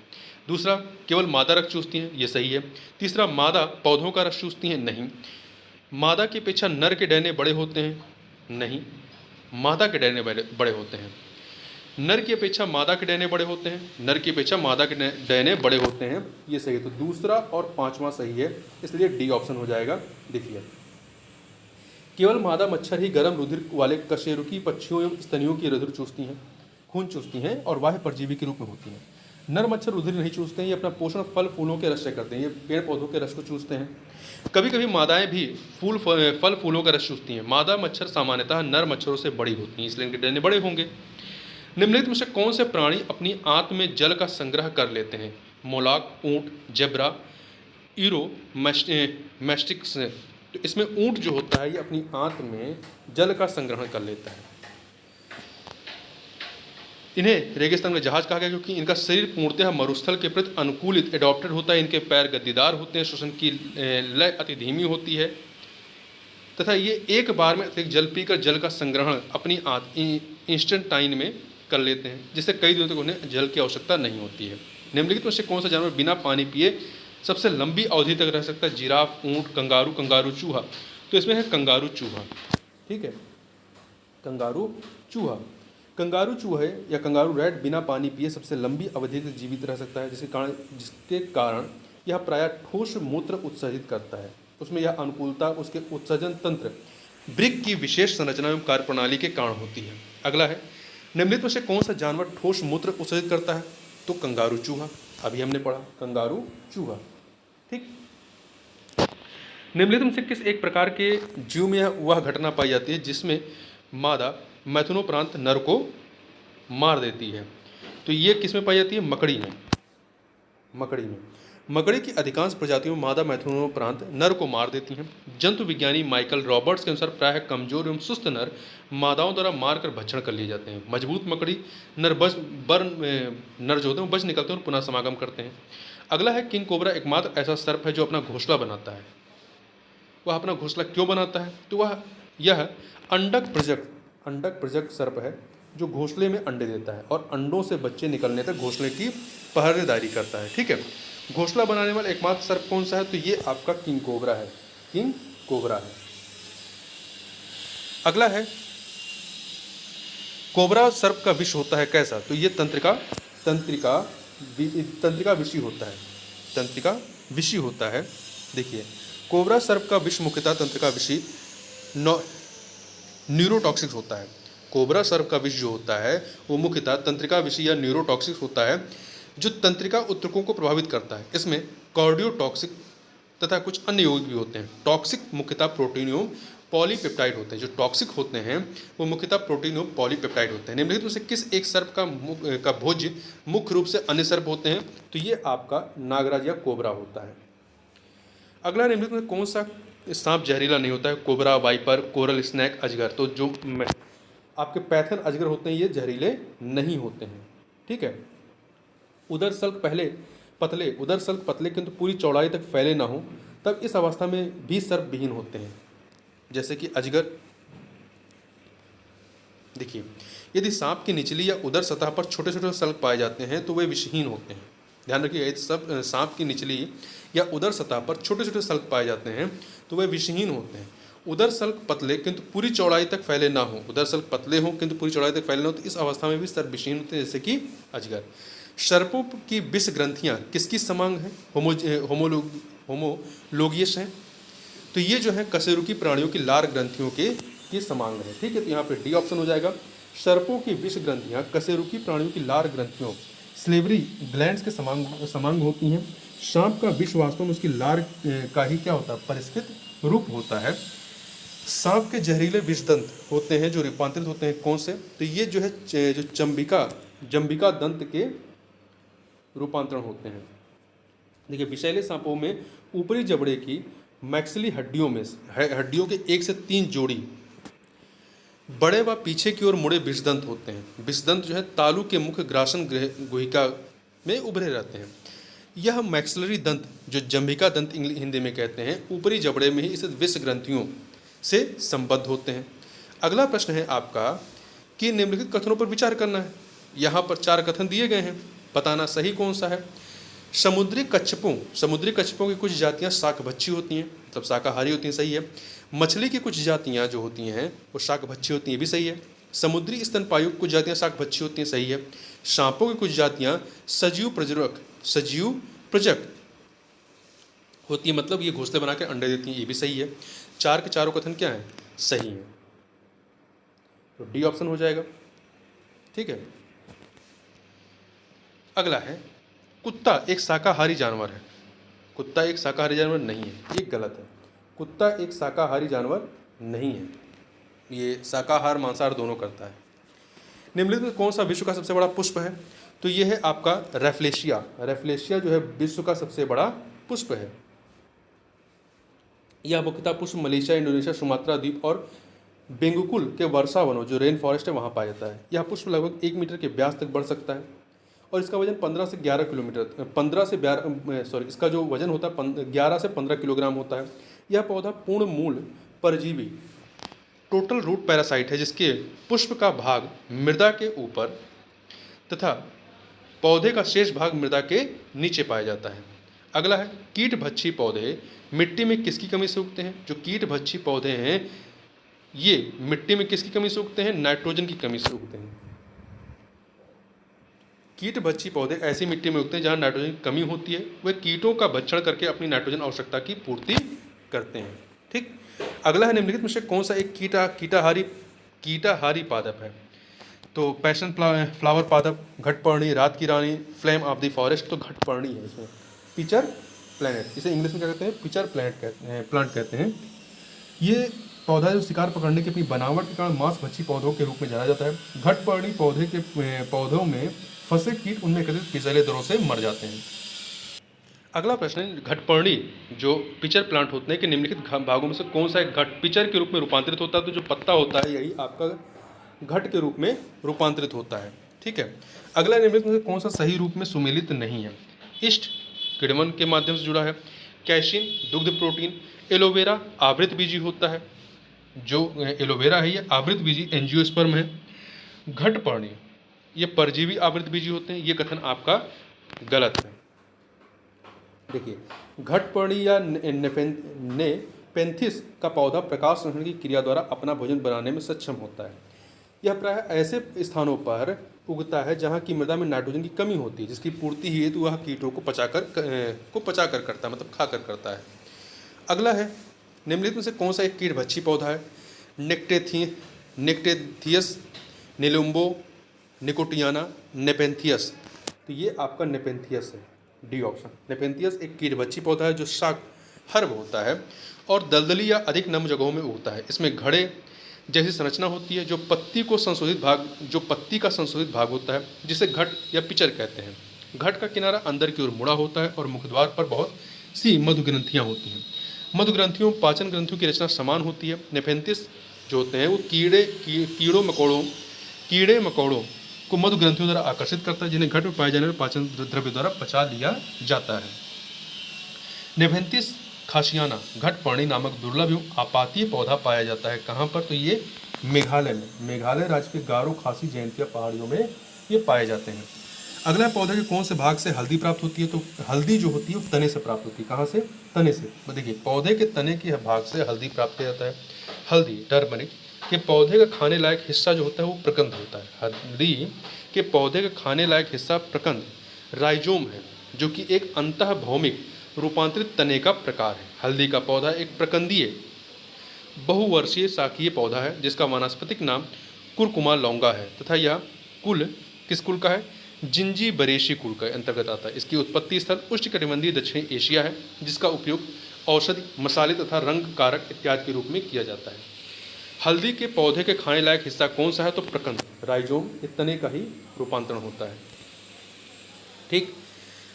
दूसरा, केवल मादा रक्त चूसती हैं, ये सही है। तीसरा, मादा पौधों का रस चूसती हैं, नहीं। मादा की अपेक्षा नर के डैने बड़े होते हैं, नहीं। मादा के डैने बड़े होते हैं। नर की अपेक्षा मादा के डैने बड़े होते हैं, नर की अपेक्षा मादा के डैने बड़े होते हैं, ये सही है। तो दूसरा और 5वां सही है, इसलिए डी ऑप्शन हो जाएगा। देखिए, केवल मादा मच्छर ही गर्म रुधिर वाले कशेरुकी पक्षियों एवं स्तनियों की रुधिर चूसती हैं, खून चूसती हैं और बाह्य परजीवी के रूप में होती हैं। नर मच्छर रुधिर नहीं चूसते हैं, ये अपना पोषण फल फूलों के रस से करते हैं, ये पेड़ पौधों के रस को चूसते हैं। कभी कभी मादाएं भी फल फूलों का रस चूसती हैं। मादा मच्छर सामान्यतः नर मच्छरों से बड़ी होती हैं, इसलिए इनके डंडे बड़े होंगे। निम्नलिखित में से कौन से प्राणी अपनी आंत में जल का संग्रह कर लेते हैं? मोलाक, ऊंट, जेब्रा, ईरो, मैस्टिक्स। तो इसमें ऊंट जो होता है ये अपनी आंत में जल का संग्रहण कर लेता है। इन्हें रेगिस्तान में जहाज कहा गया क्योंकि इनका शरीर पूर्णतः मरुस्थल के प्रति अनुकूलित एडॉप्टेड होता है। इनके पैर गद्दीदार होते हैं, श्वसन की लय अति धीमी होती है तथा ये एक बार में अतिरिक्त जल पीकर जल का संग्रहण अपनी इंस्टेंटाइन में कर लेते हैं, जिससे कई दिनों तक उन्हें जल की आवश्यकता नहीं होती है। निम्नलिखित में से कौन सा जानवर बिना पानी पिए सबसे लंबी अवधि तक रह सकता है? जिराफ, ऊंट, कंगारू, चूहा। तो इसमें है कंगारू चूहा। ठीक है, कंगारू चूहे या कंगारू रैट बिना पानी पिए सबसे लंबी अवधि तक जीवित रह सकता है, जिसके कारण यह प्रायः ठोस मूत्र उत्सर्जित करता है। उसमें यह अनुकूलता उसके उत्सर्जन तंत्र वृक्क की विशेष संरचना एवं कार्यप्रणाली के कारण होती है। अगला है, निम्नलिखित में से कौन सा जानवर ठोस मूत्र उत्सर्जित करता है? तो कंगारू चूहा। अभी हमने पढ़ा कंगारू, चूहा। ठीक। निम्नलिखित में से किस एक प्रकार के जीव में वह घटना पाई जाती है जिसमें मादा मैथुनोपरांत नर को मार देती है? तो ये किस में पाई जाती है? मकड़ी में। मकड़ी में। मकड़ी की अधिकांश प्रजातियों में मादा मैथुनोपरांत नर को मार देती हैं। जंतु विज्ञानी माइकल रॉबर्ट्स के अनुसार प्रायः कमजोर एवं सुस्त नर मादाओं द्वारा मारकर भक्षण कर लिए जाते हैं। मजबूत मकड़ी नर नर जो होते हैं वो बच निकलते हैं और पुनः समागम करते हैं। अगला है किंग कोबरा एकमात्र ऐसा सर्प है जो अपना घोंसला बनाता है। वह अपना घोंसला क्यों बनाता है? तो यह अंडक प्रजक सर्प है जो घोंसले में अंडे देता है और अंडों से बच्चे निकलने तक घोंसले की पहरेदारी करता है। ठीक है। घोंसला बनाने वाला एकमात्र सर्प कौन सा है? तो ये आपका किंग कोबरा है। किंग कोबरा है। अगला है कोबरा सर्प का विष होता है कैसा? तो ये तंत्रिका विषी होता है। तंत्रिका विषी होता है। देखिए, कोबरा सर्प का विष मुख्यतः तंत्रिका विषी न्यूरोटॉक्सिक होता है। कोबरा सर्प का विष जो होता है वो मुख्यतः तंत्रिका विषी या न्यूरोटॉक्सिक होता है जो तंत्रिका उत्तकों को प्रभावित करता है। इसमें कार्डियोटॉक्सिक तथा कुछ अन्य यौगिक भी होते हैं। टॉक्सिक मुख्यतः प्रोटीन एवं पॉलीपेप्टाइड होते हैं। जो टॉक्सिक होते हैं वो मुख्यतः प्रोटीन एवं पॉलीपेप्टाइड होते हैं। निम्नलिखित में से किस एक सर्प का भोज्य मुख्य रूप से अन्य सर्प होते हैं? तो ये आपका नागराज या कोबरा होता है। अगला निम्नलिखित में कौन सा सांप जहरीला नहीं होता है? कोबरा, वाइपर, कोरल स्नैक, अजगर। तो जो आपके पैथन अजगर होते हैं ये जहरीले नहीं होते हैं। ठीक है। उदर सल्क पतले किंतु पूरी चौड़ाई तक फैले ना हो तब इस अवस्था में भी सर्प विहीन होते हैं, जैसे कि अजगर। देखिए, यदि सांप की निचली या उदर सतह पर छोटे छोटे सल्क पाए जाते हैं तो वे विषहीन होते हैं। ध्यान रखिए, यदि सब सांप की निचली या उदर सतह पर छोटे छोटे सल्क पाए जाते हैं तो वे विषहीन होते हैं। उदर सल्क पतले किंतु पूरी चौड़ाई तक फैले ना हो, उदर सल्क पतले हों किंतु पूरी चौड़ाई तक फैले ना हो तो इस अवस्था में भी सर्प विषहीन होते हैं, जैसे कि अजगर। सर्पों की विष ग्रंथियाँ किसकी समान हैं? होमोलोगियस हैं। तो ये जो है कशेरुकी प्राणियों की लार ग्रंथियों के समान है। ठीक है। तो यहाँ पे डी ऑप्शन हो जाएगा। सर्पों की विष ग्रंथियाँ कशेरुकी प्राणियों की लार ग्रंथियों स्लेवरी ग्लैंड्स के समांग होती हैं। सांप का विष वास्तव में उसकी लार का ही क्या होता है? परिष्कृत रूप होता है। सांप के जहरीले विषदंत होते हैं जो रूपांतरित होते हैं कौन से? तो ये जो है जो जंबिका दंत के रूपांतरण होते हैं। देखिए, विषैले सांपों में ऊपरी जबड़े की मैक्सिली हड्डियों के 1 से 3 जोड़ी बड़े व पीछे की ओर मुड़े विषदंत होते हैं। विषदंत जो है तालु के मुख्य ग्रासन गुहिका में उभरे रहते हैं। यह मैक्सिलरी दंत जो जंबिका दंत हिंदी में कहते हैं ऊपरी जबड़े में ही इस विष ग्रंथियों से संबद्ध होते हैं। अगला प्रश्न है आपका कि निम्नलिखित कथनों पर विचार करना है। यहाँ पर 4 कथन दिए गए हैं, बताना सही कौन सा है। समुद्री कच्छपों की कुछ जातियाँ शाकभक्षी होती हैं, मतलब शाकाहारी होती हैं, सही है। मछली की कुछ जातियाँ जो होती हैं वो शाकभक्षी होती हैं, भी सही है। समुद्री स्तनपायु की कुछ जातियाँ शाकभक्षी होती हैं, सही है। सांपों की कुछ जातियाँ सजीव प्रजक होती है, मतलब ये घोंसले बना के अंडे देती हैं, ये भी सही है। 4 के चारों कथन क्या है? सही है। तो डी ऑप्शन हो जाएगा। ठीक है। अगला है कुत्ता एक शाकाहारी जानवर है। कुत्ता एक शाकाहारी जानवर नहीं है, ये गलत है। कुत्ता एक शाकाहारी जानवर नहीं है, ये शाकाहार मांसाहार दोनों करता है। निम्नलिखित में कौन सा विश्व का सबसे बड़ा पुष्प है? तो ये है आपका रेफ्लेशिया जो है विश्व का सबसे बड़ा पुष्प है। यह मुख्यतः पुष्प मलेशिया, इंडोनेशिया, सुमात्रा द्वीप और बेंगुकुल के वर्षा वनों जो रेन फॉरेस्ट है वहाँ पाया जाता है। यह पुष्प लगभग 1 मीटर के व्यास तक बढ़ सकता है और इसका वजन 15 से 12 इसका जो वजन होता है 11 से 15 किलोग्राम होता है। यह पौधा पूर्ण मूल परजीवी टोटल रूट पैरासाइट है जिसके पुष्प का भाग मृदा के ऊपर तथा पौधे का शेष भाग मृदा के नीचे पाया जाता है। अगला है कीटभक्षी पौधे मिट्टी में किसकी कमी से उगते हैं? जो कीटभक्षी पौधे हैं ये मिट्टी में किसकी कमी से उगते हैं? नाइट्रोजन की कमी से उगते हैं। कीटभक्षी पौधे ऐसी मिट्टी में उगते हैं जहाँ नाइट्रोजन की कमी होती है। वे कीटों का भक्षण करके अपनी नाइट्रोजन आवश्यकता की पूर्ति करते हैं। ठीक। अगला है निम्नलिखित में से कौन सा एक कीटाहारी पादप है? तो पैशन फ्लावर पादप, घटपर्णी, रात की रानी, फ्लेम ऑफ द फॉरेस्ट, तो घटपर्णी है इसमें। पिचर प्लैनेट, इसे इंग्लिश में क्या कहते हैं, पिचर प्लांट कहते हैं। ये पौधा जो शिकार पकड़ने की अपनी बनावट के कारण मांस भक्षी पौधों के रूप में जाना जाता है। घटपर्णी पौधों में फंसे कीट उनमें एकत्रित पिचले दरों से मर जाते हैं। अगला प्रश्न है, घटपर्णी जो पिचर प्लांट होते हैं कि निम्नलिखित भागों में से कौन सा एक घट पिचर के रूप में रूपांतरित होता है? तो जो पत्ता होता है यही आपका घट के रूप में रूपांतरित होता है। ठीक है। अगला निम्नलिखित में से कौन सा सही रूप में सुमेलित नहीं है? इष्ट किण्वन के माध्यम से जुड़ा है, कैशिन दुग्ध प्रोटीन, एलोवेरा आवृत बीजी होता है, जो एलोवेरा है ये आवृत बीजी एंजियोस्पर्म है। घटपर्णी ये परजीवी आवृत बीजी होते हैं, ये कथन आपका गलत है। देखिए, घटपर्णी या नेपेंथिस का पौधा प्रकाश संश्लेषण की क्रिया द्वारा अपना भोजन बनाने में सक्षम होता है। यह प्रायः ऐसे स्थानों पर उगता है जहाँ की मृदा में नाइट्रोजन की कमी होती है, जिसकी पूर्ति हेतु वह कीटों को पचाकर करता है, मतलब खाकर करता है। अगला है, निम्नलिखित में से कौन सा एक कीटभक्षी पौधा है? नेक्टेथियस, निलुम्बो, निकोटियाना, नेपेंथियस। तो ये आपका नेपेंथियस है, डी ऑप्शन। नेपेंथियस एक कीटभक्षी पौधा है जो शाक हर्ब होता है और दलदली या अधिक नम जगहों में उगता है। इसमें घड़े जैसी संरचना होती है, जो पत्ती का संशोधित भाग होता है, जिसे घट या पिचर कहते हैं। घट का किनारा अंदर की ओर मुड़ा होता है और मुखद्वार पर बहुत सी मधुग्रंथियाँ होती हैं। मधुग्रंथियों पाचन ग्रंथियों की रचना समान होती है। नेपेंथिस जो होते हैं वो कीड़े मकोड़ों को मधुग्रंथियों द्वारा आकर्षित करता है, जिन्हें घट में पाए जाने वाले पाचन द्रव्य द्वारा पचा लिया जाता है। नेपेंथिस खासियाना घटपर्णी नामक दुर्लभ एवं आपातीय पौधा पाया जाता है। कहाँ पर? तो ये मेघालय में, मेघालय राज्य के गारो खासी जयंतिया पहाड़ियों में ये पाए जाते हैं। अगला पौधे के कौन से भाग से हल्दी प्राप्त होती है? तो हल्दी जो होती है वो तने से प्राप्त होती है। कहाँ से? तने से। तो देखिए, पौधे के तने के भाग से हल्दी प्राप्त किया जाता है। हल्दी टर्मरिक के पौधे का खाने लायक हिस्सा जो होता है वो प्रकंद होता है। हल्दी के पौधे का खाने लायक हिस्सा प्रकंद राइजोम है, जो कि एक अंतःभौमिक रूपांतरित तने का प्रकार है। हल्दी का पौधा एक प्रकंदीय बहुवर्षीय शाकीय पौधा है, जिसका वानस्पतिक नाम कुरकुमा लौंगा है तथा यह कुल किस कुल का है? जिंजीबरेसी कुल के अंतर्गत आता है। इसकी उत्पत्ति स्थल उष्णकटिबंधीय दक्षिणी एशिया है, जिसका उपयोग औषधि, मसाले तथा रंग कारक इत्यादि के रूप में किया जाता है। हल्दी के पौधे के खाने लायक हिस्सा कौन सा है? तो प्रकंद राइजोम, इस तने का ही रूपांतरण होता है। ठीक।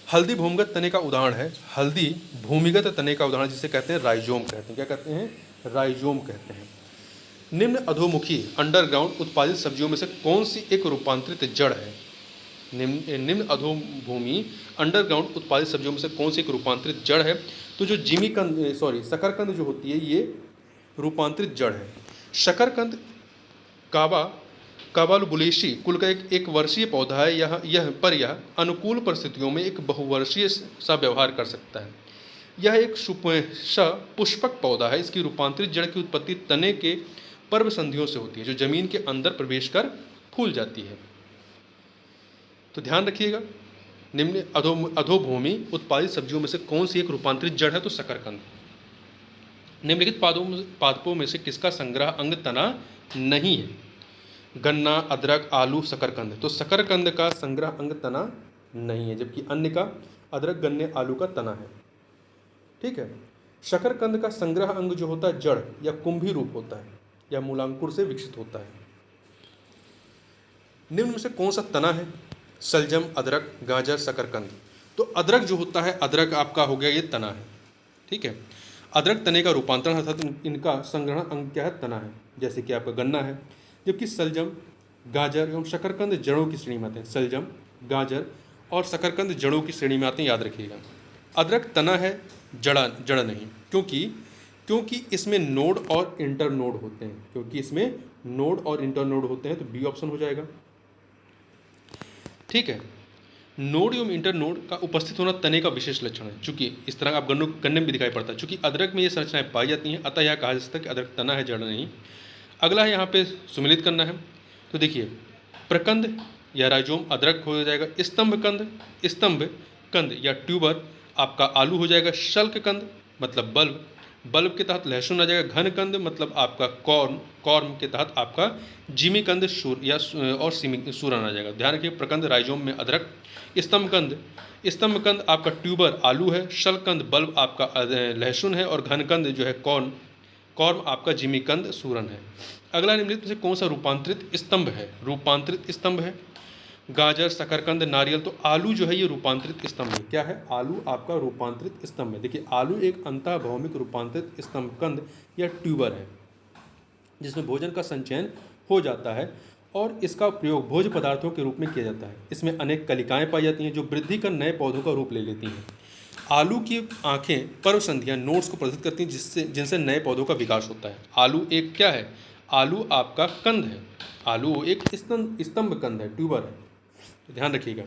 हल्दी भूमिगत तने का उदाहरण है। हल्दी भूमिगत तने का उदाहरण जिसे कहते हैं राइजोम कहते हैं। क्या कहते हैं? राइजोम कहते हैं। निम्न अधोमुखी अंडरग्राउंड उत्पादित सब्जियों में से कौन सी एक रूपांतरित जड़ है? निम्न अधोभूमि अंडरग्राउंड उत्पादित सब्जियों में से कौन सी एक रूपांतरित जड़ है? तो जो शकरकंद जो होती है ये रूपांतरित जड़ है। शकरकंद काबालुबुलेसी कुल का एक वर्षीय पौधा है। यह अनुकूल परिस्थितियों में एक बहुवर्षीय सा व्यवहार कर सकता है। यह एक पुष्पक पौधा है। इसकी रूपांतरित जड़ की उत्पत्ति तने के पर्व संधियों से होती है, जो जमीन के अंदर प्रवेश कर फूल जाती है। तो ध्यान रखिएगा, निम्न अधोभूमि उत्पादित सब्जियों में से कौन सी एक रूपांतरित जड़ है? तो शकरकंद। निम्नलिखित पादपों में से किसका संग्रह अंग तना नहीं है? गन्ना, अदरक, आलू, शकरकंद। तो शकरकंद का संग्रह अंग तना नहीं है, जबकि अन्य का अदरक, गन्ने, आलू का तना है। ठीक है। शकरकंद का संग्रह अंग जो होता है जड़ या कुंभी रूप होता है या मूलांकुर से विकसित होता है। निम्न में से कौन सा तना है? शलजम, अदरक, गाजर, शकरकंद। तो अदरक जो होता है, अदरक आपका हो गया ये तना है। ठीक है। अदरक तने का रूपांतरण अर्थात इनका संग्रहण अंग क्या है? तना है, जैसे कि आपका गन्ना है। जबकि शलजम, गाजर एवं शकरकंद जड़ों की श्रेणी में आते हैं। शलजम, गाजर और शकरकंद जड़ों की श्रेणी में आते हैं, याद रखिएगा। अदरक तना है, जड़ नहीं, क्योंकि इसमें नोड और इंटरनोड होते हैं। तो बी ऑप्शन हो जाएगा। ठीक है। नोड एवं इंटरनोड का उपस्थित होना तने का विशेष लक्षण है। चूंकि इस तरह आप गन्ने में भी दिखाई पड़ता है। चूंकि अदरक में ये संरचनाएं पाई जाती हैं, अतः यह कहा जा सकता है कि अदरक तना है, जड़ नहीं। अगला है यहाँ पे सुमिलित करना है। तो देखिए, प्रकंद या राइजोम अदरक हो जाएगा। स्तंभ कंद या ट्यूबर आपका आलू हो जाएगा। शल्क कंद मतलब बल्ब बल्ब के तहत लहसुन आ जाएगा। घन कंद मतलब आपका कॉर्न, कॉर्न के तहत आपका जिमीकंद और सूरन आ जाएगा। ध्यान रखिए, प्रकंद राइजोम में अदरक। स्तंभकंद, स्तंभकंद आपका ट्यूबर आलू है। शलकंद बल्ब आपका लहसुन है। और घनकंद जो है कॉर्न, कॉर्न आपका जिमीकंद सूरन है। अगला निम्नलिखित में से कौन सा रूपांतरित स्तंभ है? रूपांतरित स्तंभ है गाजर, शकरकंद, नारियल। तो आलू जो है ये रूपांतरित स्तंभ है। क्या है? आलू आपका रूपांतरित स्तंभ है। देखिए, आलू एक अंतःभौमिक रूपांतरित स्तंभकंद या ट्यूबर है जिसमें भोजन का संचयन हो जाता है और इसका प्रयोग भोज्य पदार्थों के रूप में किया जाता है। इसमें अनेक कलिकाएं पाई जाती हैं जो वृद्धि कर नए पौधों का रूप ले लेती हैं। आलू की आंखें पर्व संधियां नोड्स को प्रदर्शित करती हैं जिनसे नए पौधों का विकास होता है। आलू एक क्या है? आलू आपका कंद है। आलू एक स्तंभ कंद है, ट्यूबर है, तो ध्यान रखिएगा।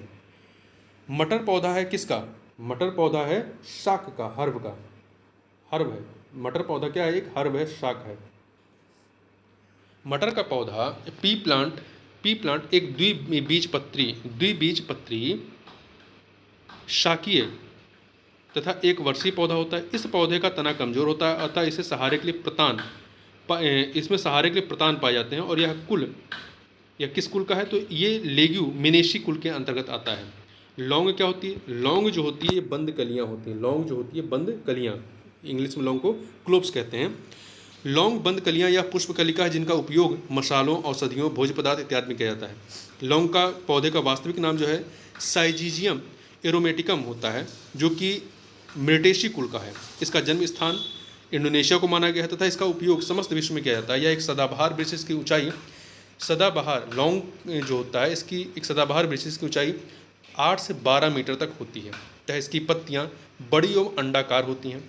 मटर पौधा है किसका? मटर पौधा है शाक का, हर्ब का, हर्ब है। मटर पौधा क्या है? एक हर्ब है, शाक है। मटर का पौधा पी प्लांट एक द्विबीजपत्री शाकीय तथा एक वर्षीय पौधा होता है। इस पौधे का तना कमजोर होता है अतः इसे सहारे के लिए इसमें सहारे के लिए प्रतान पाए जाते हैं। और यह किस कुल का है? तो ये लेग्यूमिनेसी कुल के अंतर्गत आता है। लौंग क्या होती है? लौंग जो होती है ये बंद कलियां होती हैं। लौंग जो होती है बंद कलियां, इंग्लिश में लौंग को क्लोव्स कहते हैं। लौंग बंद कलियां या पुष्प कलिका है जिनका उपयोग मसालों, औषधियों, भोज्य पदार्थ इत्यादि में किया जाता है। लौंग का पौधे का वास्तविक नाम जो है साइजीजियम एरोमेटिकम होता है जो कि मिर्टेसी कुल का है। इसका जन्म स्थान इंडोनेशिया को माना गया है तथा इसका उपयोग समस्त विश्व में किया जाता है। यह एक सदाबहार वृक्ष, इसकी ऊंचाई सदाबहार लौंग जो होता है इसकी एक सदाबहार वृक्ष की ऊंचाई 8 से 12 मीटर तक होती है तथा इसकी पत्तियां बड़ी एवं अंडाकार होती हैं।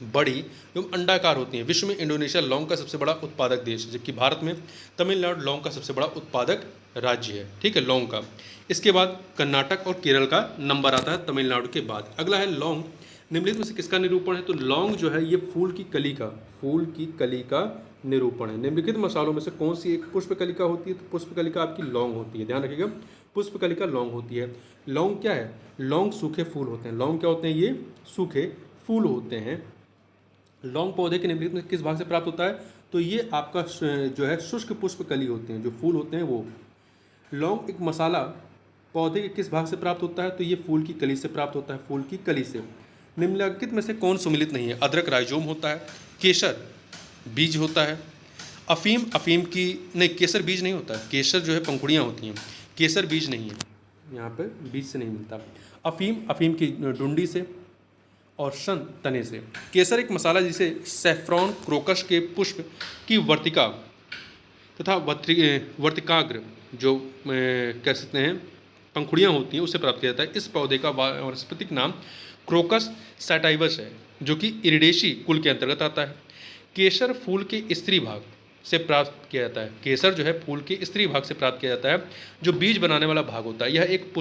बड़ी एवं अंडाकार होती हैं। विश्व में इंडोनेशिया लौंग का सबसे बड़ा उत्पादक देश है जबकि भारत में तमिलनाडु लौंग का सबसे बड़ा उत्पादक राज्य है। ठीक है, लौंग का। इसके बाद कर्नाटक और केरल का नंबर आता है तमिलनाडु के बाद। अगला है लौंग। निम्नलिखित में से किसका निरूपण है? तो लौंग जो है ये फूल की कली का निरूपण है। निम्नलिखित मसालों में से कौन सी एक पुष्प कलिका होती है? तो पुष्प कलिका आपकी लौंग होती है। ध्यान रखिएगा, पुष्प कलिका लौंग होती है। लौंग क्या है? लौंग सूखे फूल होते हैं। लौंग क्या होते हैं? ये सूखे फूल होते हैं। लौंग पौधे के निम्नलिखित में किस भाग से प्राप्त होता है? तो ये आपका जो है शुष्क पुष्प कली होते हैं, जो फूल होते हैं वो। लौंग एक मसाला पौधे के किस भाग से प्राप्त होता है? तो ये फूल की कली से प्राप्त होता है, फूल की कली से। निम्नलिखित में से कौन सुमिलित नहीं है? अदरक राइजोम होता है, केसर बीज होता है, अफीम की नहीं, केसर बीज नहीं होता है, केसर जो है पंखुड़ियाँ होती हैं, केसर बीज नहीं है, यहाँ पे बीज से नहीं मिलता। अफीम की डुंडी से और शन तने से। केसर एक मसाला जिसे सैफ्रॉन क्रोकस के पुष्प की वर्तिका तथा वर्तिकाग्र जो कह सकते हैं पंखुड़ियाँ होती हैं उससे प्राप्त किया जाता है। इस पौधे का वानस्पतिक नाम क्रोकस सैटाइवस है जो कि इरिडेसी कुल के अंतर्गत आता है। केसर फूल के स्त्री भाग से प्राप्त किया जाता है। केसर जो है फूल के स्त्री भाग से प्राप्त किया जाता है जो बीज बनाने वाला भाग होता है। यह एक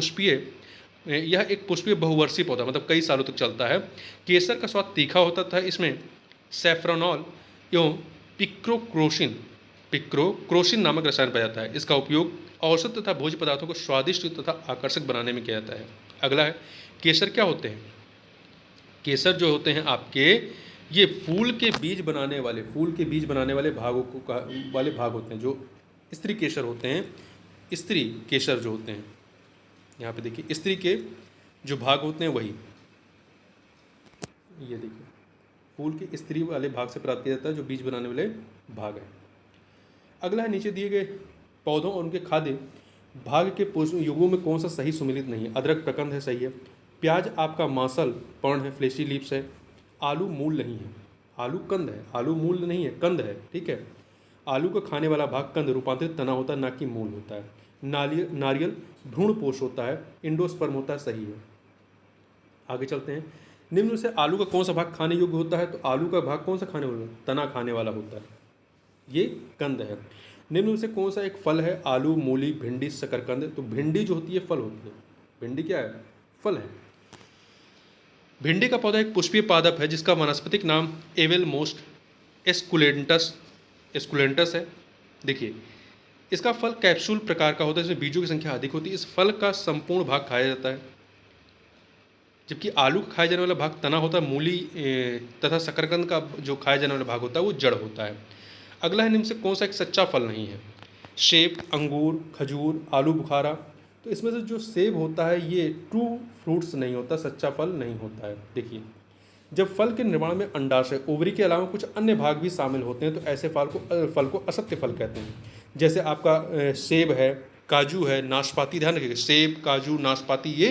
पुष्पीय बहुवर्षीय पौधा मतलब कई सालों तक चलता है। केसर का स्वाद तीखा होता था। इसमें सैफ्रोनॉल एवं पिक्रोक्रोसिन नामक रसायन पाया जाता है। इसका उपयोग औषध तथा भोज्य पदार्थों को स्वादिष्ट तथा आकर्षक बनाने में किया जाता है। अगला है केसर क्या होते हैं? केसर जो होते हैं आपके ये फूल के बीज बनाने वाले भाग होते हैं जो स्त्री केसर होते हैं। स्त्री केसर जो होते हैं, यहाँ पे देखिए स्त्री के जो भाग होते हैं वही, ये देखिए फूल के स्त्री वाले भाग से प्राप्त किया जाता है जो बीज बनाने वाले भाग है। अगला है नीचे दिए गए पौधों और उनके खाद्य भाग के युगों में कौन सा सही सुमिलित नहीं है? अदरक प्रकंद है, सही है। प्याज आपका मांसल पर्ण है, फ्लेशी लीव्स है। आलू मूल नहीं है, आलू कंद है। आलू मूल नहीं है, कंद है। ठीक है, आलू का खाने वाला भाग कंद रूपांतरित तना होता है ना कि मूल होता है। नारियल भ्रूणपोष होता है, इंडोस्पर्म होता है, सही है। आगे चलते हैं। निम्न में से आलू का कौन सा भाग खाने योग्य होता है? तो आलू का भाग कौन सा खाने वाला? तना खाने वाला होता है, ये कंद है। निम्न में से कौन सा एक फल है? आलू, मूली, भिंडी, शकरकंद। तो भिंडी जो होती है फल होती है। भिंडी क्या है? फल है। भिंडी का पौधा एक पुष्पीय पादप है जिसका वनस्पतिक नाम एवेलमोस्ट एस्कुलेंटस है। देखिए इसका फल कैप्सूल प्रकार का होता है, इसमें बीजों की संख्या अधिक होती है। इस फल का संपूर्ण भाग खाया जाता है। जबकि आलू का खाया जाने वाला भाग तना होता है, मूली तथा शकरकंद का जो खाया जाने वाला भाग होता है वो जड़ होता है। अगला है, निम्न से कौन सा एक सच्चा फल नहीं है? सेब, अंगूर, खजूर, आलू बुखारा। तो इसमें से जो सेब होता है ये ट्रू फ्रूट्स नहीं होता, सच्चा फल नहीं होता है। देखिए, जब फल के निर्माण में अंडाशय, ओवरी के अलावा कुछ अन्य भाग भी शामिल होते हैं तो ऐसे फल को असत्य फल कहते हैं। जैसे आपका सेब है, काजू है, नाशपाती, ध्यान रखिएगा, सेब, काजू, नाशपाती ये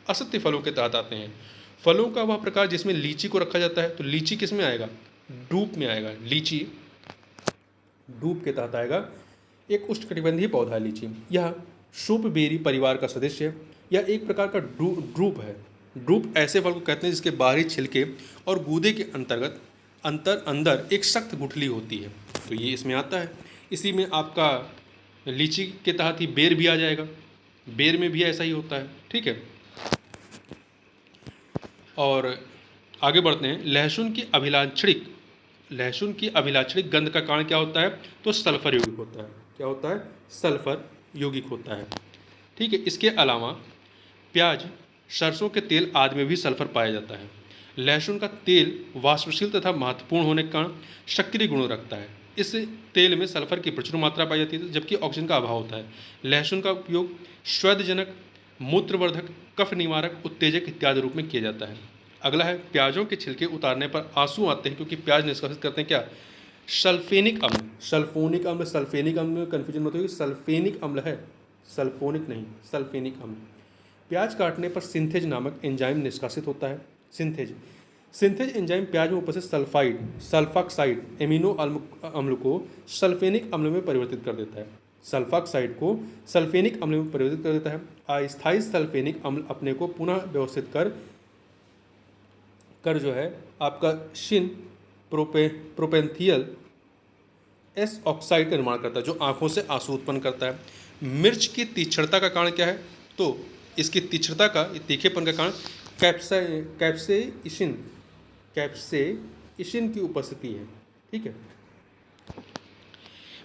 असत्य फलों के तहत आते हैं। फलों का वह प्रकार जिसमें लीची को रखा जाता है, तो लीची किस में आएगा? ड्रूप में आएगा। लीची ड्रूप के तहत आएगा। एक उष्णकटिबंधीय पौधा है लीची। यह शुपबेरी परिवार का सदस्य है। यह एक प्रकार का ड्रूप है। ड्रूप ऐसे फल को कहते हैं जिसके बाहरी छिलके और गूदे के अंदर एक सख्त गुठली होती है, तो ये इसमें आता है। इसी में आपका लीची के तहत ही बेर भी आ जाएगा। बेर में भी ऐसा ही होता है, ठीक है। और आगे बढ़ते हैं। लहसुन की अभिलाक्षणिक गंध का कारण क्या होता है? तो सल्फर यौगिक होता है। क्या होता है? सल्फर यौगिक होता है, ठीक है। इसके अलावा प्याज, सरसों के तेल आदि में भी सल्फर पाया जाता है। लहसुन का तेल वाष्पशील तथा महत्वपूर्ण होने के कारण सक्रिय गुण रखता है। इस तेल में सल्फर की प्रचुर मात्रा पाई जाती है, जबकि ऑक्सीजन का अभाव होता है। लहसुन का उपयोग स्वेदजनक, मूत्रवर्धक, कफ निवारक, उत्तेजक इत्यादि रूप में किया जाता है। अगला है, प्याजों के छिलके उतारने पर आंसू आते हैं क्योंकि प्याज निष्कासित करते हैं क्या? सल्फेनिक अम्ल। सल्फेनिक अम्ल में कन्फ्यूजन मत होगी, सल्फेनिक अम्ल है, सल्फोनिक नहीं, सल्फेनिक अम्ल। प्याज काटने पर सिंथेज नामक एंजाइम निष्कासित होता है। सिंथेज एंजाइम प्याज में उपस्थित सल्फाक्साइड एमिनो अम्ल को सल्फेनिक अम्ल में परिवर्तित कर देता है। सल्फाक्साइड को सल्फेनिक अम्ल में परिवर्तित कर देता है। अस्थायी सल्फेनिक अम्ल अपने को पुनः व्यवस्थित कर जो है आपका शिन प्रोपेंथियल एस ऑक्साइड का निर्माण करता है, जो आंखों से आंसू उत्पन्न करता है। मिर्च की तीक्ष्णता का कारण क्या है? तो इसकी तीक्ष्णता का, तीखेपन का कारण कैप्सेइसिन की उपस्थिति है, ठीक है।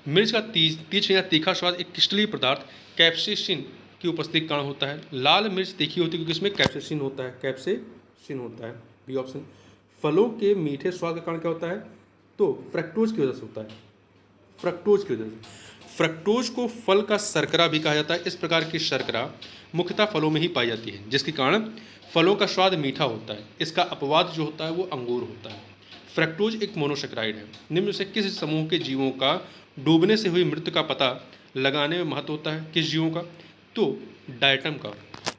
मिर्च का तीक्ष्ण या तीखा स्वाद एक क्रिस्टलीय पदार्थ कैप्सेसिन की उपस्थिति के कारण होता है। लाल मिर्च तीखी होती है क्योंकि इसमें कैप्सेसिन होता है, बी ऑप्शन। फलों के मीठे स्वाद का कारण क्या होता है? तो फ्रक्टोज की वजह से होता है, फ्रक्टोज को फल का शर्करा भी कहा जाता है। इस प्रकार की शर्करा मुख्यतः फलों में ही पाई जाती है, जिसके कारण फलों का स्वाद मीठा होता है। इसका अपवाद जो होता है वो अंगूर होता है। फ्रक्टोज एक मोनोसेक्राइड है। निम्न से किस समूह के जीवों का डूबने से हुई मृत्यु का पता लगाने में महत्व होता है? किस जीवों का? तो डायटम का।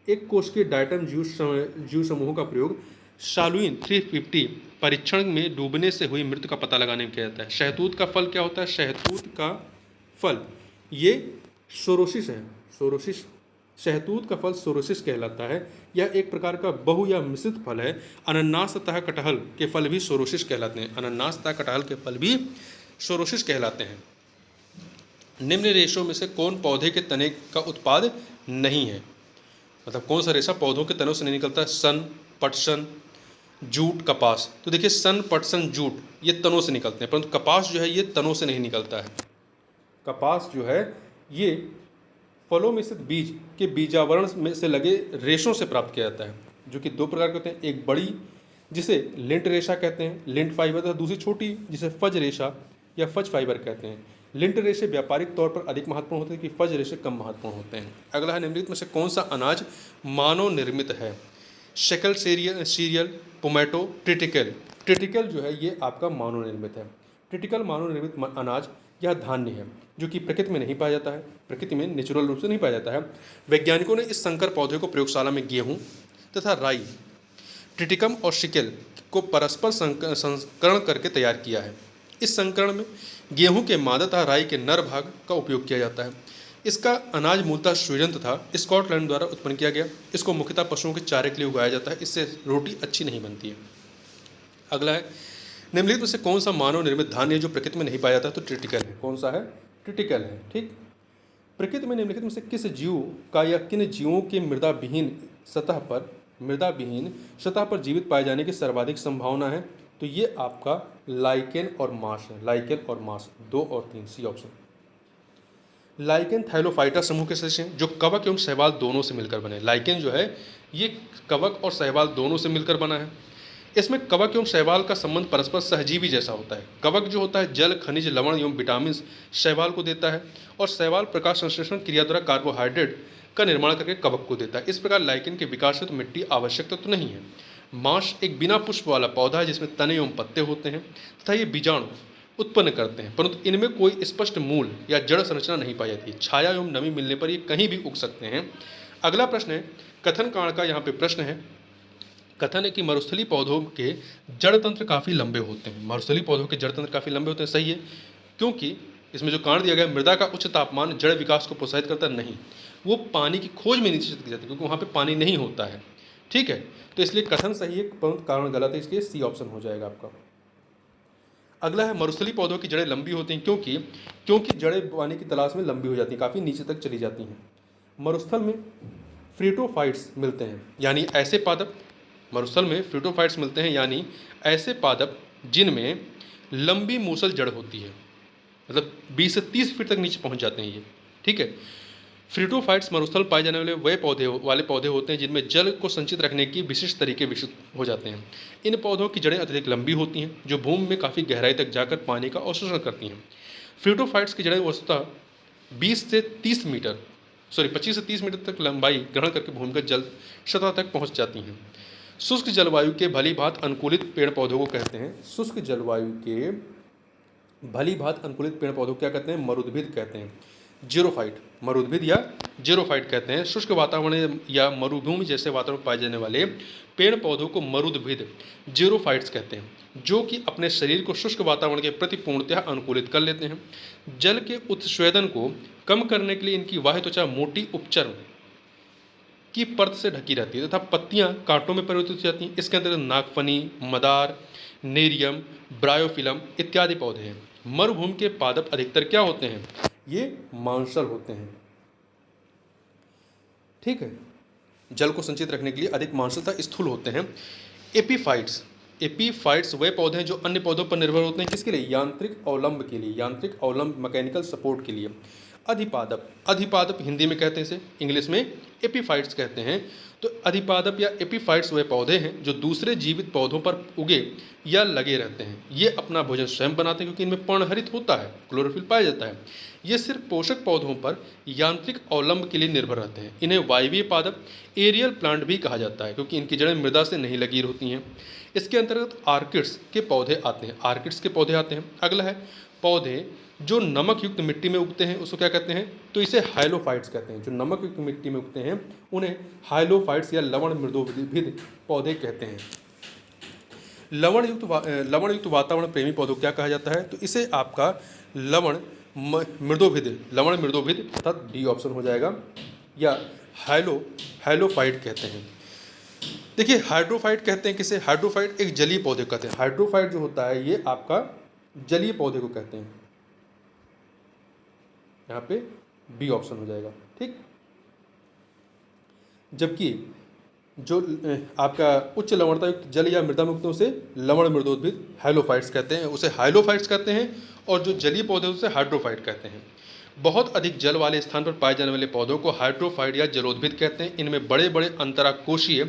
एक कोश के डायटम जीव समूहों का प्रयोग शालुइन 350 परीक्षण में डूबने से हुई मृत्यु का पता लगाने में किया जाता है। शहतूत का फल क्या होता है? शहतूत का फल ये सोरोसिस है, सोरोसिस। शहतूत का फल सोरोसिस कहलाता है। यह एक प्रकार का बहु या मिश्रित फल है। अनानास तथा कटहल के फल भी सोरोसिस कहलाते हैं। अनानास तथा कटहल के फल भी सोरोसिस कहलाते हैं। निम्न रेशों में से कौन पौधे के तने का उत्पाद नहीं है? मतलब कौन सा रेशा पौधों के तनों से नहीं निकलता है? सन, पटसन, जूट, कपास। तो देखिए, सन, पटसन, जूट ये तनों से निकलते हैं, परंतु कपास जो है ये तनों से नहीं निकलता है। कपास जो है ये फलों में स्थित बीज के बीजावरण में से लगे रेशों से प्राप्त किया जाता है, जो कि दो प्रकार के होते हैं। एक बड़ी जिसे लिंट रेशा कहते हैं, लिंट फाइबर, तथा दूसरी छोटी जिसे फज रेशा या फज फाइबर कहते हैं। लिंट रेशे व्यापारिक तौर पर अधिक महत्वपूर्ण होते हैं कि फज रेशे कम महत्वपूर्ण होते हैं। अगला है, निम्नलिखित में से कौन सा अनाज मानव निर्मित है? Shackle serial, pomato, triticale. Triticale जो है ये आपका मानव निर्मित है। ट्रिटिकल मानव निर्मित अनाज यह धान्य है जो कि प्रकृति में नहीं पाया जाता है, प्रकृति में नेचुरल रूप से नहीं पाया जाता है। वैज्ञानिकों ने इस संकर पौधे को प्रयोगशाला में गेहूं तथा राई, ट्रिटिकम और शिकेल को परस्पर संकरण करके तैयार किया है। इस संकरण में गेहूं के मादा तथा राई के नर भाग का उपयोग किया जाता है। इसका अनाज मूलतः स्वीडन तथा स्कॉटलैंड द्वारा उत्पन्न किया गया। इसको मुख्यतः पशुओं के चारे के लिए उगाया जाता है। इससे रोटी अच्छी नहीं बनती है। अगला है, निम्नलिखित में से कौन सा मानव निर्मित धान्य है जो प्रकृति में नहीं पाया जाता? तो ट्रिटिकल है। कौन सा है? ट्रिटिकल है, ठीक। प्रकृति में निम्नलिखित में से किस जीव का या किन जीवों के मृदाविहीन सतह पर जीवित पाए जाने की सर्वाधिक संभावना है? तो ये आपका लाइकेन और मास है। लाइकेन और मास 2 और 3, सी ऑप्शन। लाइकेन थाइलोफाइटा समूह के सदस्य हैं जो कवक एवं शैवाल दोनों से मिलकर बने। लाइकेन जो है ये कवक और शैवाल दोनों से मिलकर बना है। इसमें कवक एवं शैवाल का संबंध परस्पर सहजीवी जैसा होता है। कवक जो होता है जल, खनिज, लवण एवं विटामिन शैवाल को देता है और शैवाल प्रकाश संश्लेषण क्रिया द्वारा कार्बोहाइड्रेट का निर्माण करके कवक को देता है। इस प्रकार लाइकेन के विकास हेतु मिट्टी आवश्यक तो नहीं है। मांस एक बिना पुष्प वाला पौधा है जिसमें तने एवं पत्ते होते हैं तथा ये बीजाणु उत्पन्न करते हैं, परंतु इनमें कोई स्पष्ट मूल या जड़ संरचना नहीं पाई जाती है। छाया एवं नमी मिलने पर ये कहीं भी उग सकते हैं। अगला प्रश्न है कथन कांड का। यहाँ पे प्रश्न है, कथन है कि मरुस्थलीय पौधों के जड़ तंत्र काफ़ी लंबे होते हैं। मरुस्थलीय पौधों के जड़ तंत्र काफ़ी लंबे होते हैं, सही है, क्योंकि इसमें जो कांड दिया गया है, मृदा का उच्च तापमान जड़ विकास को प्रोत्साहित करता नहीं, वो पानी की खोज में नीचे की जाती है क्योंकि वहाँ पे पानी नहीं होता है। ठीक है, तो इसलिए कथन सही है परंतु कारण गलत है, इसलिए सी ऑप्शन हो जाएगा आपका। अगला है मरुस्थलीय पौधों की जड़ें लंबी होती हैं क्योंकि जड़ें पानी की तलाश में लंबी हो जाती हैं, काफ़ी नीचे तक चली जाती हैं। मरुस्थल में फ्रीटोफाइट्स मिलते हैं, यानी ऐसे पादप, मरुस्थल में फ्रीटोफाइट्स मिलते हैं यानी ऐसे पादप जिनमें लंबी मूसल जड़ होती है, मतलब 20 से 30 फीट तक नीचे पहुंच जाते हैं ये। ठीक है, फ्रीटोफाइट्स मरुस्थल पाए जाने वाले पौधे होते हैं जिनमें जल को संचित रखने की विशिष्ट तरीके विकसित हो जाते हैं। इन पौधों की जड़ें अत्यधिक लंबी होती हैं जो भूमि में काफ़ी गहराई तक जाकर पानी का अवशोषण करती हैं। फ्रीटोफाइट्स की जड़ें वस्तुतः 25 से 30 मीटर तक लंबाई ग्रहण करके भूमि का जल सतह तक पहुँच जाती हैं। शुष्क जलवायु के भली भांति अनुकूलित पेड़ पौधों को कहते हैं, शुष्क जलवायु के भली भांति अनुकूलित पेड़ पौधों को क्या कहते हैं, मरुद्भिद कहते हैं। जीरोफाइट, मरुद्भिद या जीरोफाइट कहते हैं। शुष्क वातावरण या मरुभूमि जैसे वातावरण पाए जाने वाले पेड़ पौधों को मरुद्भिद जीरोफाइट्स कहते हैं, जो कि अपने शरीर को शुष्क वातावरण के प्रति पूर्णतः अनुकूलित कर लेते हैं। जल के उत्स्वेदन को कम करने के लिए इनकी बाह्य त्वचा मोटी उपचर्म की परत से ढकी रहती है तथा पत्तियां कांटों में परिवर्तित हो जाती हैं। इसके अंतर्गत नागफनी, मदार, नेरियम, ब्रायोफिलम इत्यादि पौधे हैं। मरुभूमि के पादप अधिकतर क्या होते हैं, ये मांसल होते हैं। ठीक है, जल को संचित रखने के लिए अधिक मांसल तथा स्थूल होते हैं। एपीफाइट्स वे पौधे हैं जो अन्य पौधों पर निर्भर होते हैं, किसके लिए, यांत्रिक अवलंब के लिए, यांत्रिक अवलंब मैकेनिकल सपोर्ट के लिए। अधिपादप हिंदी में कहते हैं इसे, इंग्लिश में एपीफाइट्स कहते हैं। तो अधिपादप या एपीफाइट्स वे पौधे हैं जो दूसरे जीवित पौधों पर उगे या लगे रहते हैं। ये अपना भोजन स्वयं बनाते हैं क्योंकि इनमें पर्णहरित होता है, क्लोरोफिल पाया जाता है। ये सिर्फ पोषक पौधों पर यांत्रिक अवलंब के लिए निर्भर रहते हैं। इन्हें वायवीय पादप, एरियल प्लांट भी कहा जाता है क्योंकि इनकी जड़ें मृदा से नहीं लगी होती हैं। इसके अंतर्गत आर्किड्स के पौधे आते हैं। अगला है पौधे जो नमक युक्त मिट्टी में उगते हैं, उसको क्या कहते हैं, तो इसे हाइलोफाइट्स कहते हैं। जो नमक युक्त मिट्टी में उगते हैं उन्हें हाइलोफाइट्स या लवण मृदोभिद पौधे कहते हैं। लवण युक्त वातावरण प्रेमी पौधों को क्या कहा जाता है, तो इसे आपका लवण मृदोभिद अर्थात डी ऑप्शन हो जाएगा, या हाइलोफाइट कहते हैं। देखिए हाइड्रोफाइट कहते हैं किसे, हाइड्रोफाइट एक जलीय पौधे कहते हैं। हाइड्रोफाइट जो होता है ये आपका जलीय पौधे को कहते हैं, यहाँ पे बी ऑप्शन हो जाएगा। ठीक, जबकि जो आपका उच्च लवणता युक्त जल या मृदा मुक्त उसे लवण मृदोद्भिद हाइलोफाइट्स कहते हैं, उसे हाइलोफाइट्स कहते हैं, और जो जलीय पौधे उसे हाइड्रोफाइट कहते हैं। बहुत अधिक जल वाले स्थान पर पाए जाने वाले पौधों को हाइड्रोफाइट या जलोद्भिद कहते हैं। इनमें बड़े बड़े अंतराकोशीय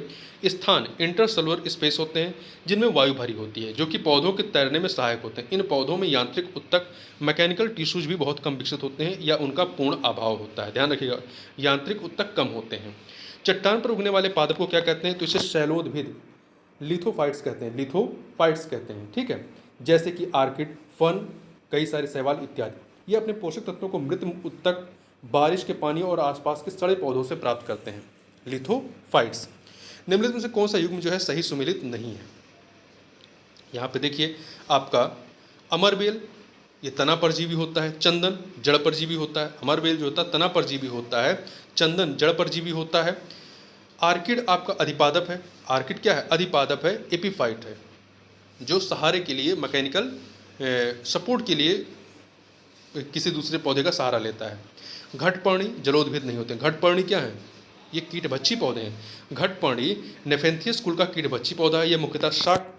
स्थान इंटरसेलुलर स्पेस होते हैं जिनमें वायु भरी होती है, जो कि पौधों के तैरने में सहायक होते हैं। इन पौधों में यांत्रिक उत्तक मैकेनिकल टिश्यूज भी बहुत कम विकसित होते हैं या उनका पूर्ण अभाव होता है। ध्यान रखिएगा, यांत्रिक उत्तक कम होते हैं। चट्टान पर उगने वाले पादप को क्या कहते हैं, तो इसे शैलोद्भिद लिथोफाइट्स कहते हैं। ठीक है, जैसे कि आर्किड, फर्न, कई सारे शैवाल इत्यादि। ये अपने पोषक तत्वों को मृत उत्तक, बारिश के पानी और आसपास के सड़े पौधों से प्राप्त करते हैं। लिथोफाइट्स। निम्नलिखित में से कौन सा युग्म जो है सही सुमेलित नहीं है। यहाँ पे देखिए आपका अमरबेल ये तना परजीवी होता है, चंदन जड़ परजीवी होता है। अमरबेल जो होता है तना परजीवी होता है, चंदन जड़ परजीवी होता है। आर्किड आपका अधिपादप है। आर्किड क्या है, अधिपादप है। एपीफाइट है जो सहारे के लिए, मैकेनिकल सपोर्ट के लिए किसी दूसरे पौधे का सहारा लेता है। घटपर्णी जलोद्भिद नहीं होते हैं। घटपर्णी क्या है, ये कीटभक्षी पौधे हैं। घटपर्णी नेफेंथियस कुल का कीटभक्षी पौधा है। ये मुख्यतः शाक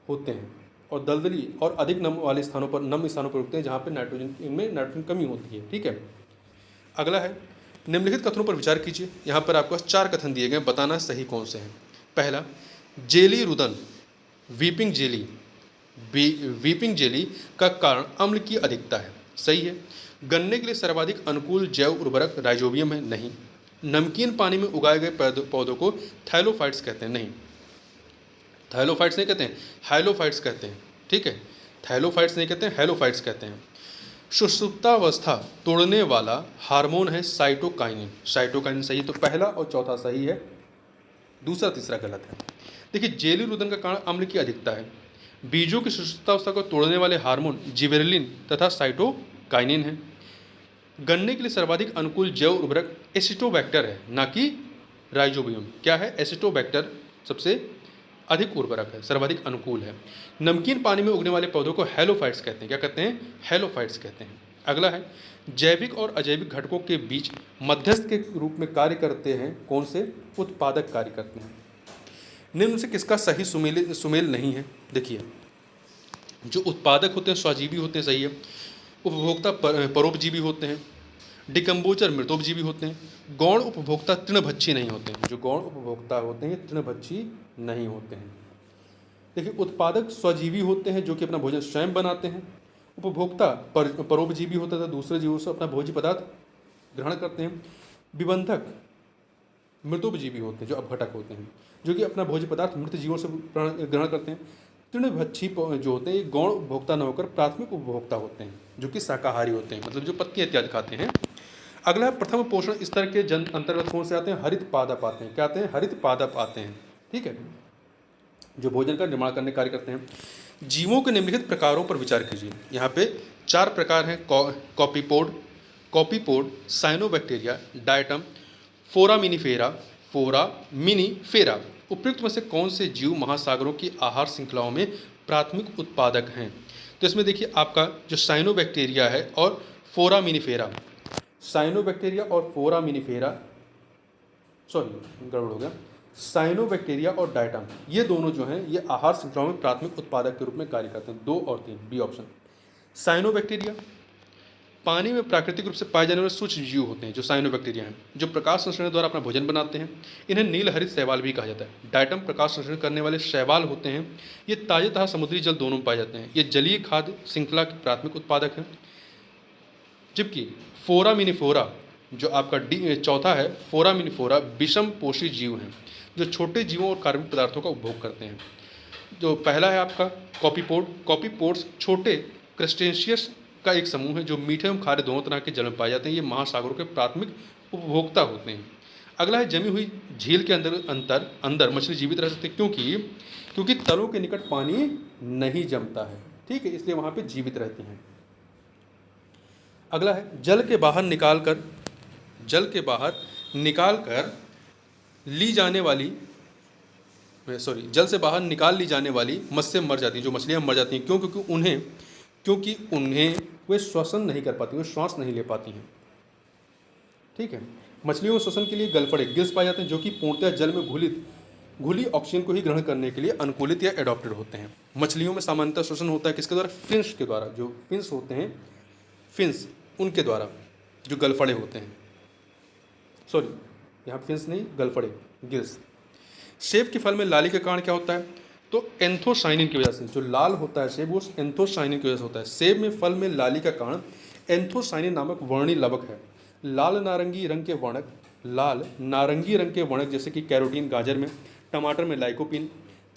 होते हैं और दलदली और अधिक नम वाले नम स्थानों पर उगते हैं जहाँ पे नाइट्रोजन, इनमें नाइट्रोजन कमी होती है। ठीक है, अगला है निम्नलिखित कथनों पर विचार कीजिए। यहाँ पर आपको 4 कथन दिए गए, बताना सही कौन से हैं। पहला, जेली रुदन वीपिंग जेली वीपिंग जेली का कारण अम्ल की अधिकता है, सही है। गन्ने के लिए सर्वाधिक अनुकूल जैव उर्वरक राइजोबियम है, नहीं। नमकीन पानी में उगाए गए पौधों को थैलोफाइट्स कहते हैं, नहीं। थैलोफाइट्स नहीं कहते हैं, हाइलोफाइट्स कहते हैं, ठीक है। थैलोफाइट्स नहीं कहते हैं, हेलोफाइट्स कहते हैं। सुषुप्तावस्था तोड़ने वाला हार्मोन है साइटोकाइनिन, साइटोकाइनिन सही है। तो पहला और चौथा सही है, दूसरा तीसरा गलत है। देखिए, जेली रुदन का कारण अम्ल की अधिकता है। बीजों की सुषुप्तावस्था को तोड़ने वाले हार्मोन जिबेरेलिन तथा साइटोकाइनिन है। गन्ने के लिए सर्वाधिक अनुकूल जैव उर्वरक एसिटोबैक्टर है, ना कि राइजोबियम। क्या है? एसिटोबैक्टर सबसे अधिक उर्वरक है, सर्वाधिक अनुकूल है। नमकीन पानी में उगने वाले पौधों को हेलोफाइट्स कहते हैं। क्या कहते हैं? हेलोफाइट्स कहते हैं। अगला है, जैविक और अजैविक घटकों के बीच मध्यस्थ के रूप में कार्य करते हैं। कौन से? उत्पादक कार्य करते हैं। निम्न से किसका सही सुमेल नहीं है? देखिए, जो उत्पादक होते हैं स्वजीवी होते हैं, सही है। उपभोक्ता परोपजीवी होते हैं। डिकम्बोजर मृतोपजीवी होते हैं। गौण उपभोक्ता तृणभक्षी नहीं होते हैं। जो गौण उपभोक्ता होते हैं तृणभक्षी नहीं होते हैं। देखिए, उत्पादक स्वजीवी होते हैं जो कि अपना भोजन स्वयं बनाते हैं। उपभोक्ता परोपजीवी होता है, दूसरे जीवों से अपना भोज्य पदार्थ ग्रहण करते हैं। विबंधक मृतोपजीवी होते हैं, जो अपघटक होते हैं, जो कि अपना भोज्य पदार्थ मृत जीवों से ग्रहण करते हैं। तृणभक्षी जो होते हैं ये गौण उपभोक्ता न होकर प्राथमिक उपभोक्ता होते हैं, जो कि शाकाहारी होते हैं, मतलब जो पत्तियां इत्यादि खाते हैं। अगला है, प्रथम पोषण स्तर के जन अंतर्गत कौन से आते हैं? हरित पादप आते हैं। क्या आते हैं? हरित पादप आते हैं, ठीक है, जो भोजन का निर्माण करने कार्य करते हैं। जीवों के निम्नलिखित प्रकारों पर विचार कीजिए। यहाँ पे 4 प्रकार हैं, कॉपीपोड, साइनोबैक्टीरिया, डायटम, फोरामिनीफेरा। उपयुक्त में से कौन से जीव महासागरों की आहार श्रृंखलाओं में प्राथमिक उत्पादक हैं? तो इसमें देखिए, आपका जो साइनोबैक्टीरिया है और फोरामिनीफेरा, गड़बड़ हो गया, साइनोबैक्टीरिया और डायटम, ये दोनों जो हैं ये आहार श्रृंखलाओं में प्राथमिक उत्पादक के रूप में कार्य करते हैं। 2 और 3, बी ऑप्शन। साइनोबैक्टीरिया पानी में प्राकृतिक रूप से पाए जाने वाले सूक्ष्म जीव होते हैं, जो साइनोबैक्टीरिया हैं, जो प्रकाश संश्लेषण द्वारा अपना भोजन बनाते हैं। इन्हें नील हरित शैवाल भी कहा जाता है। डायटम प्रकाश संश्लेषण करने वाले शैवाल होते हैं। ये ताजे तथा समुद्री जल दोनों में पाए जाते हैं। ये जलीय खाद्य श्रृंखला के प्राथमिक उत्पादक हैं। जबकि फोरामिनीफोरा जो आपका चौथा है, फोरामिनीफोरा विषम पोषी जीव हैं, जो छोटे जीवों और कार्बनिक पदार्थों का उपभोग करते हैं। जो पहला है आपका कॉपीपोड्स छोटे क्रस्टेशियस का एक समूह है, जो मीठे एवं खारे दोनों तरह के जल में पाए जाते हैं। ये महासागरों के प्राथमिक उपभोक्ता होते हैं। अगला है, जमी हुई झील के अंदर मछली जीवित रह सकती है, क्योंकि तलों के निकट पानी नहीं जमता है, ठीक है, इसलिए वहाँ पे जीवित रहती हैं। अगला है, जल के बाहर निकाल कर ली जाने वाली जल से बाहर निकाल ली जाने वाली मत्स्य मर जाती हैं, जो मछलियाँ मर जाती हैं। क्यों? क्योंकि उन्हें वे श्वसन नहीं कर पाती, वे श्वास नहीं ले पाती हैं, ठीक है। मछलियों में श्वसन के लिए गलफड़े गिल्स पाए जाते हैं, जो कि पूर्णतः जल में घुली ऑक्सीजन को ही ग्रहण करने के लिए अनुकूलित या एडॉप्टेड होते हैं। मछलियों में सामान्यतः श्वसन होता है किसके द्वारा? फिन्स के द्वारा। जो फिन्स होते हैं, उनके द्वारा, जो गलफड़े होते हैं, यहाँ फिन्स नहीं, गलफड़े, गिल्स। सेब के फल में लाली का कारण क्या होता है? तो एंथोसाइनिन की वजह से। जो लाल होता है सेब, वो एंथोसाइनिन की वजह से होता है। सेब में फल में लाली का कारण एंथोसाइनिन नामक वर्णी लवक है। लाल नारंगी रंग के वर्णक जैसे कि कैरोटीन गाजर में, टमाटर में लाइकोपिन,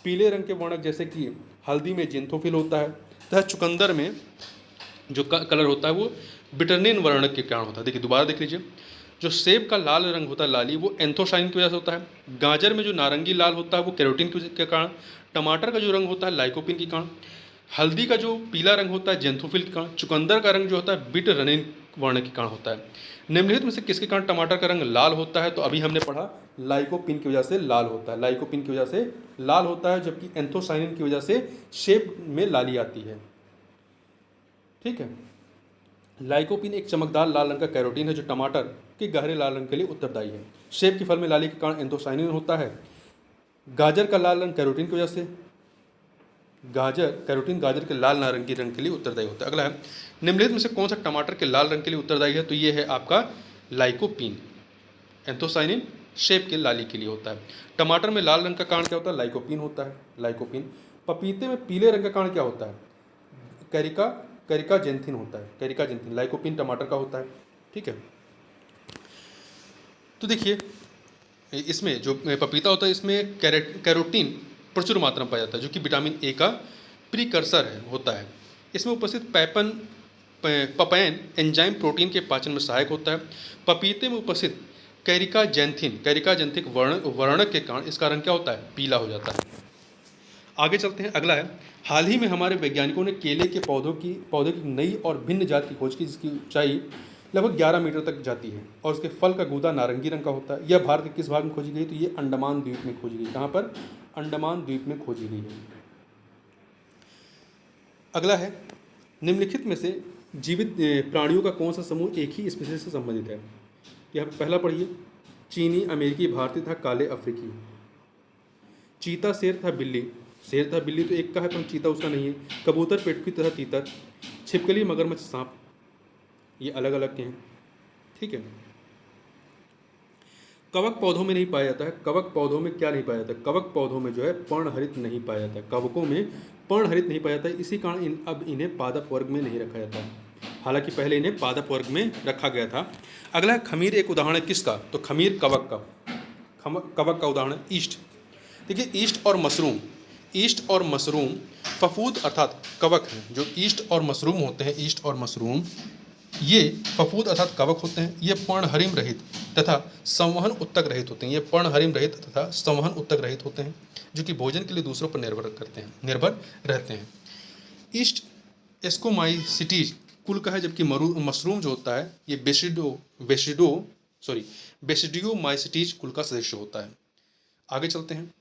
पीले रंग के वर्णक जैसे कि हल्दी में जिंथोफिल होता है, तथा चुकंदर में जो कलर होता है वो बिटरनिन वर्णक के कारण होता है। देखिए, दोबारा देख लीजिए, जो सेब का लाल रंग होता है लाली, वो एंथोसाइनिन की वजह से होता है। गाजर में जो नारंगी लाल होता है वो कैरोटीन के कारण। टमाटर का जो रंग होता है लाइकोपिन के कारण। हल्दी का जो पीला रंग होता है जेंथोफिल के कारण। चुकंदर का रंग जो होता है बिटरनिन वर्ण के कारण होता है। निम्नलिखित में से किसके कारण टमाटर का रंग लाल होता है? तो अभी हमने पढ़ा लाइकोपिन की वजह से लाल होता है, लाइकोपिन की वजह से लाल होता है, जबकि एंथोसाइनिन की वजह से सेब में लाली आती है, ठीक है। लाइकोपिन एक चमकदार लाल रंग का कैरोटीन है, जो टमाटर के गहरे लाल रंग के लिए उत्तरदायी है। सेब के फल में लाली के कारण एंथोसाइनिन होता है। गाजर का लाल रंग कैरोटीन की वजह से, गाजर के लाल नारंगी रंग के लिए उत्तरदायी होता है। अगला है, निम्नलिखित में से कौन सा टमाटर के लाल रंग के लिए उत्तरदायी है? तो ये है आपका लाइकोपिन, एंथोसाइनिन शेप के लाली के लिए होता है। टमाटर में लाल रंग का कारण क्या होता है? लाइकोपीन होता है, लाइकोपीन। पपीते में पीले रंग का कारण क्या होता है? कैरिका कैरिकाजेंथिन होता है, कैरिकाजेंथिन। लाइकोपीन टमाटर का होता है, ठीक है। तो देखिए इसमें जो पपीता होता है इसमें कैरोटीन प्रचुर मात्रा में पाया जाता है, जो कि विटामिन ए का प्रीकर्सर होता है। इसमें उपस्थित पपैन एंजाइम प्रोटीन के पाचन में सहायक होता है। पपीते में उपस्थित कैरिकाजेंथिक वर्णक के कारण इसका रंग क्या होता है? पीला हो जाता है। आगे चलते हैं, अगला है, हाल ही में हमारे वैज्ञानिकों ने केले के पौधे की नई और भिन्न जाति की खोज की, जिसकी ऊंचाई लगभग 11 मीटर तक जाती है और उसके फल का गूदा नारंगी रंग का होता है। यह भारत के किस भाग में खोजी गई? तो ये अंडमान द्वीप में खोजी गई। कहाँ पर? अंडमान द्वीप में खोजी गई है। अगला है, निम्नलिखित में से जीवित प्राणियों का कौन सा समूह एक ही स्पीशीज से संबंधित है? यह पहला पढ़िए, चीनी, अमेरिकी, भारतीय तथा काले अफ्रीकी। चीता, शेर था बिल्ली, शेर था बिल्ली तो एक का है पर चीता उसका नहीं है। कबूतर, पेटकुई तथा तीतर। छिपकली, मगरमच्छ, सांप, ये अलग अलग के हैं, ठीक है। कवक पौधों में नहीं पाया जाता है। कवक पौधों में क्या नहीं पाया जाता? कवक पौधों में जो है पर्णहरित नहीं पाया जाता है। कवकों में पर्णहरित नहीं पाया जाता है, इसी कारण अब इन्हें पादप वर्ग में नहीं रखा जाता है, हालांकि पहले इन्हें पादप वर्ग में रखा गया था। अगला है, खमीर एक उदाहरण है किसका? तो खमीर कवक का। कवक का उदाहरण ईस्ट। देखिए ईस्ट और मशरूम फफूद अर्थात कवक हैं। जो ईस्ट और मशरूम होते हैं, ईस्ट और मशरूम ये फफूद अर्थात कवक होते हैं। ये पर्णहरिम रहित तथा संवहन उत्तक रहित होते हैं। ये पर्णहरिम रहित तथा संवहन उत्तक रहित होते हैं, जो कि भोजन के लिए दूसरों पर निर्भर रहते हैं। ईस्ट एस्कोमाइसिटीज कुल का है, जबकि मशरूम जो होता है ये बेसिडियोमाइसिटीज कुल का सदस्य होता है। आगे चलते हैं,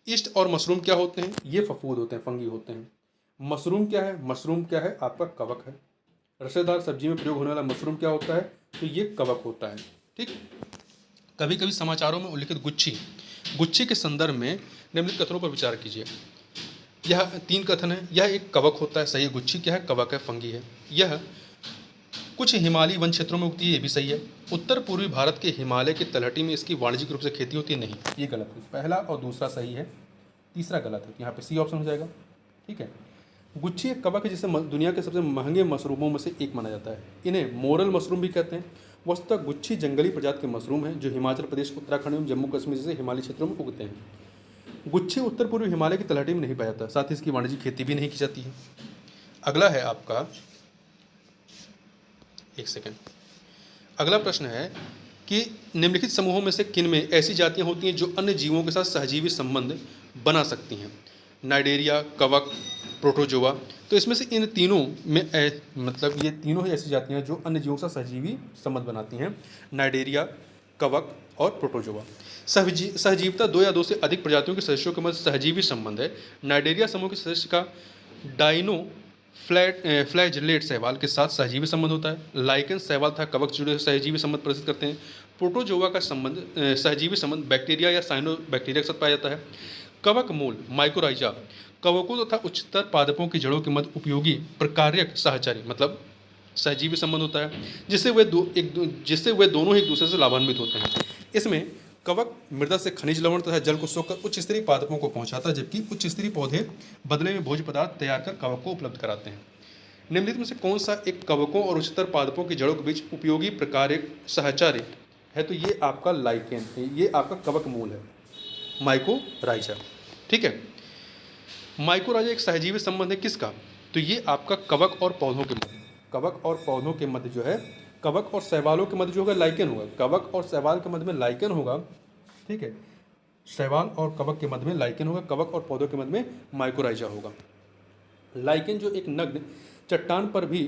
ईस्ट और मशरूम क्या होते हैं? ये फफूद होते हैं, फंगी होते हैं। मशरूम क्या है? मशरूम क्या है? आपका कवक है। रसेदार सब्जी में प्रयोग होने वाला मशरूम क्या होता है? तो ये कवक होता है, ठीक। कभी कभी समाचारों में उल्लिखित गुच्छी के संदर्भ में निम्नलिखित कथनों पर विचार कीजिए। यह 3 कथन है। यह एक कवक होता है, सही है। गुच्छी क्या है? कवक है, फंगी है। यह कुछ हिमालयी वन क्षेत्रों में उगती है, ये भी सही है। उत्तर पूर्वी भारत के हिमालय की तलहटी में इसकी वाणिज्यिक रूप से खेती होती है, नहीं, ये गलत है। पहला और दूसरा सही है, तीसरा गलत है। यहाँ पे सी ऑप्शन हो जाएगा, ठीक है। गुच्छी एक कवक है जिसे दुनिया के सबसे महंगे मशरूमों में से एक माना जाता है। इन्हें मोरल मशरूम भी कहते हैं। वस्तुतः गुच्छी जंगली प्रजाति के मशरूम हैं जो हिमाचल प्रदेश, उत्तराखंड एवं जम्मू कश्मीर जैसे हिमालयी क्षेत्रों में उगते हैं। गुच्छी उत्तर पूर्वी हिमालय की तलहटी में नहीं पाया जाता, साथ ही इसकी वाणिज्यिक खेती भी नहीं की जाती है। अगला है आपका, एक सेकेंड, अगला प्रश्न है कि निम्नलिखित समूहों में से किन में ऐसी जातियां होती हैं जो अन्य जीवों के साथ सहजीवी संबंध बना सकती हैं? नाइडेरिया, कवक, प्रोटोजोआ। तो इसमें से इन तीनों में मतलब ये तीनों ही ऐसी जातियां हैं जो अन्य जीवों के साथ सहजीवी संबंध बनाती हैं, नाइडेरिया, कवक और प्रोटोजोआ। सहजीविता 2 या 2 से अधिक प्रजातियों के सदस्यों के मध्य सहजीवी संबंध है। नाइडेरिया समूह के सदस्य का डाइनो फ्लैजिलेट शैवाल के साथ सहजीवी संबंध होता है। लाइकेन शैवाल तथा कवक से जुड़े सहजीवी संबंध प्रदर्शित करते हैं। प्रोटोजोआ का सहजीवी संबंध बैक्टीरिया या साइनोबैक्टीरिया के साथ पाया जाता है। कवक मूल माइकोराइजा कवकों तथा उच्चतर पादपों की जड़ों के मध्य उपयोगी प्रकार्यक सहचारी मतलब सहजीवी संबंध होता है, जिससे वे दोनों एक दूसरे से लाभान्वित होते हैं। इसमें कवक मृदा से खनिज लवण तथा जल को सोखकर उच्च स्तरीय पादपों को पहुंचाता है, जबकि उच्च स्तरीय पौधे बदले में भोज्य पदार्थ तैयार कर कवक को उपलब्ध कराते हैं। निम्नलिखित में से कौन सा एक कवकों और उच्चतर पादपों की जड़ों के बीच उपयोगी प्रकार्यक सहचारी है? तो ये आपका लाइकेन, ये आपका कवक मूल है, माइकोराइजा, ठीक है। माइकोराइजा एक सहजीवी संबंध है किसका? तो ये आपका कवक और पौधों के मध्य, कवक और पौधों के मध्य जो है, कवक और शैवालों के मध्य जो होगा लाइकेन होगा। कवक और शैवाल के मध्य में लाइकेन होगा, ठीक है। शैवाल और कवक के मध्य में लाइकेन होगा, कवक और पौधों के मध्य में माइकोराइजा होगा। लाइकेन जो एक नग्न चट्टान पर भी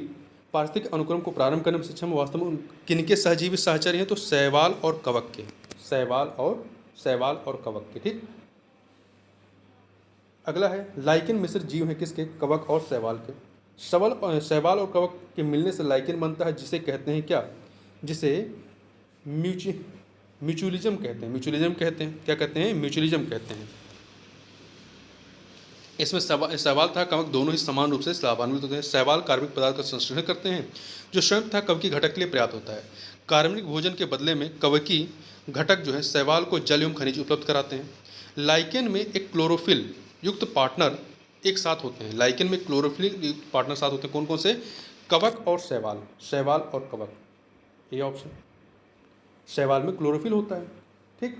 पारिस्थितिक अनुक्रम को प्रारंभ करने में सक्षम वास्तव में किनके सहजीवी सहचर्य हैं? तो शैवाल और कवक के, शैवाल और कवक के, ठीक। अगला है, लाइकेन मिश्रित जीव हैं किसके? कवक और शैवाल के। शैवाल और कवक के मिलने से लाइकेन बनता है, जिसे कहते हैं क्या? जिसे म्यूचुअलिज्म कहते हैं। क्या कहते हैं? म्यूचुअलिज्म कहते हैं। इसमें शैवाल तथा कवक दोनों ही समान रूप से लाभान्वित होते हैं। शैवाल कार्बनिक पदार्थ का संश्लेषण करते हैं जो स्वयं तथा कवकी घटक के लिए पर्याप्त होता है। कार्बनिक भोजन के बदले में कवकी घटक जो है शैवाल को जल एवं खनिज उपलब्ध कराते हैं। लाइकेन में एक क्लोरोफिल युक्त पार्टनर एक साथ होते हैं। लाइकेन में क्लोरोफिल युक्त पार्टनर साथ होते हैं। कौन कौन से? कवक और शैवाल। शैवाल और कवक, ये ऑप्शन। शैवाल में क्लोरोफिल होता है। ठीक।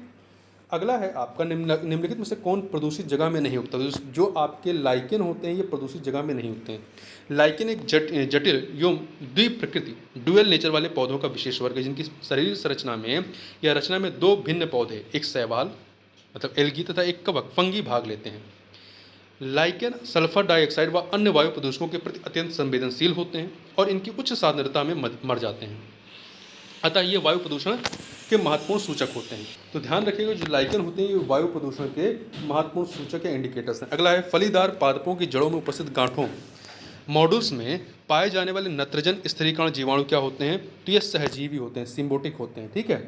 अगला है आपका निम्नलिखित में से कौन प्रदूषित जगह में नहीं उगता? जो आपके लाइकेन होते हैं ये प्रदूषित जगह में नहीं उगते हैं। लाइकेन एक जटिल एवं द्विप्रकृति ड्यूअल नेचर वाले पौधों का विशेष वर्ग है जिनकी शरीर संरचना में या रचना में दो भिन्न पौधे, एक शैवाल मतलब एल्गी तथा एक कवक फंगी भाग लेते हैं। लाइकेन सल्फर डाइऑक्साइड व अन्य वायु प्रदूषकों के प्रति अत्यंत संवेदनशील होते हैं और इनकी उच्च सांद्रता में मर जाते हैं। अतः ये वायु प्रदूषण के महत्वपूर्ण सूचक होते हैं। तो ध्यान रखिएगा, जो लाइकेन होते हैं ये वायु प्रदूषण के महत्वपूर्ण सूचक या इंडिकेटर्स हैं। अगला है फलीदार पादपों की जड़ों में उपस्थित गांठों मॉड्यूल्स में पाए जाने वाले नत्रजन स्थिरीकरण जीवाणु क्या होते हैं? तो ये सहजीवी होते हैं, सिम्बोटिक होते हैं। ठीक है।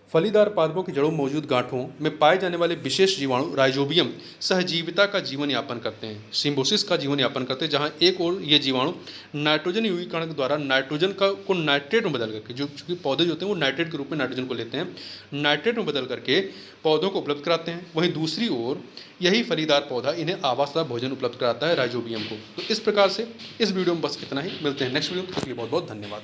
फलीदार पादपों की जड़ों में मौजूद गांठों में पाए जाने वाले विशेष जीवाणु राइजोबियम सहजीविता का जीवन यापन करते हैं, सिम्बोसिस का जीवन यापन करते हैं, जहां एक और ये जीवाणु नाइट्रोजन युगीकरण के द्वारा नाइट्रोजन को नाइट्रेट में बदल करके, जो चूंकि पौधे जो होते हैं वो नाइट्रेट के रूप में नाइट्रोजन को लेते हैं, नाइट्रेट में बदल करके पौधों को उपलब्ध कराते हैं। वहीं दूसरी ओर यही फलीदार पौधा इन्हें आवासदार भोजन उपलब्ध कराता है, राइजोबियम को। तो इस प्रकार से इस वीडियो में बस इतना ही। मिलते हैं नेक्स्ट वीडियो में। तब तक के लिए बहुत बहुत धन्यवाद।